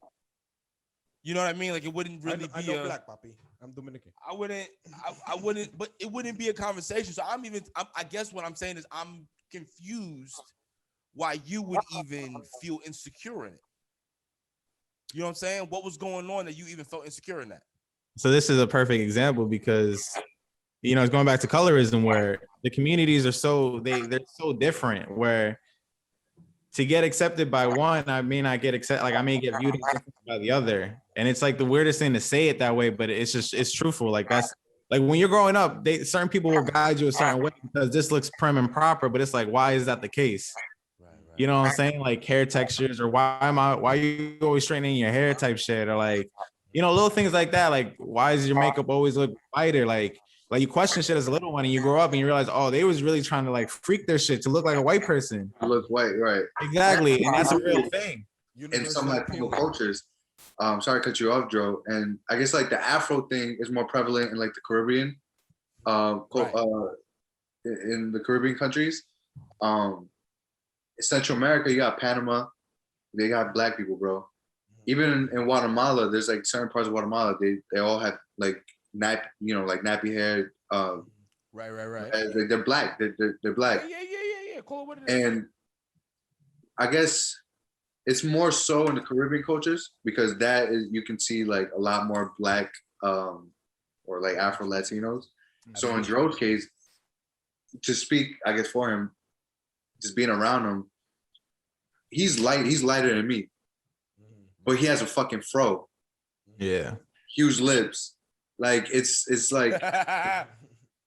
[SPEAKER 5] You know what I mean? Like, it wouldn't really
[SPEAKER 6] I know black, papi. I'm Dominican.
[SPEAKER 5] I wouldn't, but it wouldn't be a conversation. So I guess what I'm saying is, I'm confused why you would even feel insecure in it. You know what I'm saying? What was going on that you even felt insecure in that?
[SPEAKER 1] So this is a perfect example, because it's going back to colorism, where the communities are they're so different, where to get accepted by one, I may not get accepted. Like, I may get viewed by the other. And it's like the weirdest thing to say it that way, but it's truthful. Like, that's like, when you're growing up, certain people will guide you a certain way because this looks prim and proper, but it's like, why is that the case? Right. You know what I'm saying? Like, hair textures, or why are you always straightening your hair type shit, or like, little things like that. Like, why does your makeup always look whiter? Like Like you question shit as a little one, and you grow up and you realize, oh, they was really trying to like freak their shit to look like a white person.
[SPEAKER 2] Look white, right?
[SPEAKER 1] Exactly, and that's a real thing.
[SPEAKER 2] In some Latino cultures, sorry to cut you off, Joe. And I guess like the Afro thing is more prevalent in like the Caribbean, in the Caribbean countries. Central America, you got Panama, they got black people, bro. Even in Guatemala, there's like certain parts of Guatemala, they all have like nappy hair.
[SPEAKER 5] Right.
[SPEAKER 2] Like they're black. They're black.
[SPEAKER 5] Yeah. Call it what it is.
[SPEAKER 2] And I guess it's more so in the Caribbean cultures because that is, you can see like a lot more black or like Afro Latinos. So in Joe's case, to speak, I guess for him, just being around him, he's lighter than me, but he has a fucking fro.
[SPEAKER 1] Yeah.
[SPEAKER 2] Huge lips. Like it's like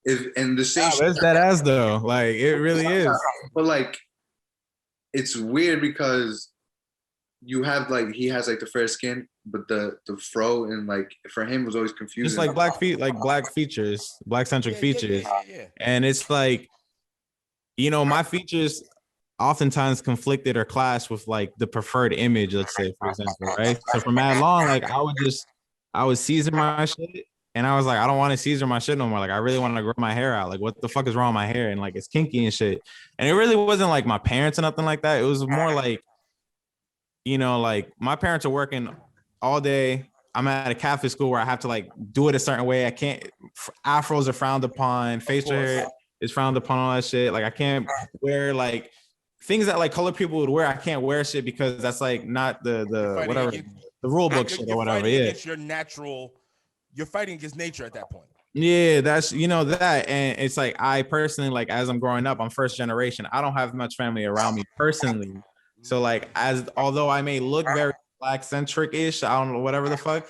[SPEAKER 2] if and the same.
[SPEAKER 1] It's that ass though. Like it really is.
[SPEAKER 2] But like, it's weird because you have like he has like the fair skin, but the fro and like for him was always confusing.
[SPEAKER 1] Just like black feet, like black features, black centric features, and it's like, you know, my features oftentimes conflicted or clashed with like the preferred image. Let's say, for example, right? So for mad long, like I would season my shit, and I was like, I don't want to season my shit no more. Like I really want to grow my hair out. Like what the fuck is wrong with my hair? And like it's kinky and shit. And it really wasn't like my parents or nothing like that. It was more like, you know, like my parents are working all day. I'm at a Catholic school where I have to like do it a certain way. I can't. Afros are frowned upon. Facial hair is frowned upon. All that shit. Like I can't wear like things that like colored people would wear. I can't wear shit because that's like not the whatever the rule book shit or whatever. Yeah,
[SPEAKER 5] your natural. You're fighting against nature at that point.
[SPEAKER 1] Yeah, that's, you know, that. And it's like I personally, like as I'm growing up, I'm first generation. I don't have much family around me personally. So like although I may look very black centric ish, I don't know, whatever the fuck,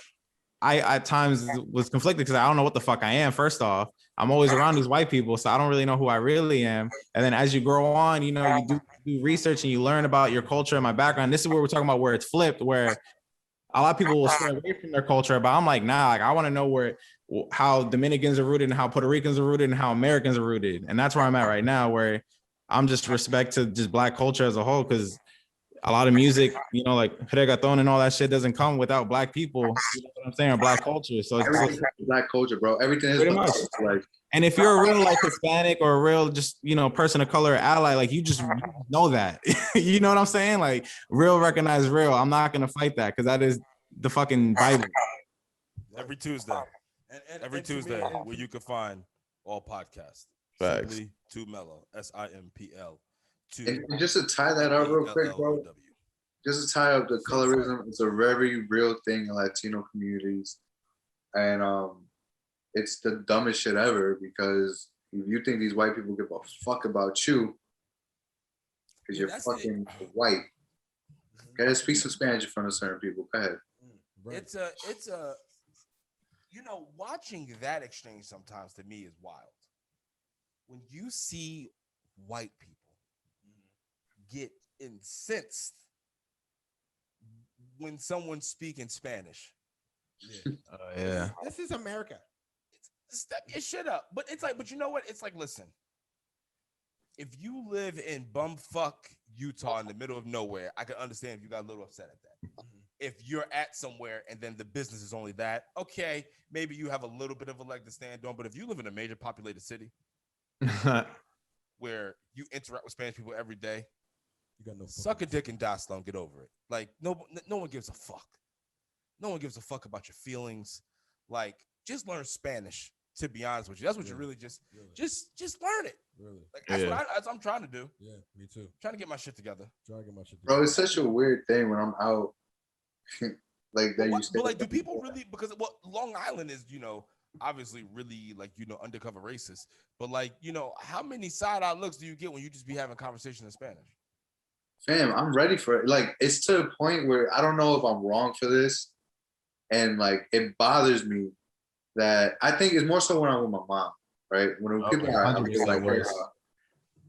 [SPEAKER 1] I at times was conflicted because I don't know what the fuck I am. First off, I'm always around these white people, so I don't really know who I really am. And then as you grow on, you know, you do research and you learn about your culture and my background. This is where we're talking about where it's flipped, where a lot of people will stray away from their culture, but I'm like, nah, like I want to know how Dominicans are rooted and how Puerto Ricans are rooted and how Americans are rooted. And that's where I'm at right now, where I'm just respect to just black culture as a whole, because a lot of music, you know, like reggaeton and all that shit doesn't come without black people. You know what I'm saying? Or black culture. So it's
[SPEAKER 2] black culture, bro. Everything is
[SPEAKER 1] much.
[SPEAKER 2] Like,
[SPEAKER 1] and if you're a real like Hispanic or a real just, you know, person of color ally, like you just know that. You know what I'm saying? Like real recognize real. I'm not gonna fight that because that is the fucking Bible.
[SPEAKER 5] Every Tuesday. Every Tuesday where you can find all podcasts.
[SPEAKER 1] Facts.
[SPEAKER 5] Simply2Mellow. SIMPL.
[SPEAKER 2] And just to tie that up real quick, bro. Just to tie up the colorism, it's a very real thing in Latino communities, and it's the dumbest shit ever because if you think these white people give a fuck about you because you're fucking white, gotta speak some Spanish in front of certain people. Go ahead.
[SPEAKER 5] It's a you know, watching that exchange sometimes to me is wild. When you see white people get incensed when someone's speaking Spanish.
[SPEAKER 1] Yeah.
[SPEAKER 6] This is America.
[SPEAKER 5] Step your shit up. But it's like, but you know what? It's like, listen, if you live in bumfuck Utah in the middle of nowhere, I can understand if you got a little upset at that. Mm-hmm. If you're at somewhere and then the business is only that, okay, maybe you have a little bit of a leg to stand on. But if you live in a major populated city where you interact with Spanish people every day, you got no suck a dick and die slow and get over it. Like no one gives a fuck. No one gives a fuck about your feelings. Like just learn Spanish. To be honest with you, that's what you really just learn it. Really, like that's what I'm trying to do.
[SPEAKER 6] Yeah, me too.
[SPEAKER 5] Trying to get my shit together.
[SPEAKER 2] Bro, it's such a weird thing when I'm out. Like that.
[SPEAKER 5] But like, do people really? Because Long Island is, you know, obviously really like, you know, undercover racist. But like, you know, how many side eye looks do you get when you just be having conversation in Spanish?
[SPEAKER 2] Fam, I'm ready for it. Like, it's to the point where I don't know if I'm wrong for this, and like it bothers me that I think it's more so when I'm with my mom, right? When people are like,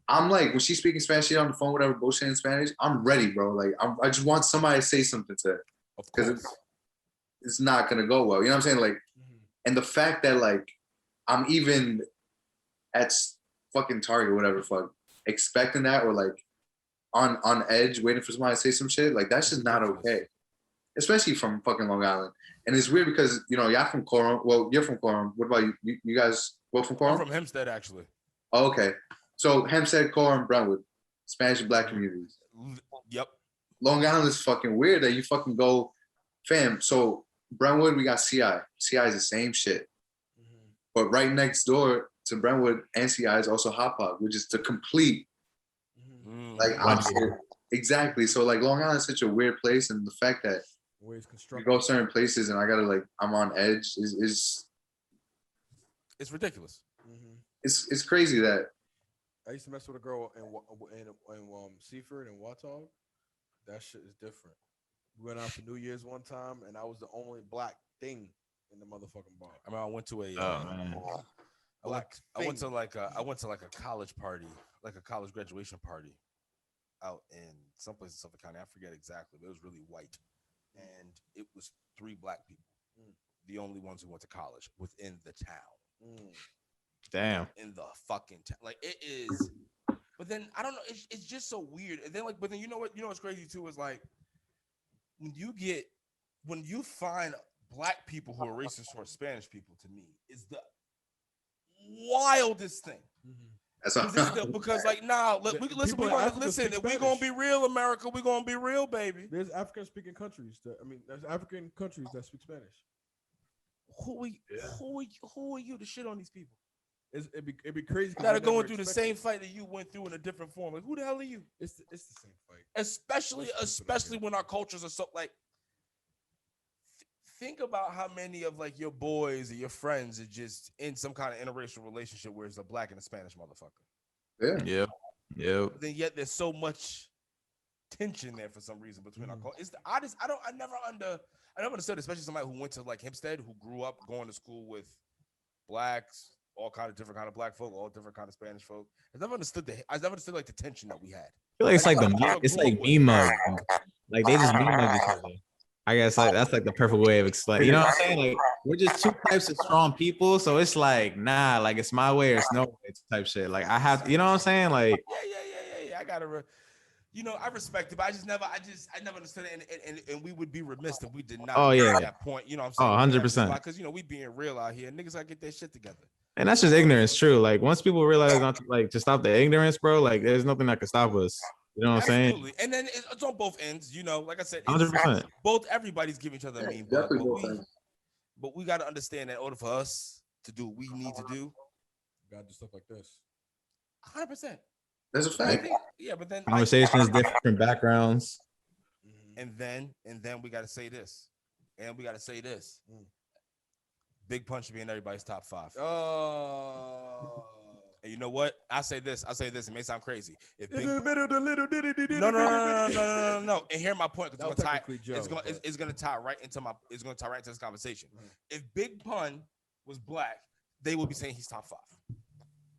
[SPEAKER 2] I'm like, when she's speaking Spanish, she's on the phone, whatever, bullshit in Spanish, I'm ready, bro. Like, I just want somebody to say something to her. Because it's not gonna go well. You know what I'm saying? Like, and the fact that like I'm even at fucking Target, whatever fuck, expecting that or like on edge, waiting for somebody to say some shit. Like that's just not okay. Especially from fucking Long Island. And it's weird because y'all from Coram. Well, you're from Coram. What about you? You guys both from Coram?
[SPEAKER 5] I'm from Hempstead, actually.
[SPEAKER 2] Oh, okay. So Hempstead, Coram, Brentwood, Spanish and Black communities.
[SPEAKER 5] Yep.
[SPEAKER 2] Long Island is fucking weird that you fucking go, fam. So Brentwood, we got CI. CI is the same shit. But right next door to Brentwood and CI is also Hop Hop, which is the complete like opposite. Exactly. So like Long Island is such a weird place, and the fact that you go certain places and I gotta like I'm on edge is
[SPEAKER 5] it's ridiculous.
[SPEAKER 2] It's crazy that
[SPEAKER 6] I used to mess with a girl in Seaford and Watog. That shit is different. We went out for New Year's one time, and I was the only black thing in the motherfucking bar.
[SPEAKER 5] I mean, I went to a I went to like a college party, like a college graduation party, out in someplace in Suffolk County. I forget exactly, but it was really white, and it was 3 black people, the only ones who went to college within the town.
[SPEAKER 1] Damn.
[SPEAKER 5] In the fucking town, like it is. But then I don't know. It's just so weird. And then like, but then you know what's crazy too is like when you find black people who are racist towards Spanish people, to me is the wildest thing. Because like listen, if we're gonna be real, America, we're gonna be real, baby.
[SPEAKER 6] There's African speaking countries there's African countries that speak Spanish.
[SPEAKER 5] Who are you to shit on these people?
[SPEAKER 6] It'd be crazy
[SPEAKER 5] that are going through the same fight that you went through in a different form. Like, who the hell are you?
[SPEAKER 6] It's the same fight.
[SPEAKER 5] Especially when our cultures are so like. Think about how many of like your boys or your friends are just in some kind of interracial relationship where it's a black and a Spanish motherfucker.
[SPEAKER 2] Yeah.
[SPEAKER 5] But then yet there's so much tension there for some reason between our cultures. I never understood, especially somebody who went to like Hempstead, who grew up going to school with blacks, all kind of different kind of black folk, all different kind of Spanish folk. I never understood like the tension that we had.
[SPEAKER 1] I feel like it's like meme mug. Like they just meme mug each other. I guess like that's like the perfect way of explaining. You know what I'm saying? Like we're just 2 types of strong people, so it's like like it's my way or it's no way type shit. Like I have, you know what I'm saying? Like
[SPEAKER 5] yeah. I gotta, I respect it, but I never understood it, and we would be remiss if we did not. At that point, you know what I'm saying?
[SPEAKER 1] 100%.
[SPEAKER 5] Because we being real out here, niggas gotta get their shit together.
[SPEAKER 1] And that's just ignorance, true. Like once people realize not to like to stop the ignorance, bro, like there's nothing that can stop us. You know what I'm saying?
[SPEAKER 5] And then it's on both ends, like I said,
[SPEAKER 1] 100%.
[SPEAKER 5] Everybody's giving each other a mean, but we got to understand that in order for us to do what we need to do,
[SPEAKER 6] we got to do stuff like this.
[SPEAKER 5] 100%.
[SPEAKER 2] That's a fact.
[SPEAKER 5] But then
[SPEAKER 1] conversations, different backgrounds,
[SPEAKER 5] and then we got to say this, and we got to say this. Big Pun should be in everybody's top 5.
[SPEAKER 6] Oh.
[SPEAKER 5] And you know what? I say this. It may sound crazy. If Big
[SPEAKER 6] no.
[SPEAKER 5] And hear my point, because it's gonna tie right into this conversation. If Big Pun was black, they would be saying he's top 5.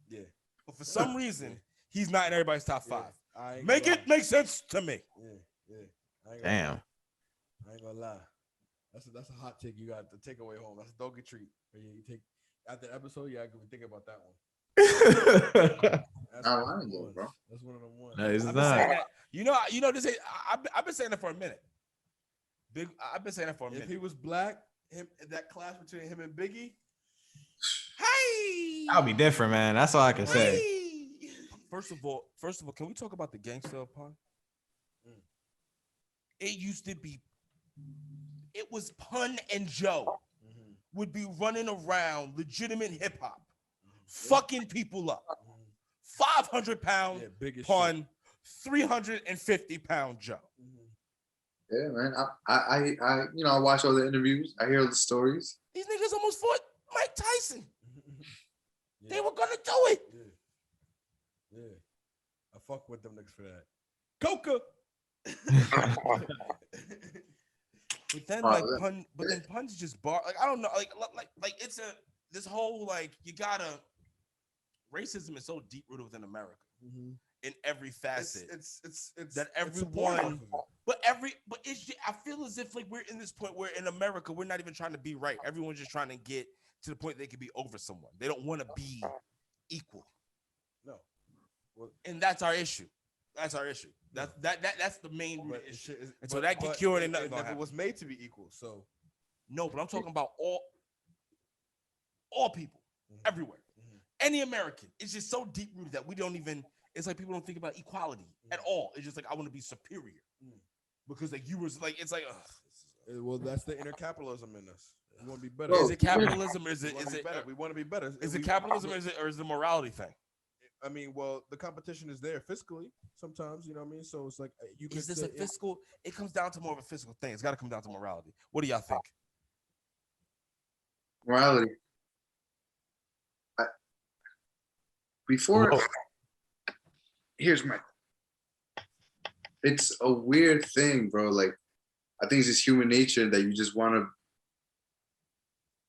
[SPEAKER 6] Yeah.
[SPEAKER 5] But for some reason, he's not in everybody's top 5.
[SPEAKER 6] Make it
[SPEAKER 5] make sense to me.
[SPEAKER 6] Yeah.
[SPEAKER 1] Damn.
[SPEAKER 6] I ain't gonna lie. That's a hot take. You got to take away home. That's a doggy treat. You take after the episode. Yeah, I can think about that one. That's
[SPEAKER 2] lying, bro.
[SPEAKER 6] That's one of them ones.
[SPEAKER 1] No, it's not.
[SPEAKER 5] This. I've been saying that for a minute. I've been saying that for a minute.
[SPEAKER 6] If he was black, that clash between him and Biggie,
[SPEAKER 5] hey,
[SPEAKER 1] that'll be different, man. That's all I can say.
[SPEAKER 5] First of all, can we talk about the gangster of Pun? It used to be. It was Pun and Joe would be running around legitimate hip hop, fucking people up. 500 pound Pun, 350 pound Joe.
[SPEAKER 2] Yeah, man. I watch all the interviews. I hear all the stories.
[SPEAKER 5] These niggas almost fought Mike Tyson. They were gonna do it.
[SPEAKER 6] Yeah. I fuck with them niggas for that. Coca.
[SPEAKER 5] But then Pun's just bar. Like I don't know. Like it's this whole like you gotta. Racism is so deep rooted within America, in every facet.
[SPEAKER 6] It's
[SPEAKER 5] that
[SPEAKER 6] it's supportive
[SPEAKER 5] everyone,
[SPEAKER 6] of it.
[SPEAKER 5] but I feel as if like we're in this point where in America we're not even trying to be right. Everyone's just trying to get to the point they can be over someone. They don't want to be equal.
[SPEAKER 6] No. Well,
[SPEAKER 5] And that's our issue. That's our issue. That's the main root
[SPEAKER 6] but
[SPEAKER 5] issue.
[SPEAKER 6] it's,
[SPEAKER 5] And so that get cured and nothing
[SPEAKER 6] it
[SPEAKER 5] gonna
[SPEAKER 6] never
[SPEAKER 5] happen.
[SPEAKER 6] was made to be equal. So
[SPEAKER 5] No, but I'm talking about all people, everywhere. Any American. It's just so deep rooted that we don't even. It's like people don't think about equality at all. It's just like I want to be superior because like you was like it's like.
[SPEAKER 6] well, that's the inner capitalism in us. We want to be better.
[SPEAKER 2] Bro,
[SPEAKER 5] Is it capitalism or is
[SPEAKER 6] We
[SPEAKER 5] it
[SPEAKER 6] wanna
[SPEAKER 5] is
[SPEAKER 6] be
[SPEAKER 5] it
[SPEAKER 6] better? We want to be better.
[SPEAKER 5] is it capitalism or is it a morality thing?
[SPEAKER 6] I mean, well, the competition is there fiscally sometimes. You know what I mean? So it's like you can.
[SPEAKER 5] Is this a fiscal? It comes down to more of a fiscal thing. It's got to come down to morality. What do y'all think?
[SPEAKER 2] Morality. Before, here's my. It's a weird thing, bro. Like, I think it's just human nature that you just want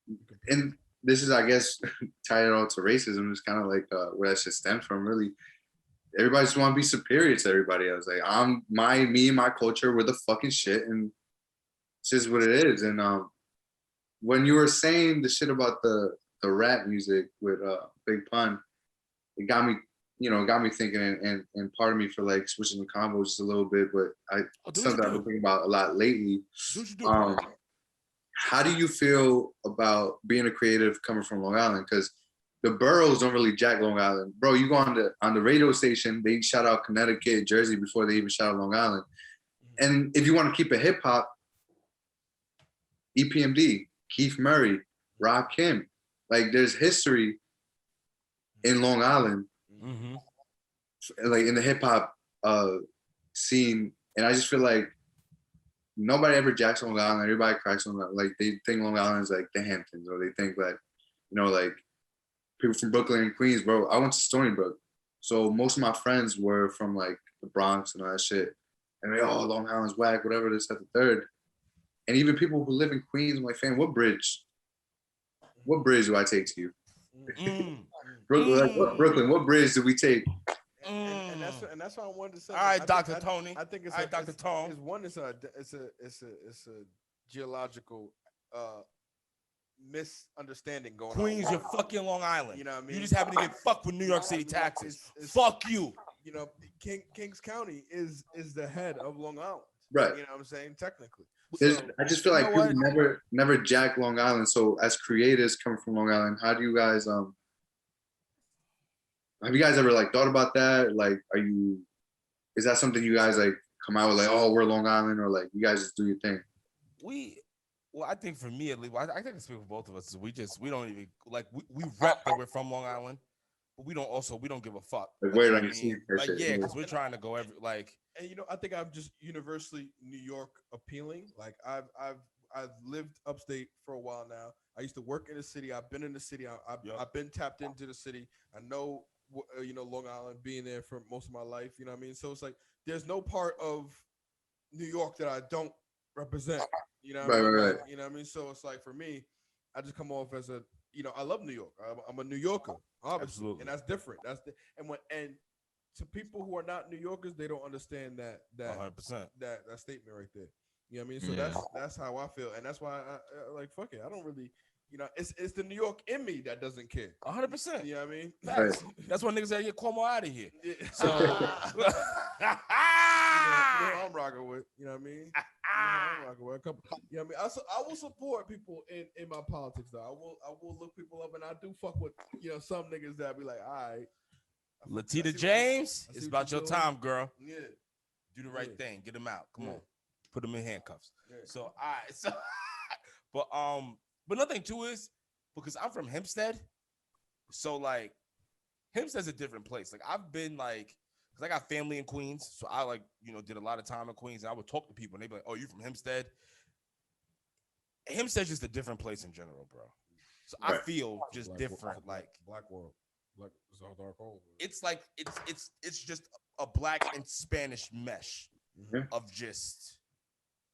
[SPEAKER 2] to. And this is, I guess, tied it all to racism. It's kind of like where that shit stems from. Really, everybody just want to be superior to everybody else. Like, me, and my culture, we're the fucking shit, and it's just what it is. And when you were saying the shit about the rap music with Big Pun, it got me, got me thinking, and part of me for like switching the combos just a little bit. But something I've been thinking about a lot lately. How do you feel about being a creative coming from Long Island? Because the boroughs don't really jack Long Island, bro. You go on the radio station, they shout out Connecticut, Jersey before they even shout out Long Island. And if you want to keep it hip hop, EPMD, Keith Murray, Rakim, like there's history in Long Island, like in the hip hop scene, and I just feel like nobody ever jacks Long Island. Everybody cracks Long Island. Like they think Long Island is like the Hamptons, or they think like, like people from Brooklyn and Queens, bro. I went to Stony Brook, so most of my friends were from like the Bronx and all that shit. And they, Long Island's whack, whatever, this, that, the third. And even people who live in Queens, I'm like, fam, what bridge do I take to you? Brooklyn, what bridge do we take?
[SPEAKER 6] And that's why I wanted to say.
[SPEAKER 5] All right, Dr. Tony.
[SPEAKER 6] I think it's
[SPEAKER 5] all right, Dr. Tone.
[SPEAKER 6] It's a geological misunderstanding going
[SPEAKER 5] Queens,
[SPEAKER 6] on.
[SPEAKER 5] you're fucking Long Island.
[SPEAKER 6] You know what I mean?
[SPEAKER 5] You just happen to get fucked with New York City taxes. Fuck you.
[SPEAKER 6] Kings County is the head of Long Island.
[SPEAKER 2] Right.
[SPEAKER 6] You know what I'm saying? Technically.
[SPEAKER 2] I just feel like people never jack Long Island. So as creators coming from Long Island, how do you guys have you guys ever like thought about that? Like, is that something you guys like come out with like, we're Long Island, or like you guys just do your thing?
[SPEAKER 5] Well, I think for me at least, I think I speak for both of us. We don't even like we rep that we're from Long Island, but we don't give a fuck.
[SPEAKER 2] Like, wait on your seat.
[SPEAKER 5] Like, yeah, because we're trying to go
[SPEAKER 6] And I think I'm just universally New York appealing. Like I've lived upstate for a while now. I used to work in the city. I've been in the city. I've been tapped into the city. I know Long Island, being there for most of my life. You know what I mean? So it's like there's no part of New York that I don't represent. You know what I mean?
[SPEAKER 2] Right.
[SPEAKER 6] You know what I mean? So it's like for me, I just come off as I love New York. I'm a New Yorker, obviously,
[SPEAKER 5] Absolutely.
[SPEAKER 6] And that's different. And to people who are not New Yorkers, they don't understand that
[SPEAKER 5] 100%.
[SPEAKER 6] that statement right there. You know what I mean? So that's how I feel, and that's why I like fuck it. I don't really, it's the New York in me that doesn't care.
[SPEAKER 5] 100%.
[SPEAKER 6] You know what I mean?
[SPEAKER 2] Right.
[SPEAKER 5] That's why niggas say, "Yeah, Cuomo out of here."
[SPEAKER 6] Yeah.
[SPEAKER 5] So
[SPEAKER 6] I'm rocking with. You know what I mean? I'm rocking with a couple. You know what I mean? I will support people in my politics though. I will look people up, and I do fuck with some niggas that be like, all right.
[SPEAKER 5] Latita James, it's about your
[SPEAKER 6] doing.
[SPEAKER 5] time, girl.
[SPEAKER 6] Yeah.
[SPEAKER 5] Do the right thing. Get him out. Come
[SPEAKER 6] Yeah.
[SPEAKER 5] on. Put him in handcuffs.
[SPEAKER 6] Yeah.
[SPEAKER 5] So, all right. So, but nothing too is because I'm from Hempstead. So, like, Hempstead's a different place. Like, I've been like, because I got family in Queens. So, I did a lot of time in Queens. And I would talk to people and they'd be like, "Oh, you from Hempstead?" Hempstead's just a different place in general, bro. So, I feel just different. Like,
[SPEAKER 6] Black world. Like it's all dark hole.
[SPEAKER 5] It's like it's just a black and Spanish mesh of just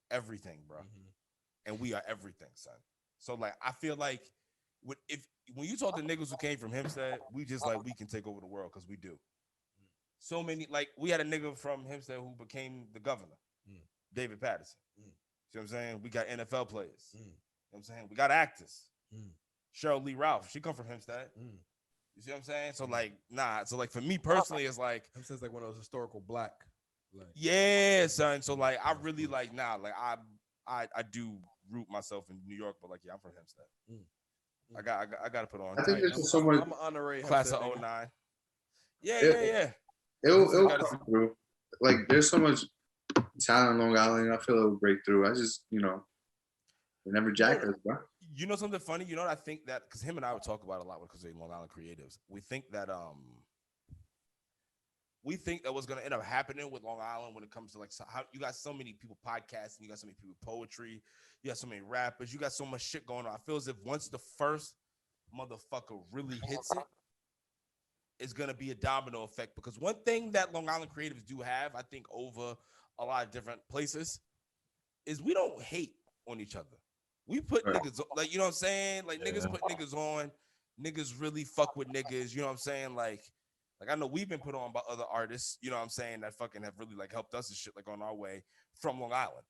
[SPEAKER 5] everything, bro. And we are everything, son. So like I feel like when you talk to niggas who came from Hempstead, we just like we can take over the world because we do. so many, like we had a nigga from Hempstead who became the governor, David Patterson. See what I'm saying? We got NFL players. You know what I'm saying? We got actors. Cheryl Lee Ralph, she come from Hempstead. You see what I'm saying? So like, nah. So like for me personally, it's like
[SPEAKER 6] Hempstead's like one of those historical black. Like,
[SPEAKER 5] yeah, son. So like I really like like I do root myself in New York, but like yeah, I'm from Hempstead. I got to put on.
[SPEAKER 2] I think
[SPEAKER 6] I'm,
[SPEAKER 2] there's just so much.
[SPEAKER 6] I'm an honorary
[SPEAKER 5] Class
[SPEAKER 6] Hempstead
[SPEAKER 5] of
[SPEAKER 6] nigga.
[SPEAKER 5] 09. Yeah.
[SPEAKER 2] It'll come through. Like there's so much talent in Long Island. I feel it'll break through. I just they never jacked us, bro.
[SPEAKER 5] You know something funny? You know what I think that because him and I would talk about a lot because they're Long Island creatives. We think that what's gonna end up happening with Long Island when it comes to like how you got so many people podcasting, you got so many people poetry, you got so many rappers, you got so much shit going on. I feel as if once the first motherfucker really hits it, it's gonna be a domino effect because one thing that Long Island creatives do have, I think, over a lot of different places, is we don't hate on each other. We put niggas like, you know what I'm saying? Like niggas put niggas on, niggas really fuck with niggas, you know what I'm saying? Like I know we've been put on by other artists, you know what I'm saying, that fucking have really like helped us and shit like on our way from Long Island.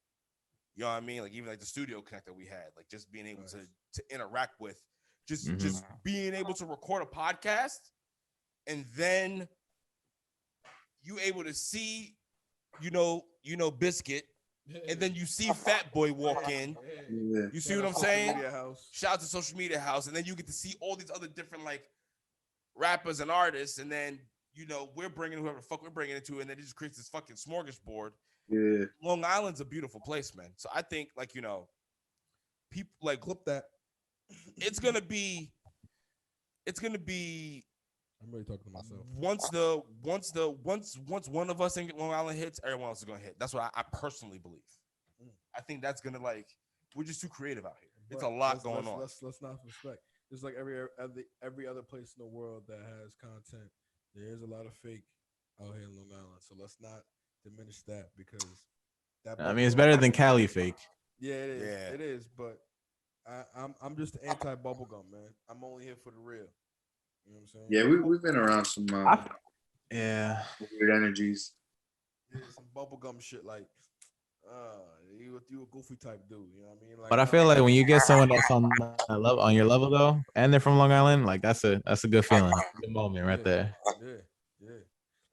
[SPEAKER 5] You know what I mean? Like even like the studio connect that we had, like just being able to interact with, just being able to record a podcast and then you able to see, Biscuit, and then you see Fat Boy walk in.
[SPEAKER 2] Yeah.
[SPEAKER 5] You see what I'm saying? Shout out to Social Media House, and then you get to see all these other different like rappers and artists, and then we're bringing whoever the fuck we're bringing it to, and then it just creates this fucking smorgasbord.
[SPEAKER 2] Yeah.
[SPEAKER 5] Long Island's a beautiful place, man. So I think like people like
[SPEAKER 6] clip that.
[SPEAKER 5] It's gonna be.
[SPEAKER 6] I'm really talking to myself.
[SPEAKER 5] Once one of us in Long Island hits, everyone else is gonna hit. That's what I personally believe. I think that's gonna we're just too creative out here. It's a lot going on.
[SPEAKER 6] Let's not respect. Just like every other place in the world that has content, there is a lot of fake out here in Long Island. So let's not diminish that because that.
[SPEAKER 1] I mean, it's better than Cali fake.
[SPEAKER 6] Yeah, it is. Yeah. It is, but I'm just anti bubblegum, man. I'm only here for the real. You know what I'm saying?
[SPEAKER 2] Yeah, we've been around some weird energies.
[SPEAKER 6] Yeah, some bubblegum shit like you a goofy type dude, you know what I mean? Like,
[SPEAKER 1] But I feel like when you get someone that's on your level though, and they're from Long Island, like that's a good feeling, good moment right there.
[SPEAKER 6] Yeah.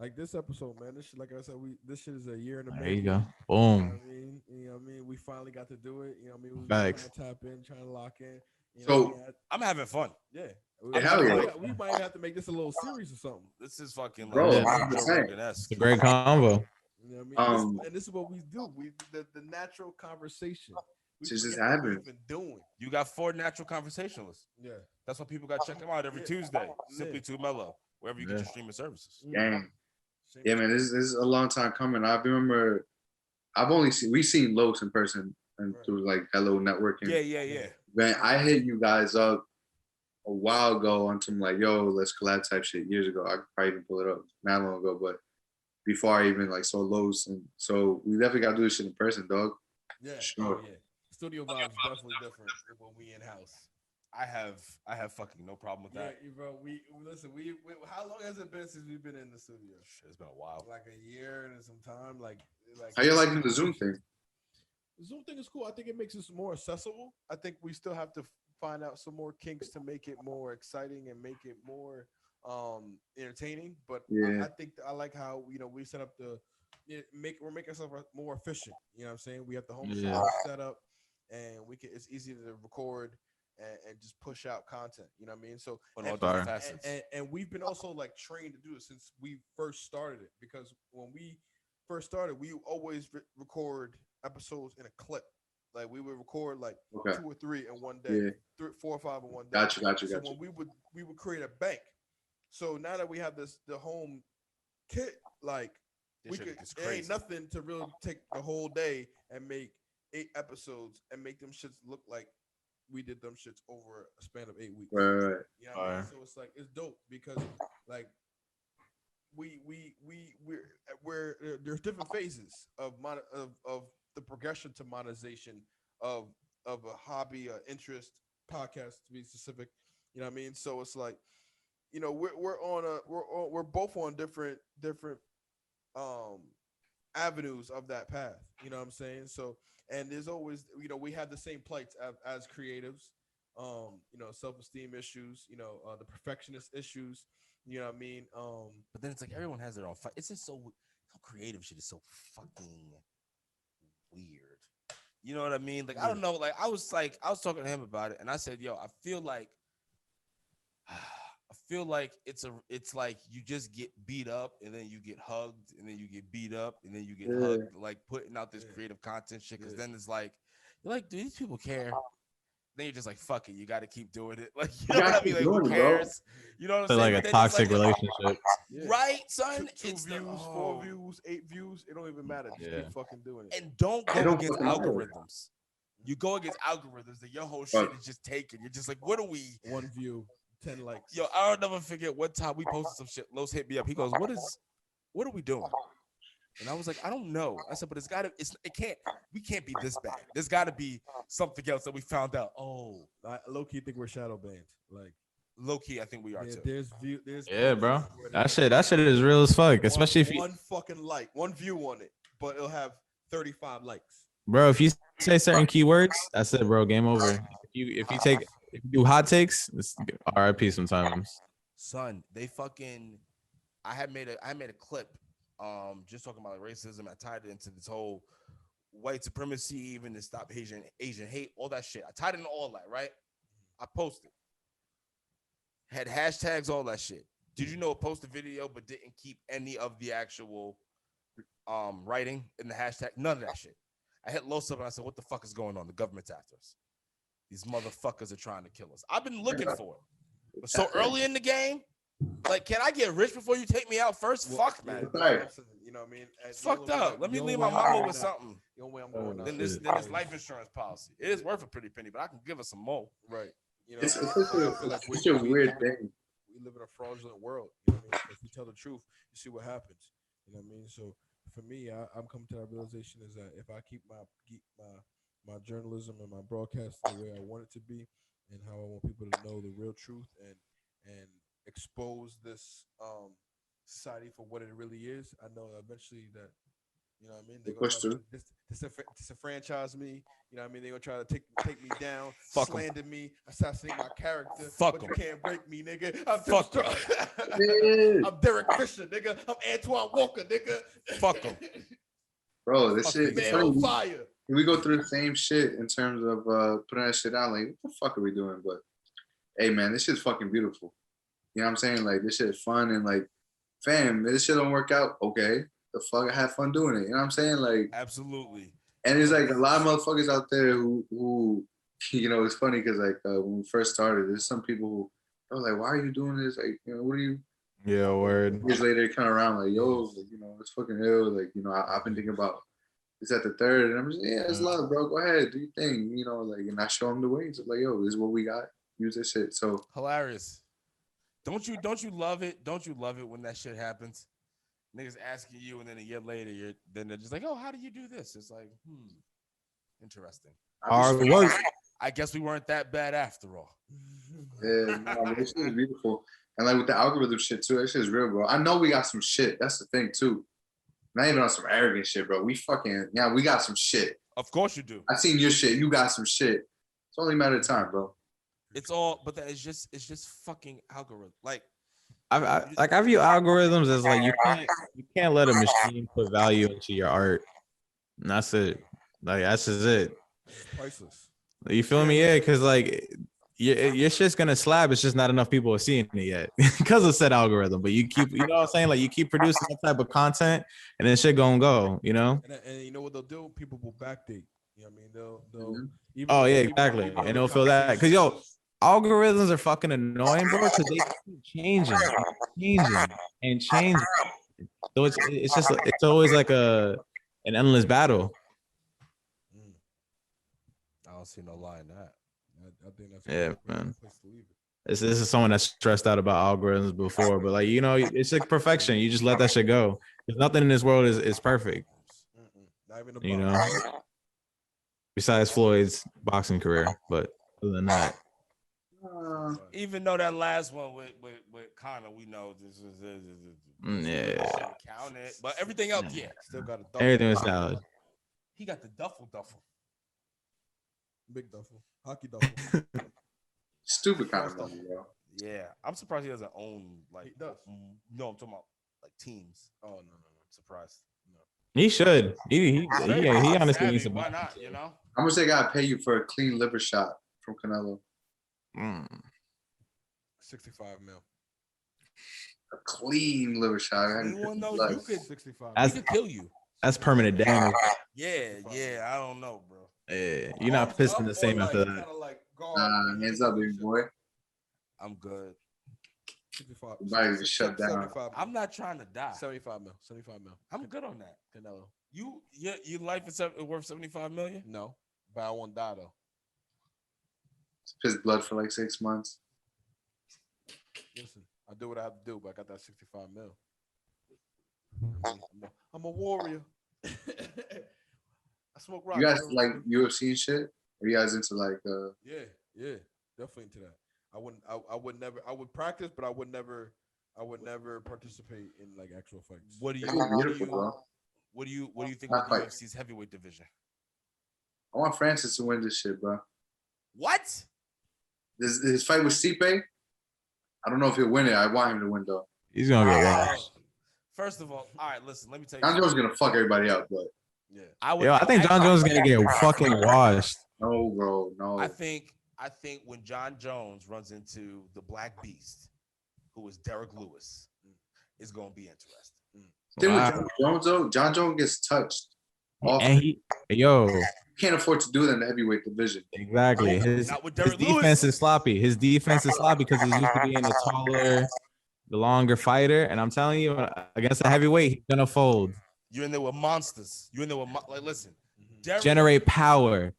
[SPEAKER 6] Like this episode, man. This shit, like I said, this shit is a year in the making.
[SPEAKER 1] There you go. Boom.
[SPEAKER 6] You know what I mean? We finally got to do it. You know what I mean? We
[SPEAKER 1] Facts.
[SPEAKER 6] trying to tap in, trying to lock in.
[SPEAKER 2] So
[SPEAKER 5] I'm having fun.
[SPEAKER 6] Yeah.
[SPEAKER 2] Hell yeah.
[SPEAKER 6] We might have to make this a little series or something.
[SPEAKER 5] This is fucking
[SPEAKER 2] Bro,
[SPEAKER 1] it's a great combo.
[SPEAKER 6] You know what I mean? And this is what we do. The natural conversation.
[SPEAKER 2] Just happens.
[SPEAKER 6] Been doing.
[SPEAKER 5] You got 4 natural conversationalists.
[SPEAKER 6] Yeah.
[SPEAKER 5] That's why people got to check them out every Tuesday. Simply2Mellow, wherever you get your streaming services.
[SPEAKER 2] Gang. Yeah, man, this is a long time coming. I remember we've seen Los in person and through like Hello Networking.
[SPEAKER 5] Yeah.
[SPEAKER 2] Man, I hit you guys up a while ago on some like, yo, let's collab type shit years ago. I could probably even pull it up not long ago, but before I even like saw Los, and so we definitely gotta do this shit in person, dog.
[SPEAKER 6] Yeah,
[SPEAKER 2] sure.
[SPEAKER 6] Yeah. Studio vibe is definitely different when we in house.
[SPEAKER 5] I have fucking no problem with that.
[SPEAKER 6] Yeah, bro. We listen. We how long has it been since we've been in the studio?
[SPEAKER 5] Shit, it's been a while.
[SPEAKER 6] Like a year and some time. Like
[SPEAKER 2] how you liking the Zoom thing?
[SPEAKER 6] The Zoom thing is cool. I think it makes us more accessible. I think we still have to find out some more kinks to make it more exciting and make it more entertaining. But I think I like how we set up we're making ourselves more efficient. You know what I'm saying? We have the home set up, and it's easy to record and just push out content. You know what I mean? So and we've been also like trained to do it since we first started it, because when we first started, we always record episodes in a clip. Like we would record like 2 or 3 in one day, 4 or 5 in one day.
[SPEAKER 2] Gotcha.
[SPEAKER 6] So when we would create a bank. So now that we have the home kit, like it ain't nothing to really take the whole day and make 8 episodes and make them shits look like we did them shits over a span of 8 weeks.
[SPEAKER 2] Right.
[SPEAKER 6] You know what I mean? So it's like it's dope because like we're there's different phases of the progression to monetization of a hobby, interest, podcast to be specific. You know what I mean? So it's like, you know, we're both on different avenues of that path. You know what I'm saying? So, and there's always, you know, we have the same plights as creatives. You know, self-esteem issues. You know, the perfectionist issues. You know what I mean?
[SPEAKER 5] But then it's like everyone has their own fight. It's just so creative shit is so fucking weird. You know what I mean? Like, I don't know. Like, I was talking to him about it, and I said, "Yo, I feel like it's like you just get beat up, and then you get hugged, and then you get beat up, and then you get hugged, like putting out this creative content shit. Because then it's like, you're like, do these people care? Then you're just like, fuck it, you got to keep doing it. Like, you know what I mean? Like, who cares? You know what I'm saying?
[SPEAKER 1] Like a toxic relationship,
[SPEAKER 5] right, son?
[SPEAKER 6] Two views, 4 views, 8 views. It don't even matter. Just keep fucking doing it.
[SPEAKER 5] And don't go against algorithms. You go against algorithms, that your whole shit is just taken. You're just like, what are we?
[SPEAKER 6] 1 view, 10 likes.
[SPEAKER 5] Yo, I'll never forget one time we posted some shit. Los hit me up. He goes, what are we doing? And I was like, I don't know. I said, but we can't be this bad. There's got to be something else that we found out. Oh,
[SPEAKER 6] I low key think we're shadow banned. Like,
[SPEAKER 5] low key, I think we are too.
[SPEAKER 6] There's
[SPEAKER 1] bro. That shit is real as fuck. Especially if you
[SPEAKER 6] one fucking like, 1 view on it, but it'll have 35 likes.
[SPEAKER 1] Bro, if you say certain keywords, that's it, bro. Game over. If you do hot takes, it's RIP sometimes.
[SPEAKER 5] Son, they fucking. I had made a clip, just talking about racism. I tied it into this whole white supremacy, even to stop Asian hate, all that shit. I tied it into all that, right? I posted, had hashtags, all that shit. Did you know it posted video but didn't keep any of the actual writing in the hashtag? None of that shit. I hit Los up and I said, what the fuck is going on? The government's after us. These motherfuckers are trying to kill us. I've been looking for it. But so early in the game, like, can I get rich before you take me out first?
[SPEAKER 6] Well,
[SPEAKER 5] fuck, man.
[SPEAKER 6] You know what I mean?
[SPEAKER 5] It's fucked up. Let me leave my mama with something.
[SPEAKER 6] The only way I'm going out.
[SPEAKER 5] Then this life insurance policy. It is worth a pretty penny, but I can give her some more.
[SPEAKER 6] Right. You know,
[SPEAKER 2] It's such a weird thing.
[SPEAKER 6] We live in a fraudulent world. You know what I mean? If you tell the truth, you see what happens. You know what I mean? So for me, I'm coming to that realization is that if I keep my journalism and my broadcast the way I want it to be, and how I want people to know the real truth and expose this society for what it really is, I know eventually that, you know what I mean, they're gonna try to disenfranchise me. You know what I mean? They're gonna try to take me down, slander me, assassinate my character. But you can't break me, nigga. I'm Derek Fisher, nigga. I'm Antoine Walker, nigga.
[SPEAKER 5] Fuck them.
[SPEAKER 2] Bro, this shit.
[SPEAKER 6] Man on fire.
[SPEAKER 2] We go through the same shit in terms of putting that shit out. Like, what the fuck are we doing? But hey, man, this shit's fucking beautiful. You know what I'm saying? Like, this shit is fun and like, fam, this shit don't work out. Okay, the fuck, I had fun doing it. You know what I'm saying? Like,
[SPEAKER 5] absolutely.
[SPEAKER 2] And there's like a lot of motherfuckers out there who you know, it's funny because like when we first started, there's some people who I was like, why are you doing this? Like, you know, what are you?
[SPEAKER 1] Yeah, word.
[SPEAKER 2] Years later, they come around like, yo, like, you know, it's fucking ill. Like, you know, I've been thinking about this at the third, and I'm just, yeah, it's love, bro. Go ahead, do your thing. You know, like, and I show them the ways. Like, yo, this is what we got. Use this shit. So
[SPEAKER 5] hilarious. Don't you love it? Don't you love it when that shit happens? Niggas asking you, and then a year later, then they're just like, oh, how do you do this? It's like, interesting.
[SPEAKER 1] Hard work.
[SPEAKER 5] I guess we weren't that bad after all.
[SPEAKER 2] Yeah, no, this shit is beautiful. And like with the algorithm shit too, that shit is real, bro. I know we got some shit. That's the thing too. Not even on some arrogant shit, bro. We got some shit.
[SPEAKER 5] Of course you do.
[SPEAKER 2] I seen your shit. You got some shit. It's only a matter of time, bro.
[SPEAKER 5] It's all, but it's just fucking algorithm. Like,
[SPEAKER 1] I view algorithms as like you can't let a machine put value into your art. And that's it. Like, that's just it.
[SPEAKER 6] It's priceless.
[SPEAKER 1] You feel me? Yeah, because like your shit's gonna slap. It's just not enough people are seeing it yet because of said algorithm. But you keep, you know what I'm saying? Like, you keep producing that type of content, and then shit gonna go. You know?
[SPEAKER 6] And you know what they'll do? People will backdate. You know what I mean? They'll.
[SPEAKER 2] Mm-hmm.
[SPEAKER 1] Oh yeah, exactly. And they'll feel that because yo, algorithms are fucking annoying, bro. Because they keep changing. So it's just it's always like an endless battle.
[SPEAKER 5] I don't see no lie in that.
[SPEAKER 6] I think that's
[SPEAKER 1] man.
[SPEAKER 6] place to leave it.
[SPEAKER 1] This is someone that's stressed out about algorithms before, but like, you know, it's like perfection. You just let that shit go. Because nothing in this world is perfect.
[SPEAKER 6] Not even
[SPEAKER 1] You know, besides Floyd's boxing career, but other than that,
[SPEAKER 5] Even though that last one with Connor, we know this is
[SPEAKER 1] Yeah.
[SPEAKER 5] count it, but everything else, yeah,
[SPEAKER 6] Still got a
[SPEAKER 1] Everything was solid.
[SPEAKER 5] he got the duffel.
[SPEAKER 6] big duffel, hockey duffel.
[SPEAKER 2] Stupid kind of money, bro.
[SPEAKER 5] Yeah, I'm surprised he doesn't own like.
[SPEAKER 6] He does.
[SPEAKER 5] No, I'm talking about like teams.
[SPEAKER 6] Oh no.
[SPEAKER 5] I'm surprised. No.
[SPEAKER 1] He should. He honestly
[SPEAKER 5] Savvy,
[SPEAKER 1] needs to.
[SPEAKER 5] why not? You know.
[SPEAKER 2] How much they gotta pay you for a clean liver shot from Canelo?
[SPEAKER 6] 65 mil.
[SPEAKER 2] A clean liver shot.
[SPEAKER 5] Anyone know you could
[SPEAKER 6] 65.
[SPEAKER 5] he could kill you.
[SPEAKER 1] That's permanent damage.
[SPEAKER 5] Yeah. I don't know, bro.
[SPEAKER 1] Yeah, you're not pissing the same after that.
[SPEAKER 2] Hands up, big boy.
[SPEAKER 5] I'm good.
[SPEAKER 6] 65.
[SPEAKER 2] Your body just shut down.
[SPEAKER 6] 75
[SPEAKER 5] I'm not trying to die.
[SPEAKER 6] 75 mil. 75 mil.
[SPEAKER 5] I'm good on that.
[SPEAKER 6] Canelo.
[SPEAKER 5] Your life is worth 75 million.
[SPEAKER 6] No, but I won't die though.
[SPEAKER 2] Piss blood for like 6 months.
[SPEAKER 6] Listen, I do what I have to do, but I got that 65 mil. I'm a warrior. I smoke rock.
[SPEAKER 2] You guys like UFC and shit? Are you guys into like
[SPEAKER 6] Yeah, definitely into that. I would practice, but I would never participate in like actual fights.
[SPEAKER 5] What do you think of the UFC's heavyweight division?
[SPEAKER 2] I want Francis to win this shit, bro.
[SPEAKER 5] What?
[SPEAKER 2] His fight with Stipe, I don't know if he'll win it. I want him to win though.
[SPEAKER 1] He's gonna get washed.
[SPEAKER 5] First of all right, listen, let me tell you.
[SPEAKER 2] John Jones is gonna fuck everybody up, but
[SPEAKER 6] Yeah,
[SPEAKER 1] I think John Jones is gonna get fucking washed.
[SPEAKER 2] no, bro, no.
[SPEAKER 5] I think when John Jones runs into the Black Beast, who is Derek Lewis, is gonna be interesting.
[SPEAKER 2] Thing with John Jones though, John Jones gets touched.
[SPEAKER 1] And he
[SPEAKER 2] Can't afford to do that in the heavyweight division.
[SPEAKER 1] exactly. His defense is sloppy. His defense is sloppy because he's used to being a taller, the longer fighter. And I'm telling you, against a heavyweight, he's gonna fold.
[SPEAKER 5] You're in there with monsters. You're in there with like, listen, Derek,
[SPEAKER 1] Generate power,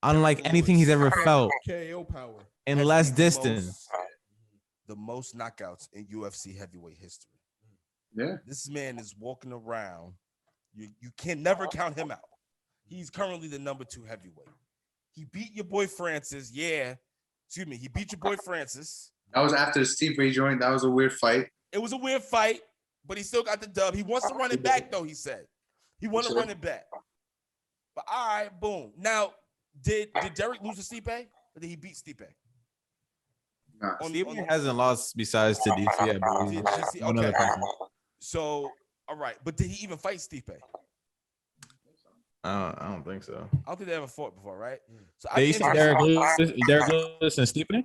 [SPEAKER 1] unlike anything he's ever felt
[SPEAKER 6] KO power
[SPEAKER 1] in less distance.
[SPEAKER 5] the most knockouts in UFC heavyweight history.
[SPEAKER 2] Yeah.
[SPEAKER 5] This man is walking around. You can never count him out. He's currently the number 2 heavyweight. He beat your boy Francis. Yeah. Excuse me. He beat your boy Francis.
[SPEAKER 2] That was after the Steve Ray joint. That was a weird fight.
[SPEAKER 5] It was a weird fight, but he still got the dub. He wants to run it back, though, he said. He wants to run it back. But all right, boom. Now, did Derek lose to Stipe? Or did he beat Stipe?
[SPEAKER 2] Nah.
[SPEAKER 1] Stipe hasn't lost besides to DC, I believe.
[SPEAKER 5] Okay. So, all right. But did he even fight Stipe?
[SPEAKER 1] I don't think so.
[SPEAKER 5] I don't think they ever fought before, right? So
[SPEAKER 1] Did you see Derek Lewis and Stipe?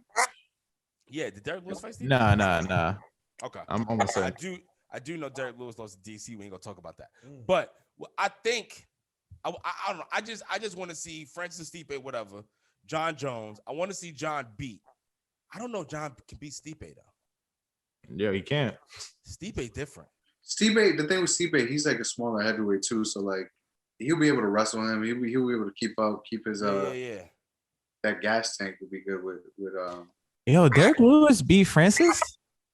[SPEAKER 5] Yeah, did Derek Lewis fight Stipe?
[SPEAKER 1] Nah.
[SPEAKER 5] Okay.
[SPEAKER 1] I'm almost certain.
[SPEAKER 5] I do know Derek Lewis lost to DC. We ain't gonna talk about that. But I think I don't know. I just want to see Francis Stipe, whatever. John Jones. I want to see John beat. I don't know if John can beat Stipe though.
[SPEAKER 1] Yeah, he can't.
[SPEAKER 5] Stipe different.
[SPEAKER 2] Stipe, the thing with Stipe, he's like a smaller heavyweight too. So like he'll be able to wrestle him. He'll be able to keep his
[SPEAKER 5] Yeah.
[SPEAKER 2] That gas tank would be good with
[SPEAKER 1] Yo, Derek Lewis beat Francis?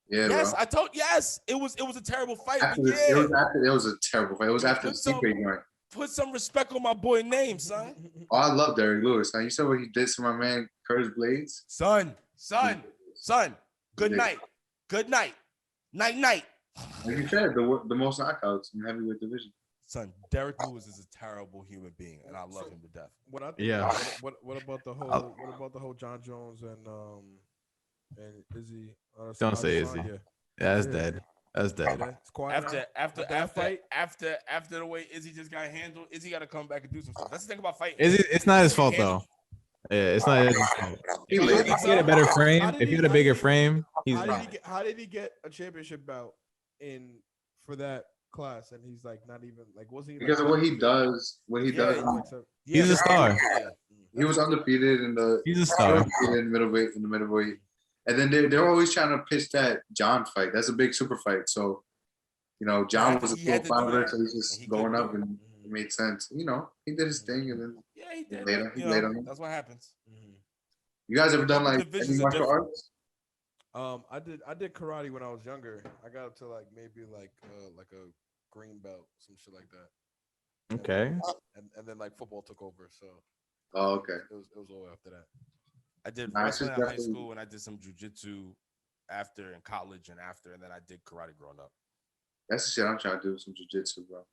[SPEAKER 2] Yeah,
[SPEAKER 5] Yes,
[SPEAKER 2] bro.
[SPEAKER 5] I told. Yes, it was a terrible fight.
[SPEAKER 2] It was a terrible fight. It was after the Stipe joint.
[SPEAKER 5] Put some respect on my boy name, son.
[SPEAKER 2] Oh, I love Derek Lewis. Now you saw what he did to my man Curtis Blades.
[SPEAKER 5] Son. Good night. Night.
[SPEAKER 2] Like you said, the most knockouts in the heavyweight division.
[SPEAKER 5] Son, Derek Lewis is a terrible human being, and I love him to death.
[SPEAKER 6] What about the whole John Jones and Izzy?
[SPEAKER 1] Don't say Izzy. Yeah, that's dead. That's dead.
[SPEAKER 6] It's quiet
[SPEAKER 5] After the way Izzy just got handled, Izzy got to come back and do some stuff. That's the thing about fighting.
[SPEAKER 1] It's not his fault though. Yeah, it's not his fault. If he had a better frame, if he had a bigger frame, he's fine.
[SPEAKER 6] How did he get a championship bout for that class? And he's like not even like wasn't he
[SPEAKER 2] Because of what he does.
[SPEAKER 1] He's a star.
[SPEAKER 2] He was undefeated in the.
[SPEAKER 1] He's a star.
[SPEAKER 2] In the middleweight. And then they're always trying to pitch that John fight. That's a big super fight. So, John was a full fighter, so he's just going up, and it made sense. He did his thing, and then
[SPEAKER 5] he did.
[SPEAKER 2] He laid on him.
[SPEAKER 5] That's what happens.
[SPEAKER 2] You guys ever done like any martial arts?
[SPEAKER 6] I did karate when I was younger. I got up to like maybe like a green belt, some shit like that.
[SPEAKER 1] Okay.
[SPEAKER 6] And then like football took over, so.
[SPEAKER 2] Oh, okay.
[SPEAKER 6] It was all after that.
[SPEAKER 5] I did wrestling in high school, and I did some jujitsu after in college and then I did karate growing up.
[SPEAKER 2] That's the shit I'm trying to do, some jiu-jitsu, bro.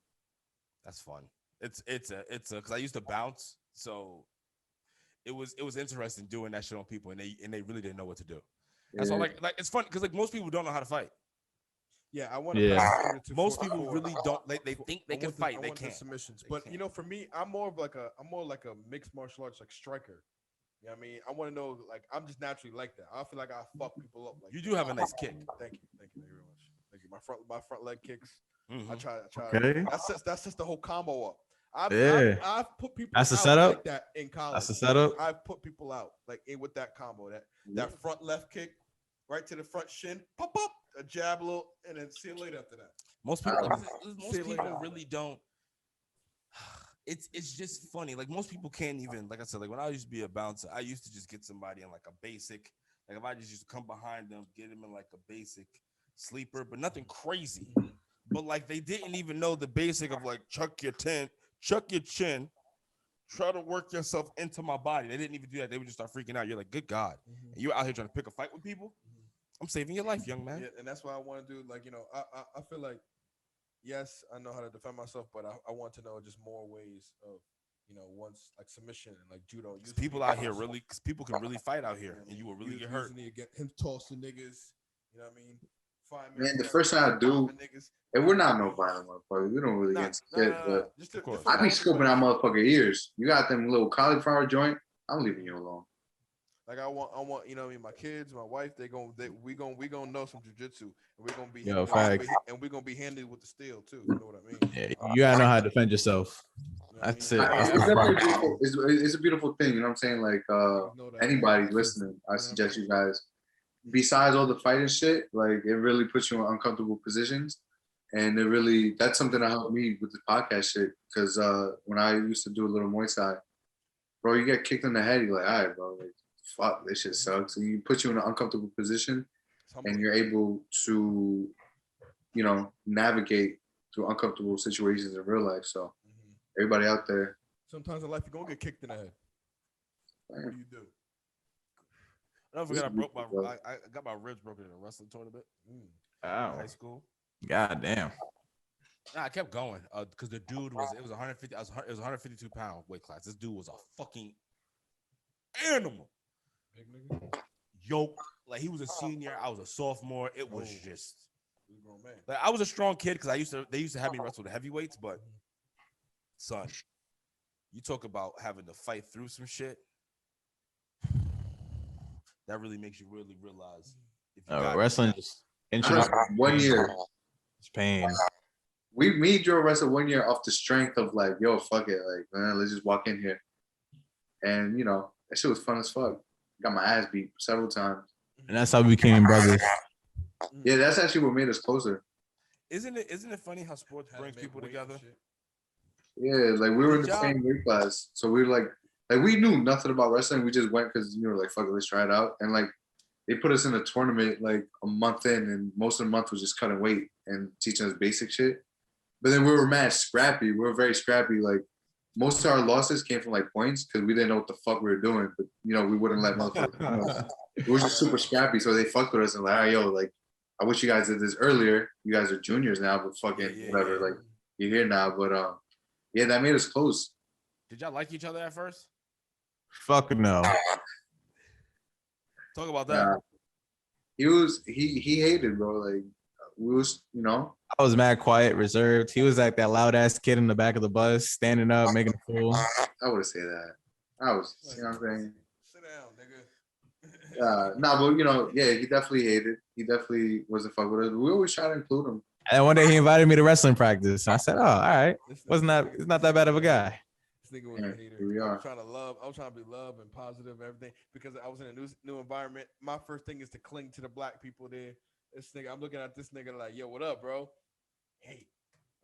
[SPEAKER 5] That's fun. It's because I used to bounce, so it was interesting doing that shit on people, and they really didn't know what to do. That's all. Like it's fun because like most people don't know how to fight.
[SPEAKER 6] Yeah, I want to.
[SPEAKER 5] Most people really don't. They think they can fight. They can't.
[SPEAKER 6] Submissions, but you know, for me, I'm more like a mixed martial arts like striker. You know what I mean? I want to know, like, I'm just naturally like that. I feel like I fuck people up. Like
[SPEAKER 5] you do have a nice kick.
[SPEAKER 6] Thank you very much. Thank you. My front leg kicks.
[SPEAKER 5] Mm-hmm.
[SPEAKER 6] I try.
[SPEAKER 1] Okay.
[SPEAKER 6] That's just the whole combo up. I've put people.
[SPEAKER 1] That's the
[SPEAKER 6] out
[SPEAKER 1] setup?
[SPEAKER 6] like that in college.
[SPEAKER 1] That's the setup.
[SPEAKER 6] I've put people out like with that combo. That front left kick, right to the front shin, pop up, a jab, a little, and then see you later after that.
[SPEAKER 5] Most people really don't. It's just funny. Like most people can't even, like I said, like when I used to be a bouncer, I used to just get somebody in like a basic, like if I just used to come behind them, get them in like a basic sleeper, but nothing crazy. But like they didn't even know the basic of like chuck your chin, try to work yourself into my body. They didn't even do that. They would just start freaking out. You're like, good God. And you're out here trying to pick a fight with people. I'm saving your life, young man.
[SPEAKER 6] Yeah, and that's why I want to do, like, you know, I feel like, yes, I know how to defend myself, but I want to know just more ways of, you know, once like submission and like judo.
[SPEAKER 5] People out here really, because people can really fight out here, and you will really get hurt.
[SPEAKER 6] Him tossing niggas, you know what I mean?
[SPEAKER 2] Man, the first thing I do, and we're not no violent motherfuckers. We don't really get shit, but I be scoping out motherfucker ears. You got them little cauliflower joint. I'm leaving you alone.
[SPEAKER 6] Like I want, you know what I mean, my kids, my wife, we gonna know some jujitsu, and we're gonna be and we're gonna be handy with the steel too. You know what I mean?
[SPEAKER 1] Yeah, you gotta know how to defend yourself. That's it.
[SPEAKER 2] It's a beautiful thing. You know what I'm saying? Like anybody listening, I suggest you guys. Besides all the fighting shit, like it really puts you in uncomfortable positions, and that's something that helped me with the podcast shit. Because when I used to do a little Muay Thai, bro, you get kicked in the head, you're like, all right, bro, like fuck, this shit sucks. So you put you in an uncomfortable position, and you're able to, you know, navigate through uncomfortable situations in real life. So everybody out there,
[SPEAKER 6] sometimes in life you're gonna get kicked in the head. What do you do?
[SPEAKER 5] I forgot I got my ribs broken in a wrestling tournament. In high school.
[SPEAKER 1] God damn.
[SPEAKER 5] Nah, I kept going because the dude was 150. It was 152 pound weight class. This dude was a fucking animal.
[SPEAKER 6] Big nigga.
[SPEAKER 5] Yoke, like he was a senior. I was a sophomore. It was just like I was a strong kid because they used to have me wrestle the heavyweights, but son, you talk about having to fight through some shit. That really makes you really realize if you
[SPEAKER 1] wrestling just
[SPEAKER 2] 1 year.
[SPEAKER 1] It's pain.
[SPEAKER 2] Me and Joe wrestled 1 year off the strength of like, yo, fuck it, like, man, let's just walk in here, and you know that shit was fun as fuck. Got my ass beat several times,
[SPEAKER 1] and that's how we became brothers.
[SPEAKER 2] Yeah, that's actually what made us closer.
[SPEAKER 5] Isn't it funny how sports brings people together?
[SPEAKER 2] Yeah, like we were in the same weight class, so we were like we knew nothing about wrestling. We just went because you were like, fuck it, let's try it out. And like they put us in a tournament like a month in, and most of the month was just cutting weight and teaching us basic shit. But then we were mad scrappy. We were very scrappy. Like most of our losses came from like points because we didn't know what the fuck we were doing. But you know, we wouldn't let motherfuckers. We were just super scrappy, so they fucked with us and like, all right, yo, like I wish you guys did this earlier. You guys are juniors now, but fucking whatever. Like you're here now, but yeah, that made us close.
[SPEAKER 5] Did y'all like each other at first?
[SPEAKER 1] Fuck no.
[SPEAKER 5] Talk about that.
[SPEAKER 2] He hated, bro. Like we was, you know.
[SPEAKER 1] I was mad quiet, reserved. He was like that loud ass kid in the back of the bus, standing up, making a fool.
[SPEAKER 2] I would say that. I was, you know what I'm saying?
[SPEAKER 6] Sit down, nigga.
[SPEAKER 2] Nah, but you know, yeah, he definitely hated. He definitely wasn't fuck with us. We always try to include him.
[SPEAKER 1] And one day he invited me to wrestling practice. And I said, oh, all right. He's not that bad of a guy.
[SPEAKER 6] This nigga was a hater.
[SPEAKER 2] Here we are.
[SPEAKER 6] I was trying to be love and positive and everything because I was in a new environment. My first thing is to cling to the black people there. This nigga, I'm looking at this nigga like, yo, what up, bro? Hey.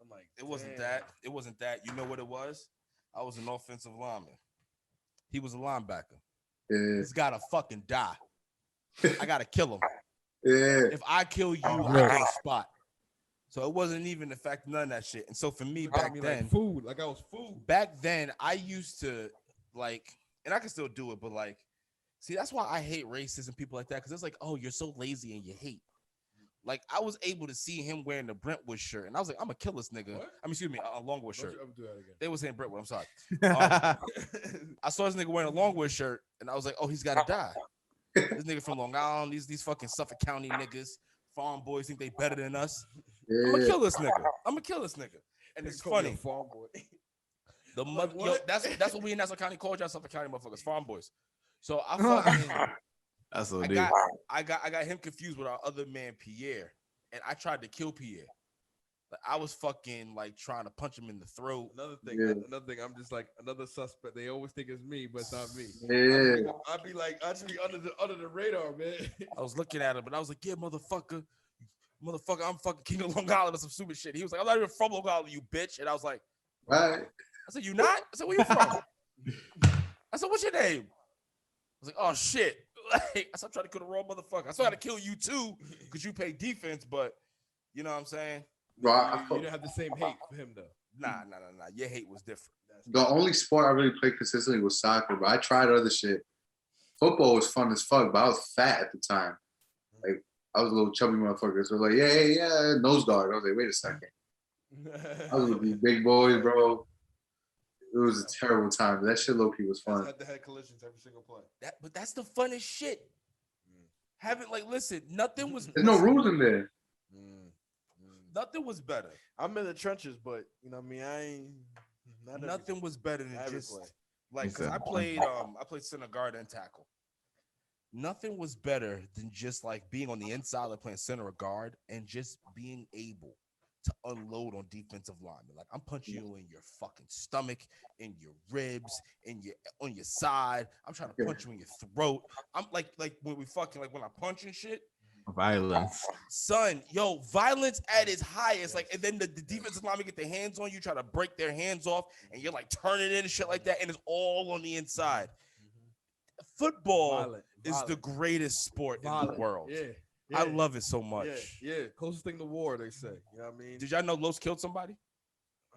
[SPEAKER 6] I'm like,
[SPEAKER 5] it wasn't that. It wasn't that. You know what it was? I was an offensive lineman. He was a linebacker.
[SPEAKER 2] Yeah.
[SPEAKER 5] He's gotta fucking die. I gotta kill him.
[SPEAKER 2] Yeah.
[SPEAKER 5] If I kill you, I get a spot. So it wasn't even the fact of none of that shit. And so for me back then,
[SPEAKER 6] like I was food.
[SPEAKER 5] Back then, I used to like, and I can still do it, but like, See, that's why I hate racists and people like that, because it's like, oh, you're so lazy and you hate. Like, I was able to see him wearing the Brentwood shirt, and I was like, I'm gonna kill this nigga.
[SPEAKER 6] What?
[SPEAKER 5] I mean, excuse me, a Longwood shirt.
[SPEAKER 6] Don't you ever do that again.
[SPEAKER 5] They were saying Brentwood. I'm sorry. I saw this nigga wearing a Longwood shirt, and I was like, oh, he's gotta die. This nigga from Long Island, these fucking Suffolk County niggas, farm boys think they better than us. I'm gonna kill this nigga. And it's funny.
[SPEAKER 6] Farm boy.
[SPEAKER 5] The mother, yo, that's what we in Nassau County called y'all, Suffolk County motherfuckers, farm boys. So I fucking
[SPEAKER 1] That's so
[SPEAKER 5] I
[SPEAKER 1] deep.
[SPEAKER 5] got him confused with our other man Pierre, and I tried to kill Pierre. Like, I was fucking like trying to punch him in the throat.
[SPEAKER 6] Another thing, I'm just like another suspect. They always think it's me, but it's not me.
[SPEAKER 2] Yeah.
[SPEAKER 6] I'd be like, I should be under the radar, man.
[SPEAKER 5] I was looking at him, and I was like, yeah, motherfucker, I'm fucking king of Long Island or some stupid shit. He was like, I'm not even from Long Island, you bitch. And I was like,
[SPEAKER 2] Right.
[SPEAKER 5] I said, you not? I said, where you from? I said, what's your name? I was like, oh shit. Like, I said, I'm trying to kill the wrong motherfucker. I still got to kill you too, because you play defense, but you know what I'm saying?
[SPEAKER 2] Bro,
[SPEAKER 6] You didn't have the same hate for him though.
[SPEAKER 5] Nah. Your hate was different.
[SPEAKER 2] the only sport I really played consistently was soccer, but I tried other shit. Football was fun as fuck, but I was fat at the time. Like, I was a little chubby motherfucker. So like, yeah, nose guard. I was like, wait a second. I was with these big boys, bro. It was a terrible time, but that shit low key was fun.
[SPEAKER 6] Head-to-head collisions every single play.
[SPEAKER 5] But that's the funnest shit. Haven't like listen, nothing was.
[SPEAKER 2] There's no rules in there.
[SPEAKER 5] Nothing was better.
[SPEAKER 6] I'm in the trenches, but you know what I mean. I ain't.
[SPEAKER 5] Nothing was better than just
[SPEAKER 6] play.
[SPEAKER 5] like, because I played center guard and tackle. Nothing was better than just like being on the inside, like playing center or guard, and just being able to unload on defensive linemen. Like, I'm punching you in your fucking stomach, in your ribs, on your side. I'm trying to punch you in your throat. I'm like when we fucking like when I punch and shit.
[SPEAKER 1] Violence.
[SPEAKER 5] Son, yo, violence at its highest. Like, and then the defensive linemen get their hands on you, try to break their hands off, and you're like turning it and shit like that, and it's all on the inside. Football is the greatest sport in the world.
[SPEAKER 6] Yeah.
[SPEAKER 5] I love it so much.
[SPEAKER 6] Yeah. Closest thing to war, they say. You know what I mean?
[SPEAKER 5] Did y'all know Los killed somebody?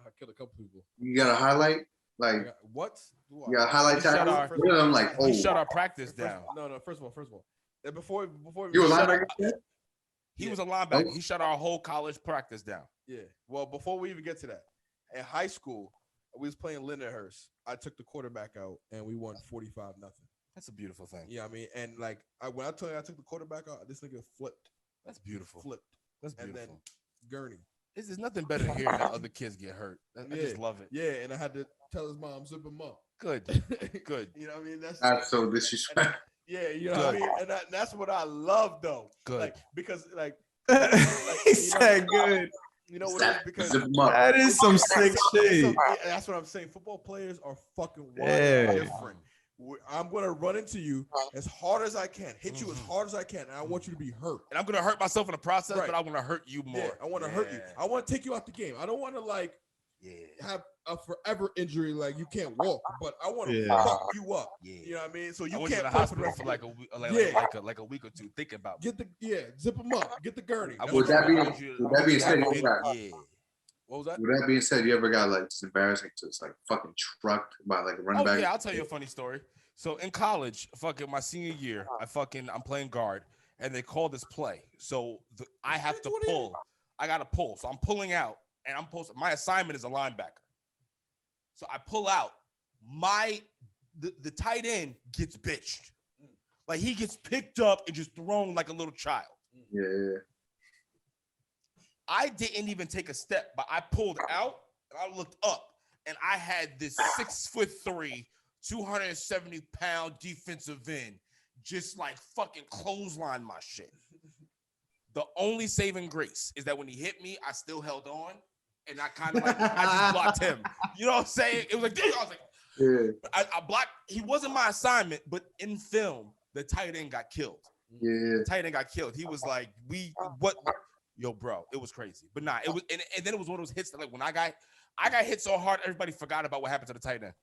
[SPEAKER 6] I killed a couple people.
[SPEAKER 2] You got a highlight? Like,
[SPEAKER 6] What?
[SPEAKER 2] you got a highlight
[SPEAKER 5] Shut
[SPEAKER 2] tackle?
[SPEAKER 5] our-
[SPEAKER 2] I'm like, oh.
[SPEAKER 5] He shut our practice down.
[SPEAKER 6] No. First of all, and before
[SPEAKER 2] You were
[SPEAKER 6] shut
[SPEAKER 2] linebacker?
[SPEAKER 5] He was a linebacker. He shut our whole college practice down.
[SPEAKER 6] Yeah. Well, before we even get to that, in high school, we was playing Lindenhurst. I took the quarterback out, and we won 45-0.
[SPEAKER 5] That's a beautiful thing.
[SPEAKER 6] Yeah, I mean, and like when I tell you I took the quarterback out, this nigga flipped.
[SPEAKER 5] That's beautiful. That's beautiful.
[SPEAKER 6] And then Gurney.
[SPEAKER 5] There's nothing better than hearing that other kids get hurt. I just love it.
[SPEAKER 6] Yeah, and I had to tell his mom, zip him up.
[SPEAKER 5] Good. Good.
[SPEAKER 6] You know what I mean?
[SPEAKER 2] That's so disrespectful.
[SPEAKER 6] Yeah, you know what I mean? And that's what I love, though.
[SPEAKER 5] Good.
[SPEAKER 6] Like, because, like,
[SPEAKER 1] He said good.
[SPEAKER 6] You know what it is? Because
[SPEAKER 2] Zip 'em up.
[SPEAKER 1] That is some sick shit.
[SPEAKER 6] that's what I'm saying. Football players are fucking wild
[SPEAKER 1] Yeah.
[SPEAKER 6] and different. I'm going to run into you as hard as I can, hit you as hard as I can, and I want you to be hurt.
[SPEAKER 5] And I'm going to hurt myself in the process,
[SPEAKER 6] Right.
[SPEAKER 5] but I want to hurt you more.
[SPEAKER 6] Yeah, I want to hurt you. I want to take you out the game. I don't want to, like, have a forever injury, like you can't walk, but I want to fuck you up.
[SPEAKER 5] Yeah.
[SPEAKER 6] You know what I mean? So
[SPEAKER 5] I
[SPEAKER 6] you
[SPEAKER 5] went to
[SPEAKER 6] can't
[SPEAKER 5] the
[SPEAKER 6] play
[SPEAKER 5] hospital for like a week, like a week or two. Think about
[SPEAKER 6] get the zip them up, get the gurney.
[SPEAKER 2] Would that being said,
[SPEAKER 6] What was that?
[SPEAKER 2] With that being said, you ever got like just embarrassing, just like fucking trucked by like a running back?
[SPEAKER 5] Yeah, I'll tell you a funny story. So in college, fucking my senior year, I'm playing guard, and they call this play. So I have to pull. I got to pull. So I'm pulling out, and my assignment is a linebacker. So I pull out. The tight end gets bitched. Like, he gets picked up and just thrown like a little child.
[SPEAKER 2] Yeah.
[SPEAKER 5] I didn't even take a step, but I pulled out and I looked up, and I had this 6'3", 270-pound defensive end just like fucking clothesline my shit. The only saving grace is that when he hit me, I still held on, and I kind of like I just blocked him. You know what I'm saying? It was like, I was like,
[SPEAKER 2] yeah.
[SPEAKER 5] I blocked. He wasn't my assignment, but in film, the tight end got killed.
[SPEAKER 2] Yeah.
[SPEAKER 5] The tight end got killed. He was like, what? Yo, bro, it was crazy. But nah, it was, and then it was one of those hits that, like, when I got hit so hard, everybody forgot about what happened to the tight end.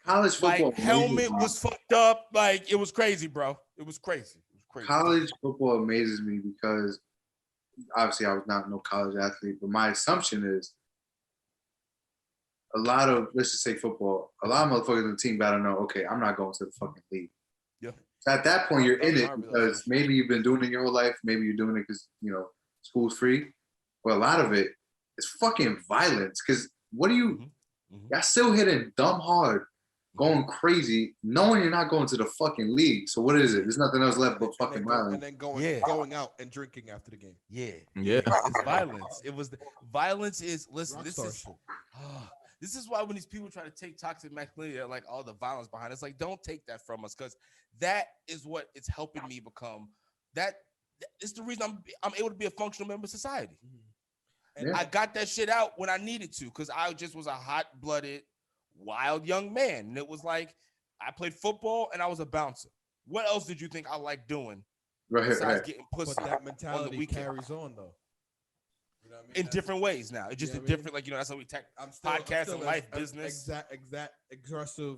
[SPEAKER 2] College football,
[SPEAKER 5] like, helmet was fucked up. Like, it was crazy, bro. It was crazy.
[SPEAKER 2] College football amazes me because obviously I was not no college athlete, but my assumption is a lot of, let's just say football, a lot of motherfuckers in the team gotta know, okay, I'm not going to the fucking league.
[SPEAKER 5] Yeah.
[SPEAKER 2] So at that point, you're in it
[SPEAKER 6] Not
[SPEAKER 2] because
[SPEAKER 6] realization.
[SPEAKER 2] maybe you've been doing it your whole life. Maybe you're doing it because, school's free. But a lot of it is fucking violence. Because what do you, y'all still hitting dumb hard, going crazy, knowing you're not going to the fucking league. So what is it? There's nothing else left but fucking violence.
[SPEAKER 6] And then going out and drinking after the game.
[SPEAKER 5] Yeah.
[SPEAKER 1] Yeah.
[SPEAKER 5] It's violence. It was violence is listen,
[SPEAKER 6] Rockstar shit.
[SPEAKER 5] this is why when these people try to take toxic masculinity, they're like all the violence behind it. It's like, don't take that from us, because that is what it's helping me become. That is the reason I'm able to be a functional member of society. And I got that shit out when I needed to, because I just was a hot-blooded, wild young man. And it was like, I played football and I was a bouncer. What else did you think I liked doing besides getting pussy?
[SPEAKER 6] But that mentality
[SPEAKER 5] on the weekend?
[SPEAKER 6] carries on though. You know what I mean?
[SPEAKER 5] In different ways now. It's just a different, like, that's how we podcast and life, business.
[SPEAKER 6] Exact aggressive,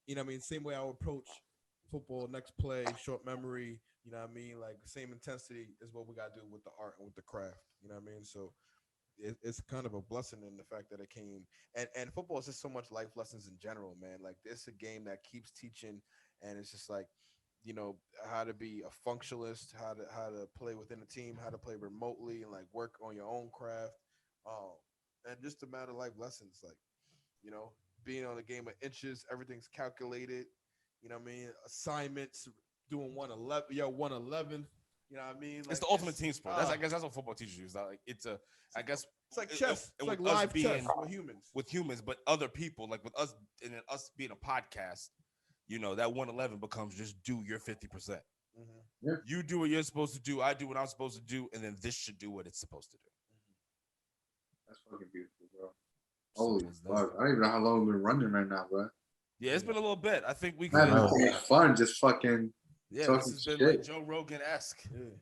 [SPEAKER 6] you know what I mean? Same way I would approach football, next play, short memory, you know what I mean? Like the same intensity is what we got to do with the art and with the craft, you know what I mean? So it's kind of a blessing in the fact that it came, and football is just so much life lessons in general, man. Like it's a game that keeps teaching, and it's just like, how to be a functionalist, how to play within a team, how to play remotely, and like work on your own craft, and just a matter of life lessons, like, being on a game of inches, everything's calculated, you know what I mean? Assignments, doing 111, 111. You know what I mean? Like,
[SPEAKER 5] it's the ultimate team sport. I guess that's what football teaches you. Is that, like, it's
[SPEAKER 6] like chess. It's like live chess with humans.
[SPEAKER 5] But other people, like with us, and then us being a podcast, that 111 becomes just do your 50%.
[SPEAKER 2] Yeah.
[SPEAKER 5] You do what you're supposed to do. I do what I'm supposed to do, and then this should do what it's supposed to do.
[SPEAKER 2] That's fucking beautiful, bro. Holy fuck! I don't even know how long we've been running right now, bro.
[SPEAKER 5] Yeah, it's been a little bit. I think we
[SPEAKER 2] can have fun, just fucking.
[SPEAKER 5] Yeah, this has been like Joe Rogan-esque.
[SPEAKER 6] Yeah.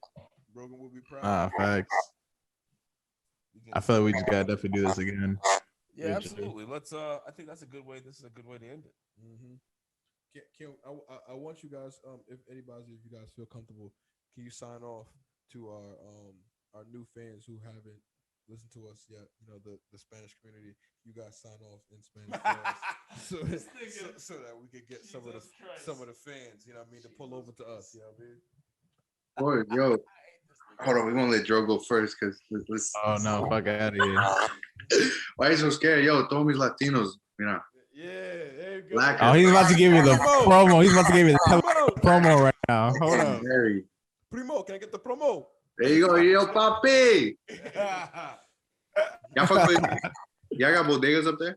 [SPEAKER 6] Rogan will be proud.
[SPEAKER 1] Facts. I feel like we just gotta definitely do this again.
[SPEAKER 5] Yeah, absolutely. Let's. I think that's a good way. This is a good way to end it.
[SPEAKER 6] I want you guys, if you guys feel comfortable, can you sign off to our new fans who haven't listened to us yet? The Spanish community. You guys sign off in Spanish so that we could get some of the fans, you know what I mean, to pull over to us. You know what I mean?
[SPEAKER 2] Boy, yo, hold on, we won't let Joe go first because let's.
[SPEAKER 1] Oh no, fuck out of here.
[SPEAKER 2] Why are you so scared? Yo, todos mis Latinos,
[SPEAKER 6] Yeah, there you go.
[SPEAKER 2] Black.
[SPEAKER 1] Oh, he's about to give me the promo. He's about to give me the promo right now. Hold on.
[SPEAKER 6] Primo, can I get the promo?
[SPEAKER 2] There you go, yo, papi. Y'all got bodegas up there?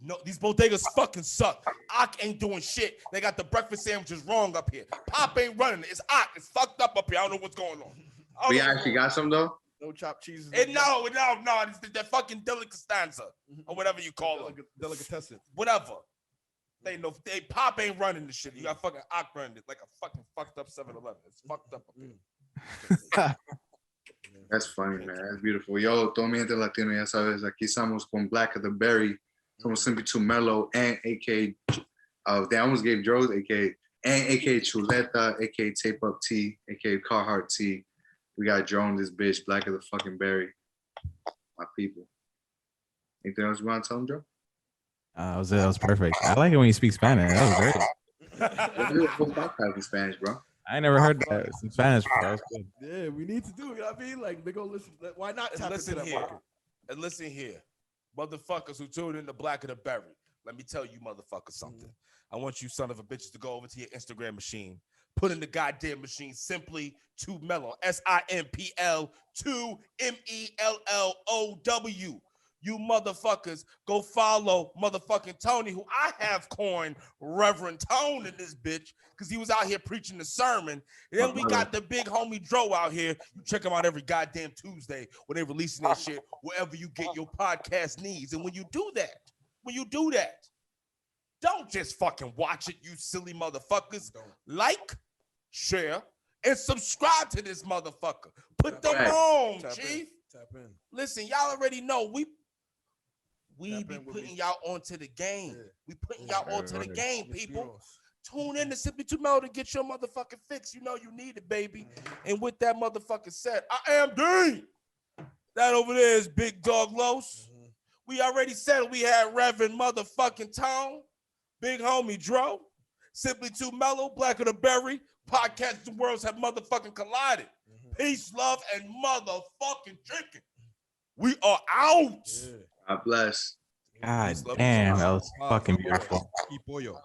[SPEAKER 5] No, these bodegas fucking suck. Ak ain't doing shit. They got the breakfast sandwiches wrong up here. Pop ain't running. It's Ak. It's fucked up here. I don't know what's going on.
[SPEAKER 2] We actually got some though.
[SPEAKER 6] No chopped cheeses.
[SPEAKER 5] No. It's that fucking delicatessen or whatever you call it.
[SPEAKER 6] Delicatessen.
[SPEAKER 5] Whatever. They Pop ain't running the shit. You got fucking Ak running it like a fucking fucked up 7-Eleven. It's fucked up here.
[SPEAKER 2] That's funny, man. That's beautiful. Yo, todo mi gente latino, ya sabes, aquí estamos con Black of the Berry. Somos Simply2Mellow and AK. They almost gave Joe's AK and AK Chuleta, AK Tape Up T, AK Carhartt T. We got Joe and this bitch, Black of the fucking Berry. My people. Anything else you want to tell them, Joe?
[SPEAKER 1] That was perfect. I like it when you speak Spanish. That was great.
[SPEAKER 2] We'll podcast in Spanish, bro.
[SPEAKER 1] I never heard that in Spanish. That was good.
[SPEAKER 6] Yeah, we need to do it. You know what I mean? Like, they go listen. Why not tap into that market?
[SPEAKER 5] And listen here, motherfuckers who tuned in to Black of the Berry. Let me tell you, motherfuckers, something. I want you son of a bitches to go over to your Instagram machine. Put in the goddamn machine, Simply2Mellow, SIMPL 2MELLOW. You motherfuckers go follow motherfucking Tony, who I have coined Reverend Tone in this bitch, because he was out here preaching the sermon. And then we got the big homie Dro out here. You check him out every goddamn Tuesday when they releasing that shit, wherever you get your podcast needs. And when you do that, don't just fucking watch it, you silly motherfuckers. Like, share, and subscribe to this motherfucker. Put them on, Chief.
[SPEAKER 6] Tap in.
[SPEAKER 5] Listen, y'all already know we be putting y'all onto the game. Yeah. We putting y'all onto the game, people. Tune in to Simply2Mellow to get your motherfucking fix. You know you need it, baby. And with that motherfucking set, I am Dean. That over there is Big Dog Los. We already said we had Reverend motherfucking Tone, Big Homie Dro, Simply2Mellow, Black of the Berry. Podcast the worlds have motherfucking collided. Peace, love, and motherfucking drinking. We are out.
[SPEAKER 2] God bless.
[SPEAKER 1] God damn, that was fucking beautiful.
[SPEAKER 6] Y pollo.